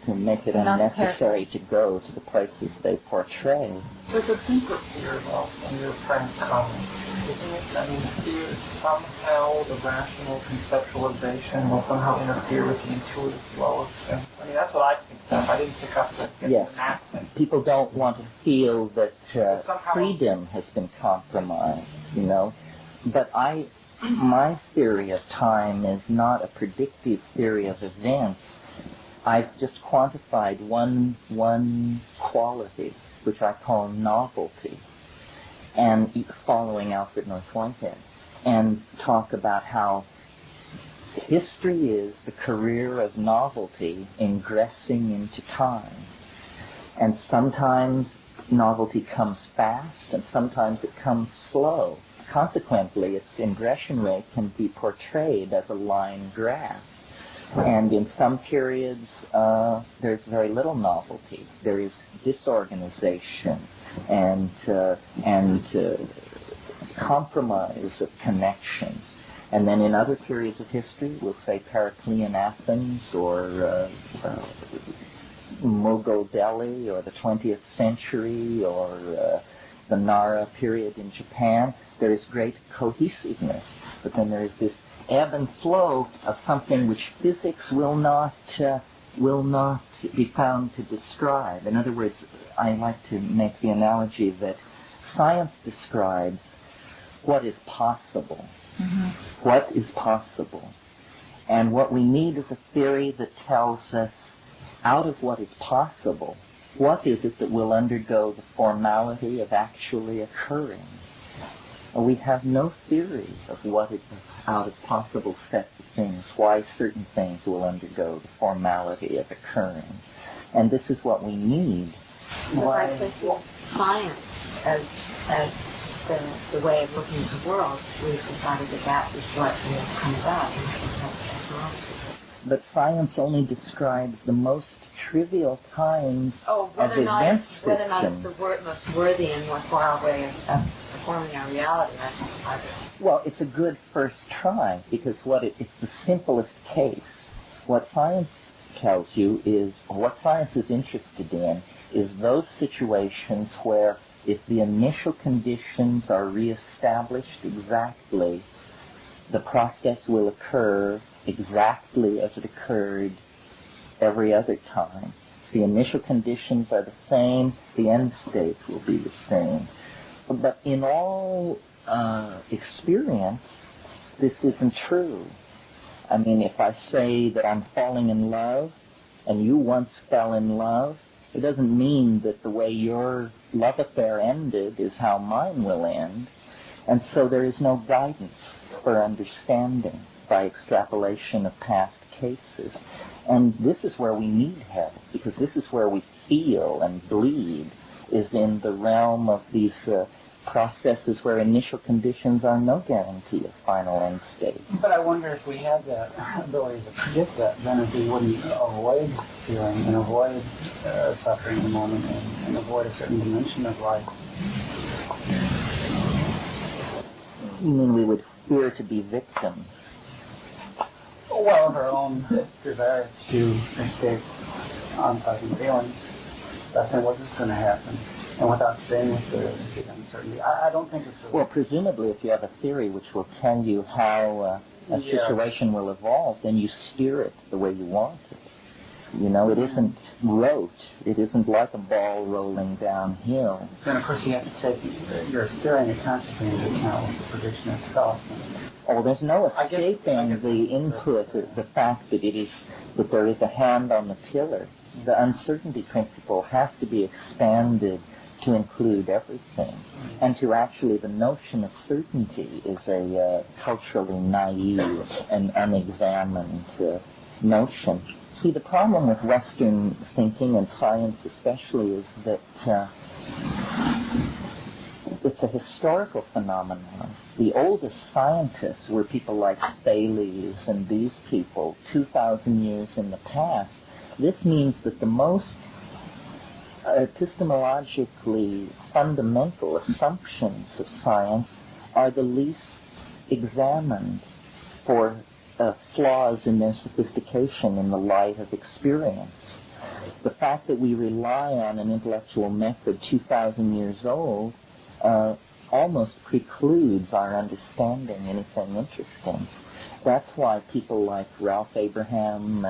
[SPEAKER 1] make it unnecessary to go to the places they portray.
[SPEAKER 6] There's a deeper fear involved in your friend's comments, isn't it? I mean, fear is somehow the rational conceptualization will somehow interfere with the intuitive flow of things. I mean, that's what I think of. I didn't pick up the map thing.
[SPEAKER 1] People don't want to feel that freedom has been compromised, you know. But my theory of time is not a predictive theory of events. I've just quantified one quality, which I call novelty, and following Alfred North Whitehead, and talk about how history is the career of novelty ingressing into time. And sometimes novelty comes fast, and sometimes it comes slow. Consequently, its ingression rate can be portrayed as a line graph. And in some periods, there's very little novelty. There is disorganization and compromise of connection. And then in other periods of history, we'll say Periclean Athens or Mughal Delhi or the 20th century or the Nara period in Japan, there is great cohesiveness. But then there is this ebb and flow of something which physics will not be found to describe. In other words, I like to make the analogy that science describes what is possible. What is possible. And what we need is a theory that tells us out of what is possible, what is it that will undergo the formality of actually occurring? We have no theory of what is out of possible sets of things, why certain things will undergo the formality of occurring. And this is what we need.
[SPEAKER 5] Why perceive science as the way of looking at the world? We've decided that is what comes out in technology.
[SPEAKER 1] But science only describes the most trivial kinds of event systems.
[SPEAKER 5] Whether or not it's the most worthy and worthwhile way of performing our reality,
[SPEAKER 1] well, it's a good first try, because it's the simplest case. What science tells you is, what science is interested in, is those situations where if the initial conditions are reestablished exactly, the process will occur exactly as it occurred every other time. The initial conditions are the same, the end state will be the same. But in all experience, this isn't true. I mean, if I say that I'm falling in love, and you once fell in love, it doesn't mean that the way your love affair ended is how mine will end. And so there is no guidance for understanding by extrapolation of past cases. And this is where we need help, because this is where we feel and bleed, is in the realm of these processes where initial conditions are no guarantee of final end state.
[SPEAKER 2] But I wonder if we had that ability to predict that, then if we wouldn't avoid feeling and avoid suffering in the moment and avoid a certain dimension of life.
[SPEAKER 1] You mean we would fear to be victims?
[SPEAKER 2] Well, of our own desire to escape unpleasant feelings. That's saying, what is going to happen? And without staying with the uncertainty. I don't think it's...
[SPEAKER 1] Well, presumably if you have a theory which will tell you how a situation will evolve, then you steer it the way you want it. You know, it isn't rote. It isn't like a ball rolling downhill.
[SPEAKER 2] Then, of course, you have to take your steering it consciously into account with the prediction itself.
[SPEAKER 1] Oh, there's no escaping the input, the fact that that there is a hand on the tiller. The uncertainty principle has to be expanded to include everything. And to actually, the notion of certainty is a culturally naive and unexamined notion. See, the problem with Western thinking, and science especially, is that it's a historical phenomenon. The oldest scientists were people like Thales and these people 2,000 years in the past. This means that the most epistemologically fundamental assumptions of science are the least examined for flaws in their sophistication in the light of experience. The fact that we rely on an intellectual method 2,000 years old almost precludes our understanding anything interesting. That's why people like Ralph Abraham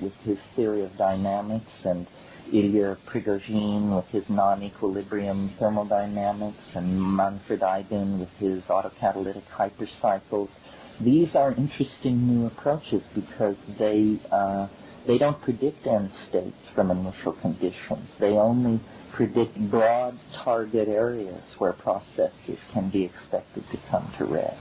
[SPEAKER 1] with his theory of dynamics, and Ilya Prigogine with his non-equilibrium thermodynamics, and Manfred Eigen with his autocatalytic hypercycles, these are interesting new approaches because they don't predict end states from initial conditions. They only predict broad target areas where processes can be expected to come to rest.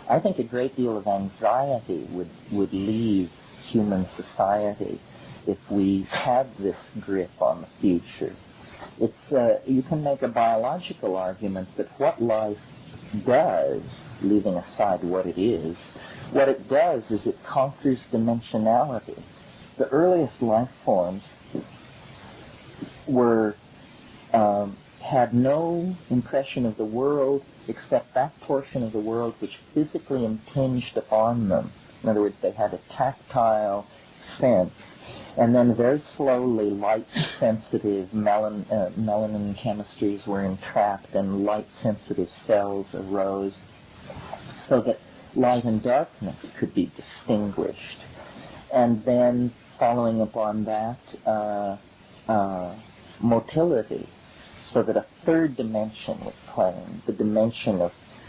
[SPEAKER 1] I think a great deal of anxiety would leave human society if we had this grip on the future. It's you can make a biological argument that what life does, leaving aside what it does is it conquers dimensionality. The earliest life forms had no impression of the world except that portion of the world which physically impinged upon them. In other words, they had a tactile sense. And then very slowly light-sensitive melanin chemistries were entrapped and light-sensitive cells arose so that light and darkness could be distinguished. And then following upon that, motility, so that a third dimension was claimed, the dimension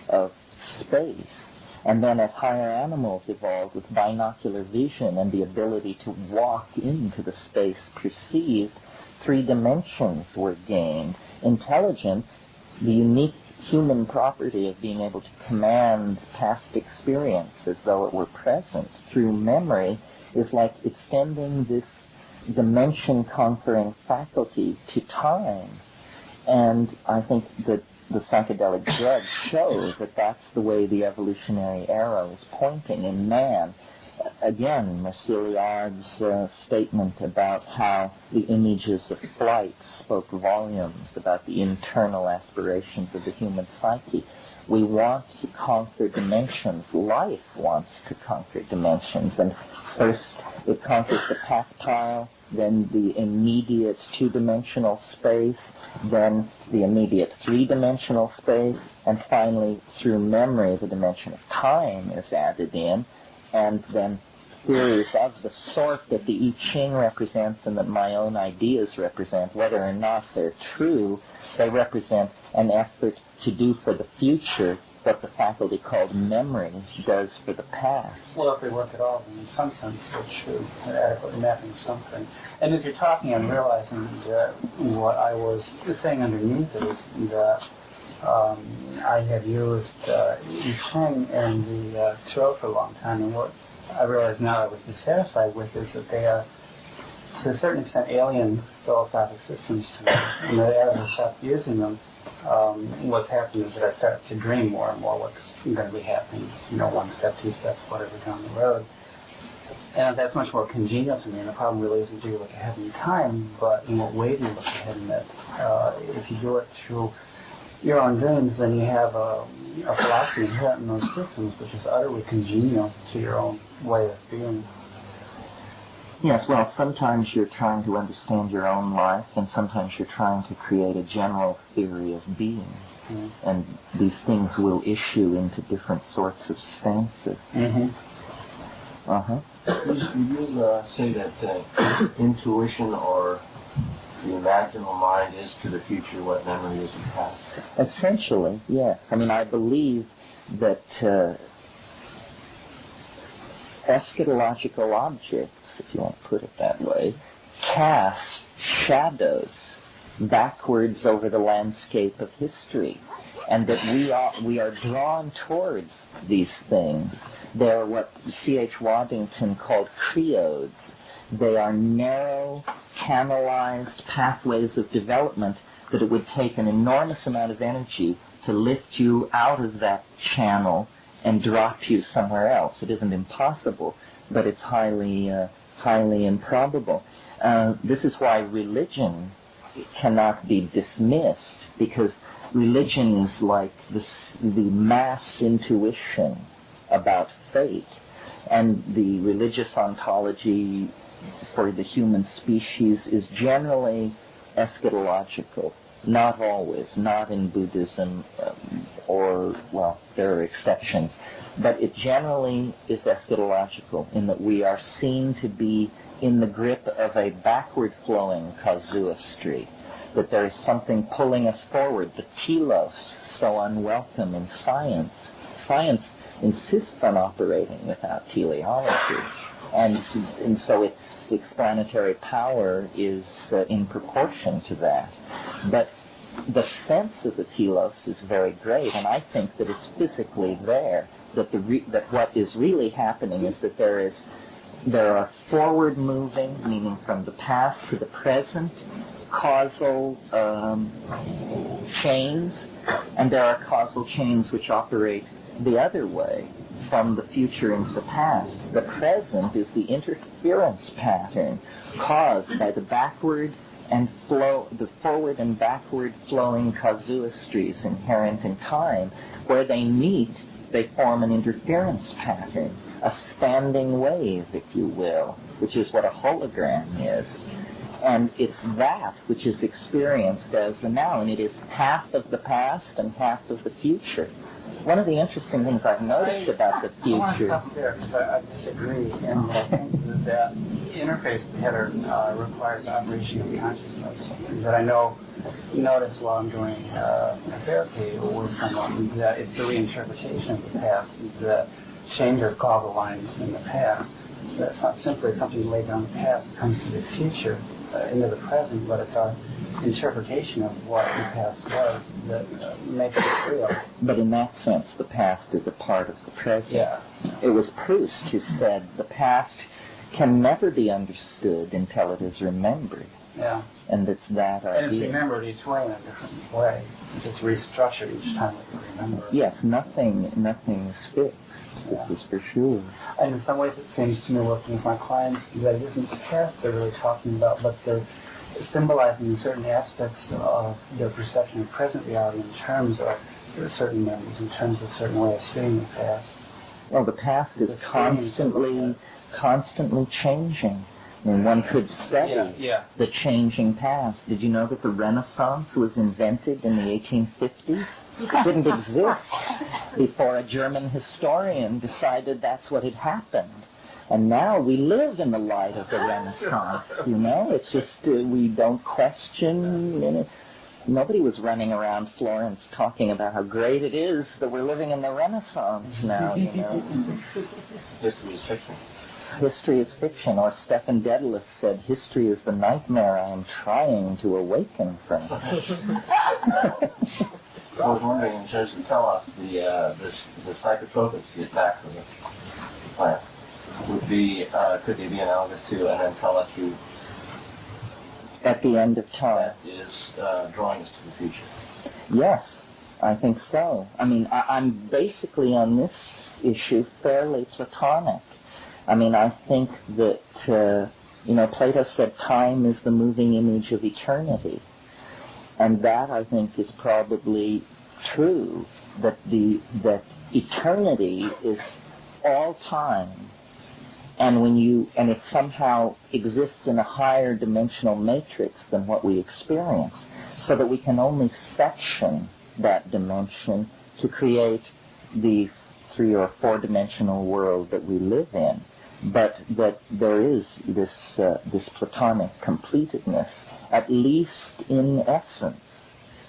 [SPEAKER 1] of space. And then as higher animals evolved with binocular vision and the ability to walk into the space perceived, 3 dimensions were gained. Intelligence, the unique human property of being able to command past experience as though it were present through memory, is like extending this dimension-conquering faculty to time. And I think that the psychedelic drugs show that that's the way the evolutionary arrow is pointing in man. Again, Eliade's statement about how the images of flight spoke volumes about the internal aspirations of the human psyche. We want to conquer dimensions. Life wants to conquer dimensions. And first it conquers the tactile, then the immediate 2-dimensional space, then the immediate 3-dimensional space, and finally, through memory, the dimension of time is added in, and then theories of the sort that the I Ching represents and that my own ideas represent, whether or not they're true, they represent an effort to do for the future what the faculty called memory does for the past.
[SPEAKER 2] Well, if they work at all, then in some sense they're true. They're adequately mapping something. And as you're talking, I'm realizing that what I was saying underneath is that I have used I Ching and the Tarot for a long time, and what I realize now I was dissatisfied with is that they are, to a certain extent, alien philosophic systems to me. And that as I stopped using them, what's happening is that I start to dream more and more what's going to be happening, 1 step, 2 steps, whatever down the road. And that's much more congenial to me, and the problem really isn't do you look ahead in time, but in what way do you look ahead in it? If you do it through your own dreams, then you have a philosophy inherent in those systems which is utterly congenial to your own way of being.
[SPEAKER 1] Yes, well, sometimes you're trying to understand your own life, and sometimes you're trying to create a general theory of being. Mm-hmm. And these things will issue into different sorts of stances.
[SPEAKER 2] Mm-hmm.
[SPEAKER 1] Uh-huh.
[SPEAKER 4] Would you say that intuition or the imaginal mind is to the future what memory is to the past?
[SPEAKER 1] Essentially, yes. I mean, I believe that eschatological objects, if you want to put it that way, cast shadows backwards over the landscape of history, and that we are drawn towards these things. They're what C.H. Waddington called creodes. They are narrow, canalized pathways of development that it would take an enormous amount of energy to lift you out of that channel and drop you somewhere else. It isn't impossible, but it's highly improbable. This is why religion cannot be dismissed, because religion is like the mass intuition about fate, and the religious ontology for the human species is generally eschatological. Not always, not in Buddhism, there are exceptions, but it generally is eschatological in that we are seen to be in the grip of a backward-flowing casuistry, that there is something pulling us forward, the telos, so unwelcome in science. Science insists on operating without teleology, and so its explanatory power is in proportion to that. But the sense of the telos is very great, and I think that it's physically there. That what is really happening is that there are forward-moving, meaning from the past to the present, causal chains, and there are causal chains which operate the other way, from the future into the past. The present is the interference pattern caused by the forward and backward flowing casuistries inherent in time. Where they meet, they form an interference pattern, a standing wave, if you will, which is what a hologram is. And it's that which is experienced as the now, and it is half of the past and half of the future. One of the interesting things I've noticed about the
[SPEAKER 2] I want to
[SPEAKER 1] future...
[SPEAKER 2] stop there because I disagree, and I think that interface pattern requires operation of consciousness. That I notice while I'm doing therapy with someone that it's the reinterpretation of the past that changes causal lines in the past. That's not simply something laid down in the past that comes to the future, into the present, but it's our interpretation of what the past was that makes it real.
[SPEAKER 1] But in that sense, the past is a part of the present.
[SPEAKER 2] Yeah.
[SPEAKER 1] It was Proust who said the past can never be understood until it is remembered.
[SPEAKER 2] Yeah.
[SPEAKER 1] And it's that idea.
[SPEAKER 2] And it's remembered each way in a different way. It's just restructured each time that you remember it.
[SPEAKER 1] Yes, nothing is fixed. This is for sure.
[SPEAKER 2] And in some ways it seems to me, working with my clients, that it isn't the past they're really talking about, but they're symbolizing certain aspects of their perception of present reality in terms of certain memories, in terms of certain way of seeing the past.
[SPEAKER 1] Well, the past is constantly changing. I mean, one could study the changing past. Did you know that the Renaissance was invented in the 1850s? It didn't exist before a German historian decided that's what had happened. And now we live in the light of the Renaissance, you know? It's just we don't question. You know, nobody was running around Florence talking about how great it is that we're living in the Renaissance now, you know?
[SPEAKER 4] History is fiction.
[SPEAKER 1] History is fiction, or Stephen Dedalus said, history is the nightmare I am trying to awaken from.
[SPEAKER 4] I was wondering, in terms of tell us, the psychotropics, the attacks of the plant, would be, could they be analogous to an entelechy
[SPEAKER 1] At the end of time?
[SPEAKER 4] that is drawing us to the future?
[SPEAKER 1] Yes, I think so. I mean, I'm basically on this issue fairly Platonic. I mean, I think that, Plato said time is the moving image of eternity. And that, I think, is probably true, that eternity is all time. And it somehow exists in a higher dimensional matrix than what we experience, so that we can only section that dimension to create the 3 or 4 dimensional world that we live in. But that there is this Platonic completedness, at least in essence,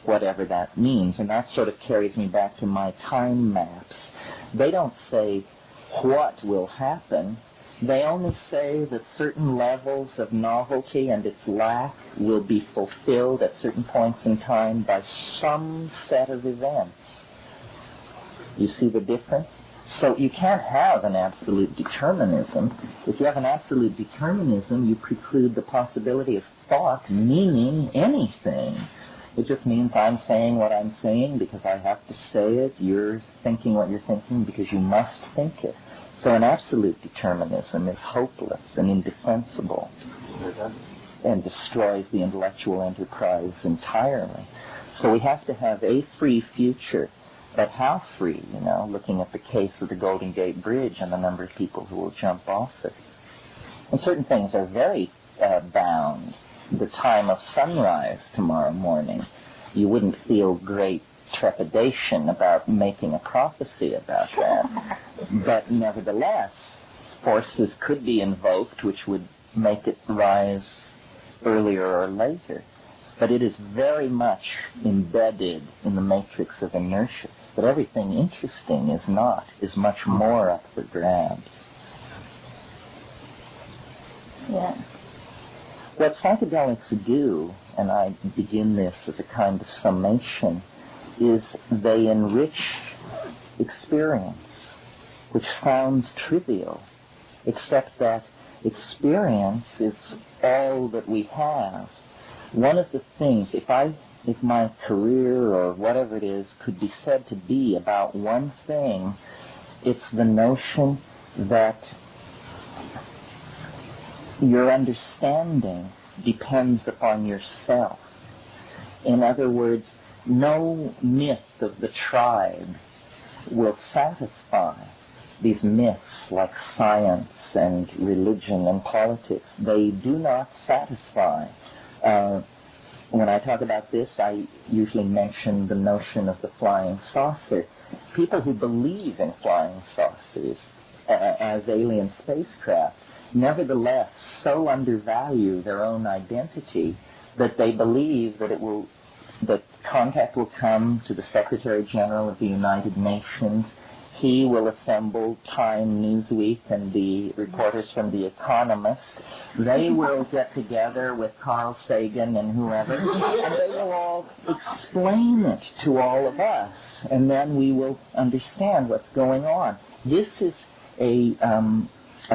[SPEAKER 1] whatever that means. And that sort of carries me back to my time maps. They don't say what will happen. They only say that certain levels of novelty and its lack will be fulfilled at certain points in time by some set of events. You see the difference? So you can't have an absolute determinism. If you have an absolute determinism, you preclude the possibility of thought meaning anything. It just means I'm saying what I'm saying because I have to say it. You're thinking what you're thinking because you must think it. So an absolute determinism is hopeless and indefensible and destroys the intellectual enterprise entirely. So we have to have a free future. But how free, looking at the case of the Golden Gate Bridge and the number of people who will jump off it. And certain things are very bound. The time of sunrise tomorrow morning, you wouldn't feel great trepidation about making a prophecy about that. But nevertheless, forces could be invoked which would make it rise earlier or later. But it is very much embedded in the matrix of inertia. But everything interesting is not, is much more up for grabs.
[SPEAKER 3] Yeah.
[SPEAKER 1] What psychedelics do, and I begin this as a kind of summation, is they enrich experience, which sounds trivial, except that experience is all that we have. One of the things, if my career or whatever it is could be said to be about one thing, it's the notion that your understanding depends upon yourself. In other words, no myth of the tribe will satisfy. These myths like science and religion and politics, they do not satisfy. When I talk about this, I usually mention the notion of the flying saucer. people who believe in flying saucers as alien spacecraft nevertheless so undervalue their own identity that they believe that contact will come to the Secretary General of the United Nations. He will assemble Time, Newsweek, and the reporters from The Economist. They will get together with Carl Sagan and whoever, and they will all explain it to all of us, and then we will understand what's going on. This is a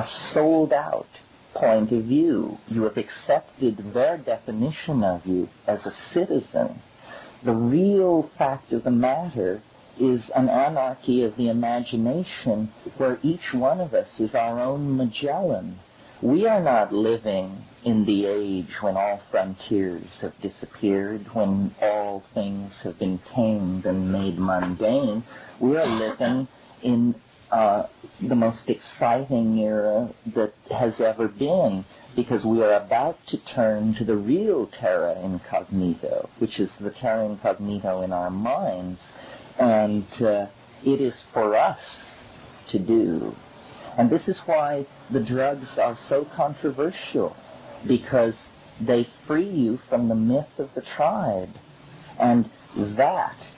[SPEAKER 1] sold-out point of view. You have accepted their definition of you as a citizen. The real fact of the matter is an anarchy of the imagination where each one of us is our own Magellan. We are not living in the age when all frontiers have disappeared, when all things have been tamed and made mundane. We are living in the most exciting era that has ever been, because we are about to turn to the real terra incognito, which is the terra incognito in our minds. And it is for us to do. And this is why the drugs are so controversial, because they free you from the myth of the tribe. And that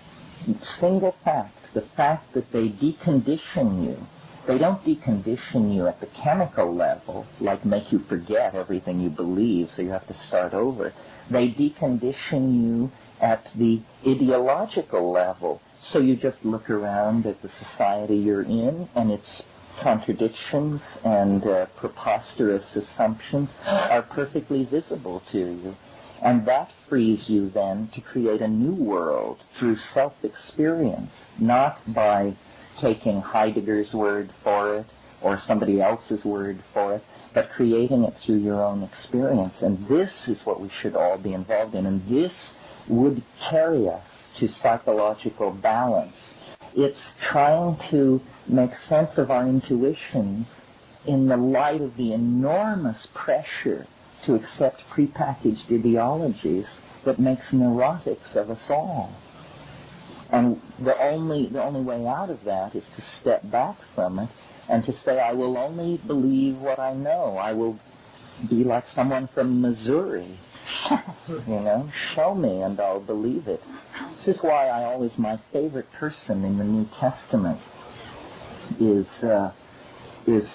[SPEAKER 1] single fact, the fact that they decondition you, they don't decondition you at the chemical level, like make you forget everything you believe so you have to start over. They decondition you at the ideological level. So you just look around at the society you're in, and its contradictions and preposterous assumptions are perfectly visible to you. And that frees you then to create a new world through self-experience, not by taking Heidegger's word for it or somebody else's word for it, but creating it through your own experience. And this is what we should all be involved in, and this would carry us to psychological balance. It's trying to make sense of our intuitions in the light of the enormous pressure to accept prepackaged ideologies that makes neurotics of us all. And the only way out of that is to step back from it and to say, I will only believe what I know. I will be like someone from Missouri. Show me and I'll believe it. This is why my favorite person in the New Testament is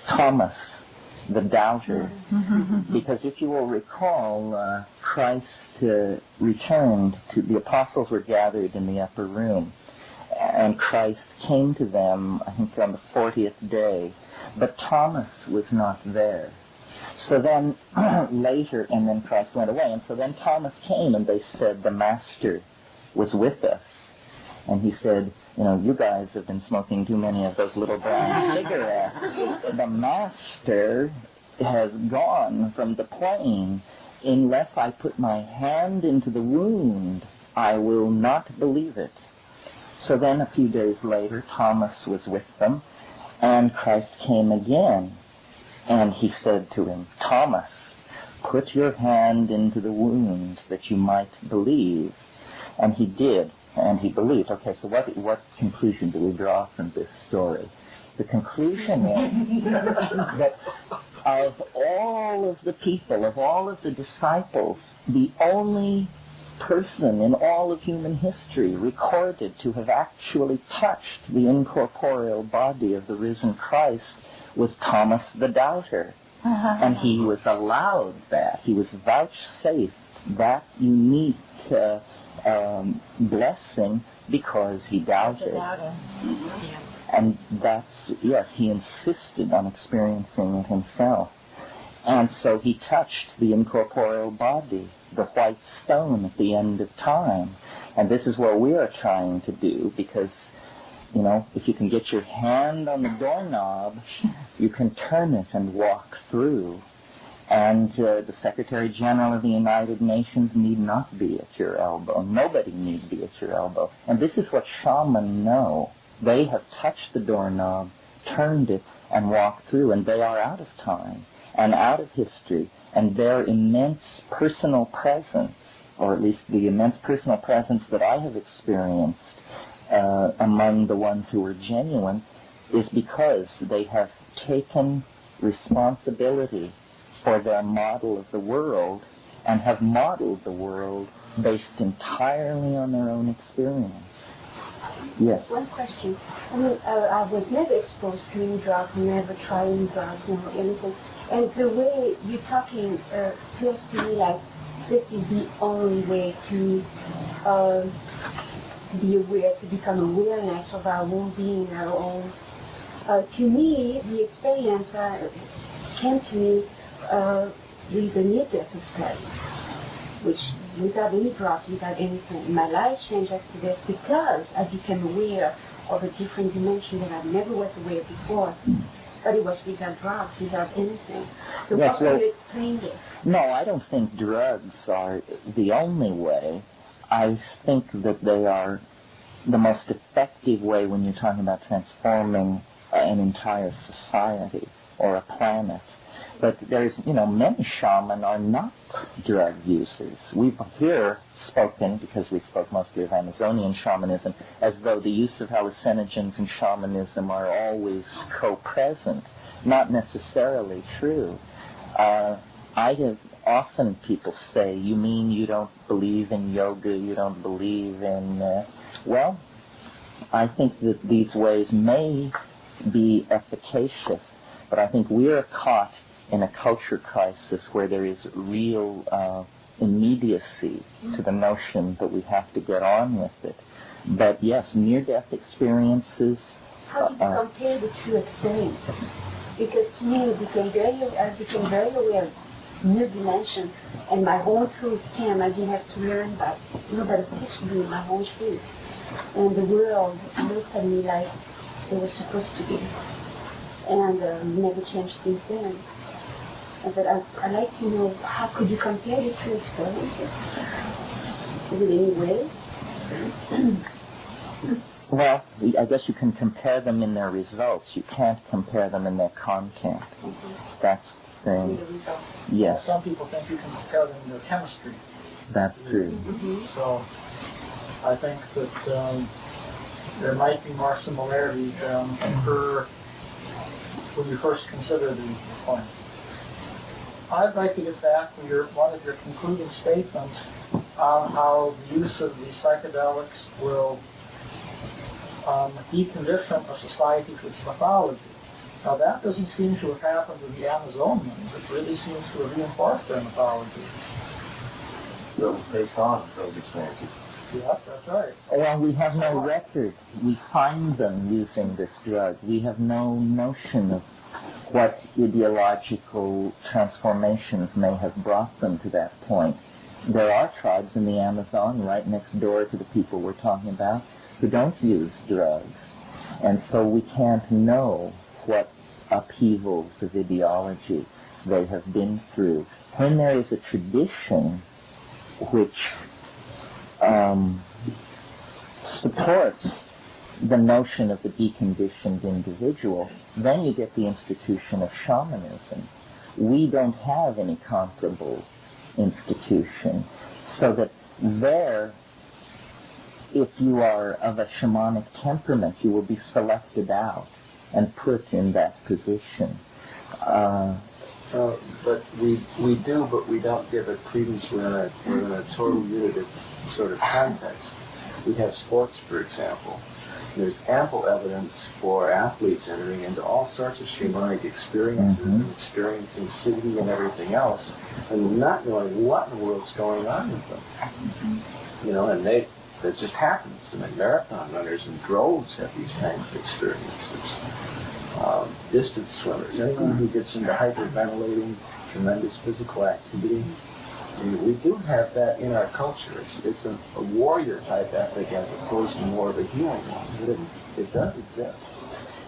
[SPEAKER 1] Thomas, the doubter. Because if you will recall, Christ returned to, the apostles were gathered in the upper room, and Christ came to them, I think on the 40th day, but Thomas was not there. So then later, and then Christ went away, and so then Thomas came, and they said the Master was with us. And he said, you guys have been smoking too many of those little brown cigarettes. The Master has gone from the plain. Unless I put my hand into the wound, I will not believe it. So then a few days later, Thomas was with them, and Christ came again. And he said to him, Thomas, put your hand into the wound that you might believe. And he did, and he believed. Okay, so what conclusion do we draw from this story? The conclusion is that of all of the people, of all of the disciples, the only person in all of human history recorded to have actually touched the incorporeal body of the risen Christ was Thomas the Doubter. And he was allowed that. He was vouchsafed that unique blessing because he doubted. And that's, yes, he insisted on experiencing it himself. And so he touched the incorporeal body, the white stone at the end of time. And this is what we are trying to do, because if you can get your hand on the doorknob, you can turn it and walk through. And the Secretary General of the United Nations need not be at your elbow. Nobody need be at your elbow. And this is what shamans know. They have touched the doorknob, turned it, and walked through, and they are out of time and out of history. And their immense personal presence, or at least the immense personal presence that I have experienced, among the ones who were genuine is because they have taken responsibility for their model of the world and have modeled the world based entirely on their own experience. Yes?
[SPEAKER 3] One question. I mean, I was never exposed to any drugs, never tried any drugs, never anything. And the way you're talking feels to me like this is the only way to be aware, to become awareness of our own being, our own. To me, the experience came to me with the near-death experience, which without any drugs, without anything. My life changed after this because I became aware of a different dimension that I never was aware before. But it was without drugs, without anything. So
[SPEAKER 1] Yes,
[SPEAKER 3] how can you explain this?
[SPEAKER 1] No, I don't think drugs are the only way. I think that they are the most effective way when you're talking about transforming an entire society or a planet. But there's, many shaman are not drug users. We've here spoken, because we spoke mostly of Amazonian shamanism, as though the use of hallucinogens and shamanism are always co-present. Not necessarily true. I have often people say, you mean you don't believe in yoga, you don't believe in... Well, I think that these ways may be efficacious, but I think we are caught in a culture crisis where there is real immediacy to the notion that we have to get on with it. But yes, near-death experiences...
[SPEAKER 3] How do you compare the two experiences? Because to me, I became very aware of new dimension, and my own truth came. I didn't have to learn about, nobody teach me my own truth. And the world looked at me like it was supposed to be. And never changed since then. But I'd like to know, how could you compare the two experiences? Is it any way?
[SPEAKER 1] Well, I guess you can compare them in their results. You can't compare them in their content. That's the thing. Yes.
[SPEAKER 8] Some people think you can compare them in their chemistry.
[SPEAKER 1] That's true.
[SPEAKER 8] So I think that there might be more similarity than occur when you first consider the point. I'd like to get back to one of your concluding statements on how the use of these psychedelics will decondition a society to its mythology. Now that doesn't seem to have happened to the Amazonians. It really seems to have reinforced their mythology.
[SPEAKER 4] So based on those experiences.
[SPEAKER 8] Yes, that's right.
[SPEAKER 1] Well, we have no record. We find them using this drug. We have no notion of what ideological transformations may have brought them to that point. There are tribes in the Amazon right next door to the people we're talking about who don't use drugs. And so we can't know what upheavals of ideology they have been through. When there is a tradition which supports the notion of the deconditioned individual, then you get the institution of shamanism. We don't have any comparable institution, so that there, if you are of a shamanic temperament, you will be selected out and put in that position.
[SPEAKER 4] But we do, but we don't give it credence. We're in a total unitive sort of context. We have sports, for example. There's ample evidence for athletes entering into all sorts of shamanic experiences and experiencing Siddhi and everything else, and not knowing what in the world's going on with them. And that just happens. I mean, marathon runners in droves have these kinds of experiences. Distance swimmers, anyone who gets into hyperventilating, tremendous physical activity. We do have that in our culture. It's a warrior type ethic as opposed to more of a healing one. But it does exist.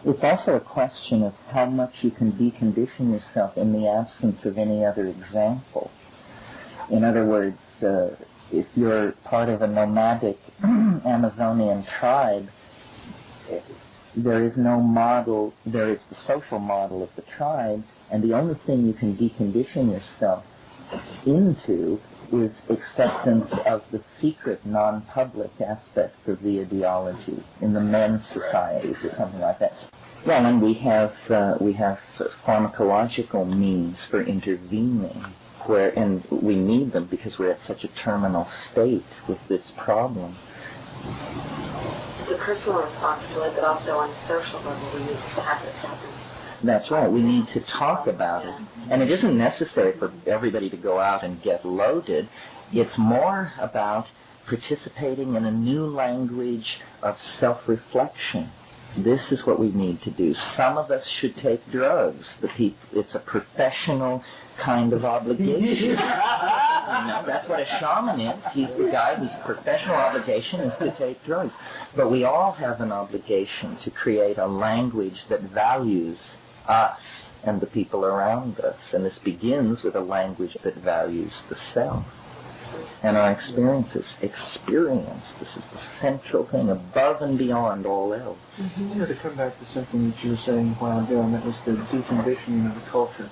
[SPEAKER 1] It's also a question of how much you can decondition yourself in the absence of any other example. In other words, if you're part of a nomadic Amazonian tribe, there is no model, there is the social model of the tribe, and the only thing you can decondition yourself into is acceptance of the secret, non-public aspects of the ideology in the men's societies or something like that. Well, and we have pharmacological means for intervening, and we need them because we're at such a terminal state with this problem.
[SPEAKER 5] It's a personal response to it, but also on a social level, we need to have this happen.
[SPEAKER 1] That's right. We need to talk about it. And it isn't necessary for everybody to go out and get loaded. It's more about participating in a new language of self-reflection. This is what we need to do. Some of us should take drugs. It's a professional kind of obligation. That's what a shaman is. He's the guy whose professional obligation is to take drugs. But we all have an obligation to create a language that values us and the people around us. And this begins with a language that values the self. And our experiences. This is the central thing, above and beyond all else.
[SPEAKER 8] I wanted to come back to something that you were saying a while ago, and that was the deconditioning of the culture.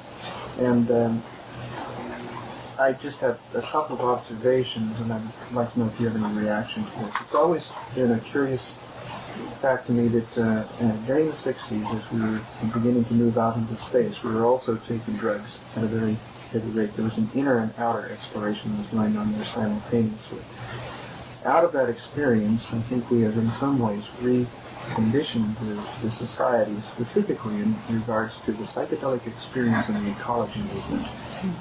[SPEAKER 8] And I just have a couple of observations, and I'd like to know if you have any reaction to this. It's always been a curious fact to me that during the 60s, as we were beginning to move out into space, we were also taking drugs at a very heavy rate. There was an inner and outer exploration that was going on there simultaneously. Out of that experience, I think we have in some ways reconditioned the society, specifically in regards to the psychedelic experience and the ecology movement,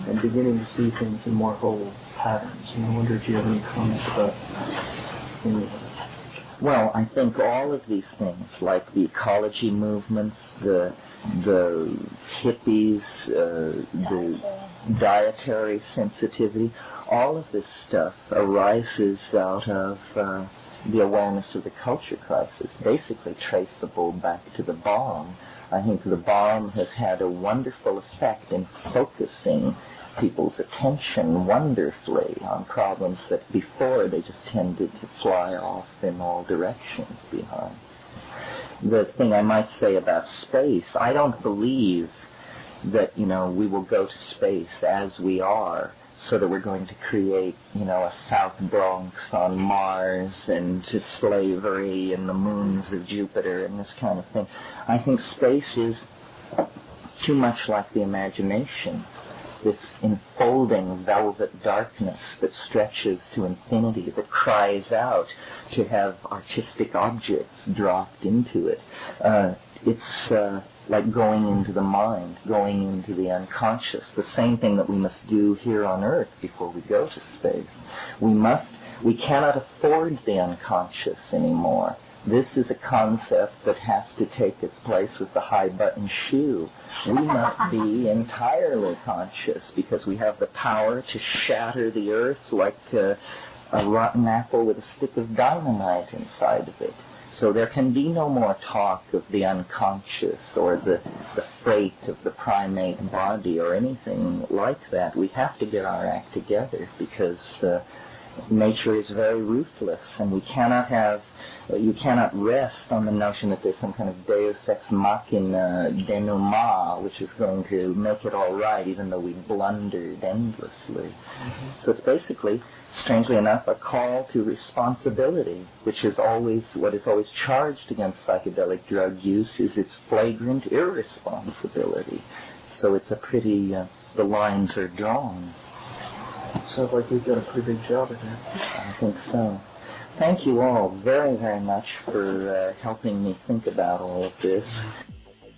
[SPEAKER 8] and beginning to see things in more whole patterns. And I wonder if you have any comments about any of that.
[SPEAKER 1] Well, I think all of these things, like the ecology movements, the hippies, the dietary sensitivity, all of this stuff arises out of the awareness of the culture crisis, basically traceable back to the bomb. I think the bomb has had a wonderful effect in focusing people's attention wonderfully on problems that before they just tended to fly off in all directions behind. The thing I might say about space, I don't believe that, we will go to space as we are, so that we're going to create, a South Bronx on Mars and to slavery and the moons of Jupiter and this kind of thing. I think space is too much like the imagination, this enfolding velvet darkness that stretches to infinity, that cries out to have artistic objects dropped into it. It's like going into the mind, going into the unconscious, the same thing that we must do here on Earth before we go to space. We cannot afford the unconscious anymore. This is a concept that has to take its place with the high-button shoe. We must be entirely conscious because we have the power to shatter the Earth like a rotten apple with a stick of dynamite inside of it. So there can be no more talk of the unconscious or the freight of the primate body or anything like that. We have to get our act together because nature is very ruthless, and you cannot rest on the notion that there's some kind of deus ex machina denouement which is going to make it all right even though we blundered endlessly. So it's basically, strangely enough, a call to responsibility, which is always what is always charged against psychedelic drug use is its flagrant irresponsibility. So it's a pretty, the lines are drawn.
[SPEAKER 8] Sounds like we've got a pretty big job at that.
[SPEAKER 1] I think so. Thank you all very, very much for helping me think about all of this.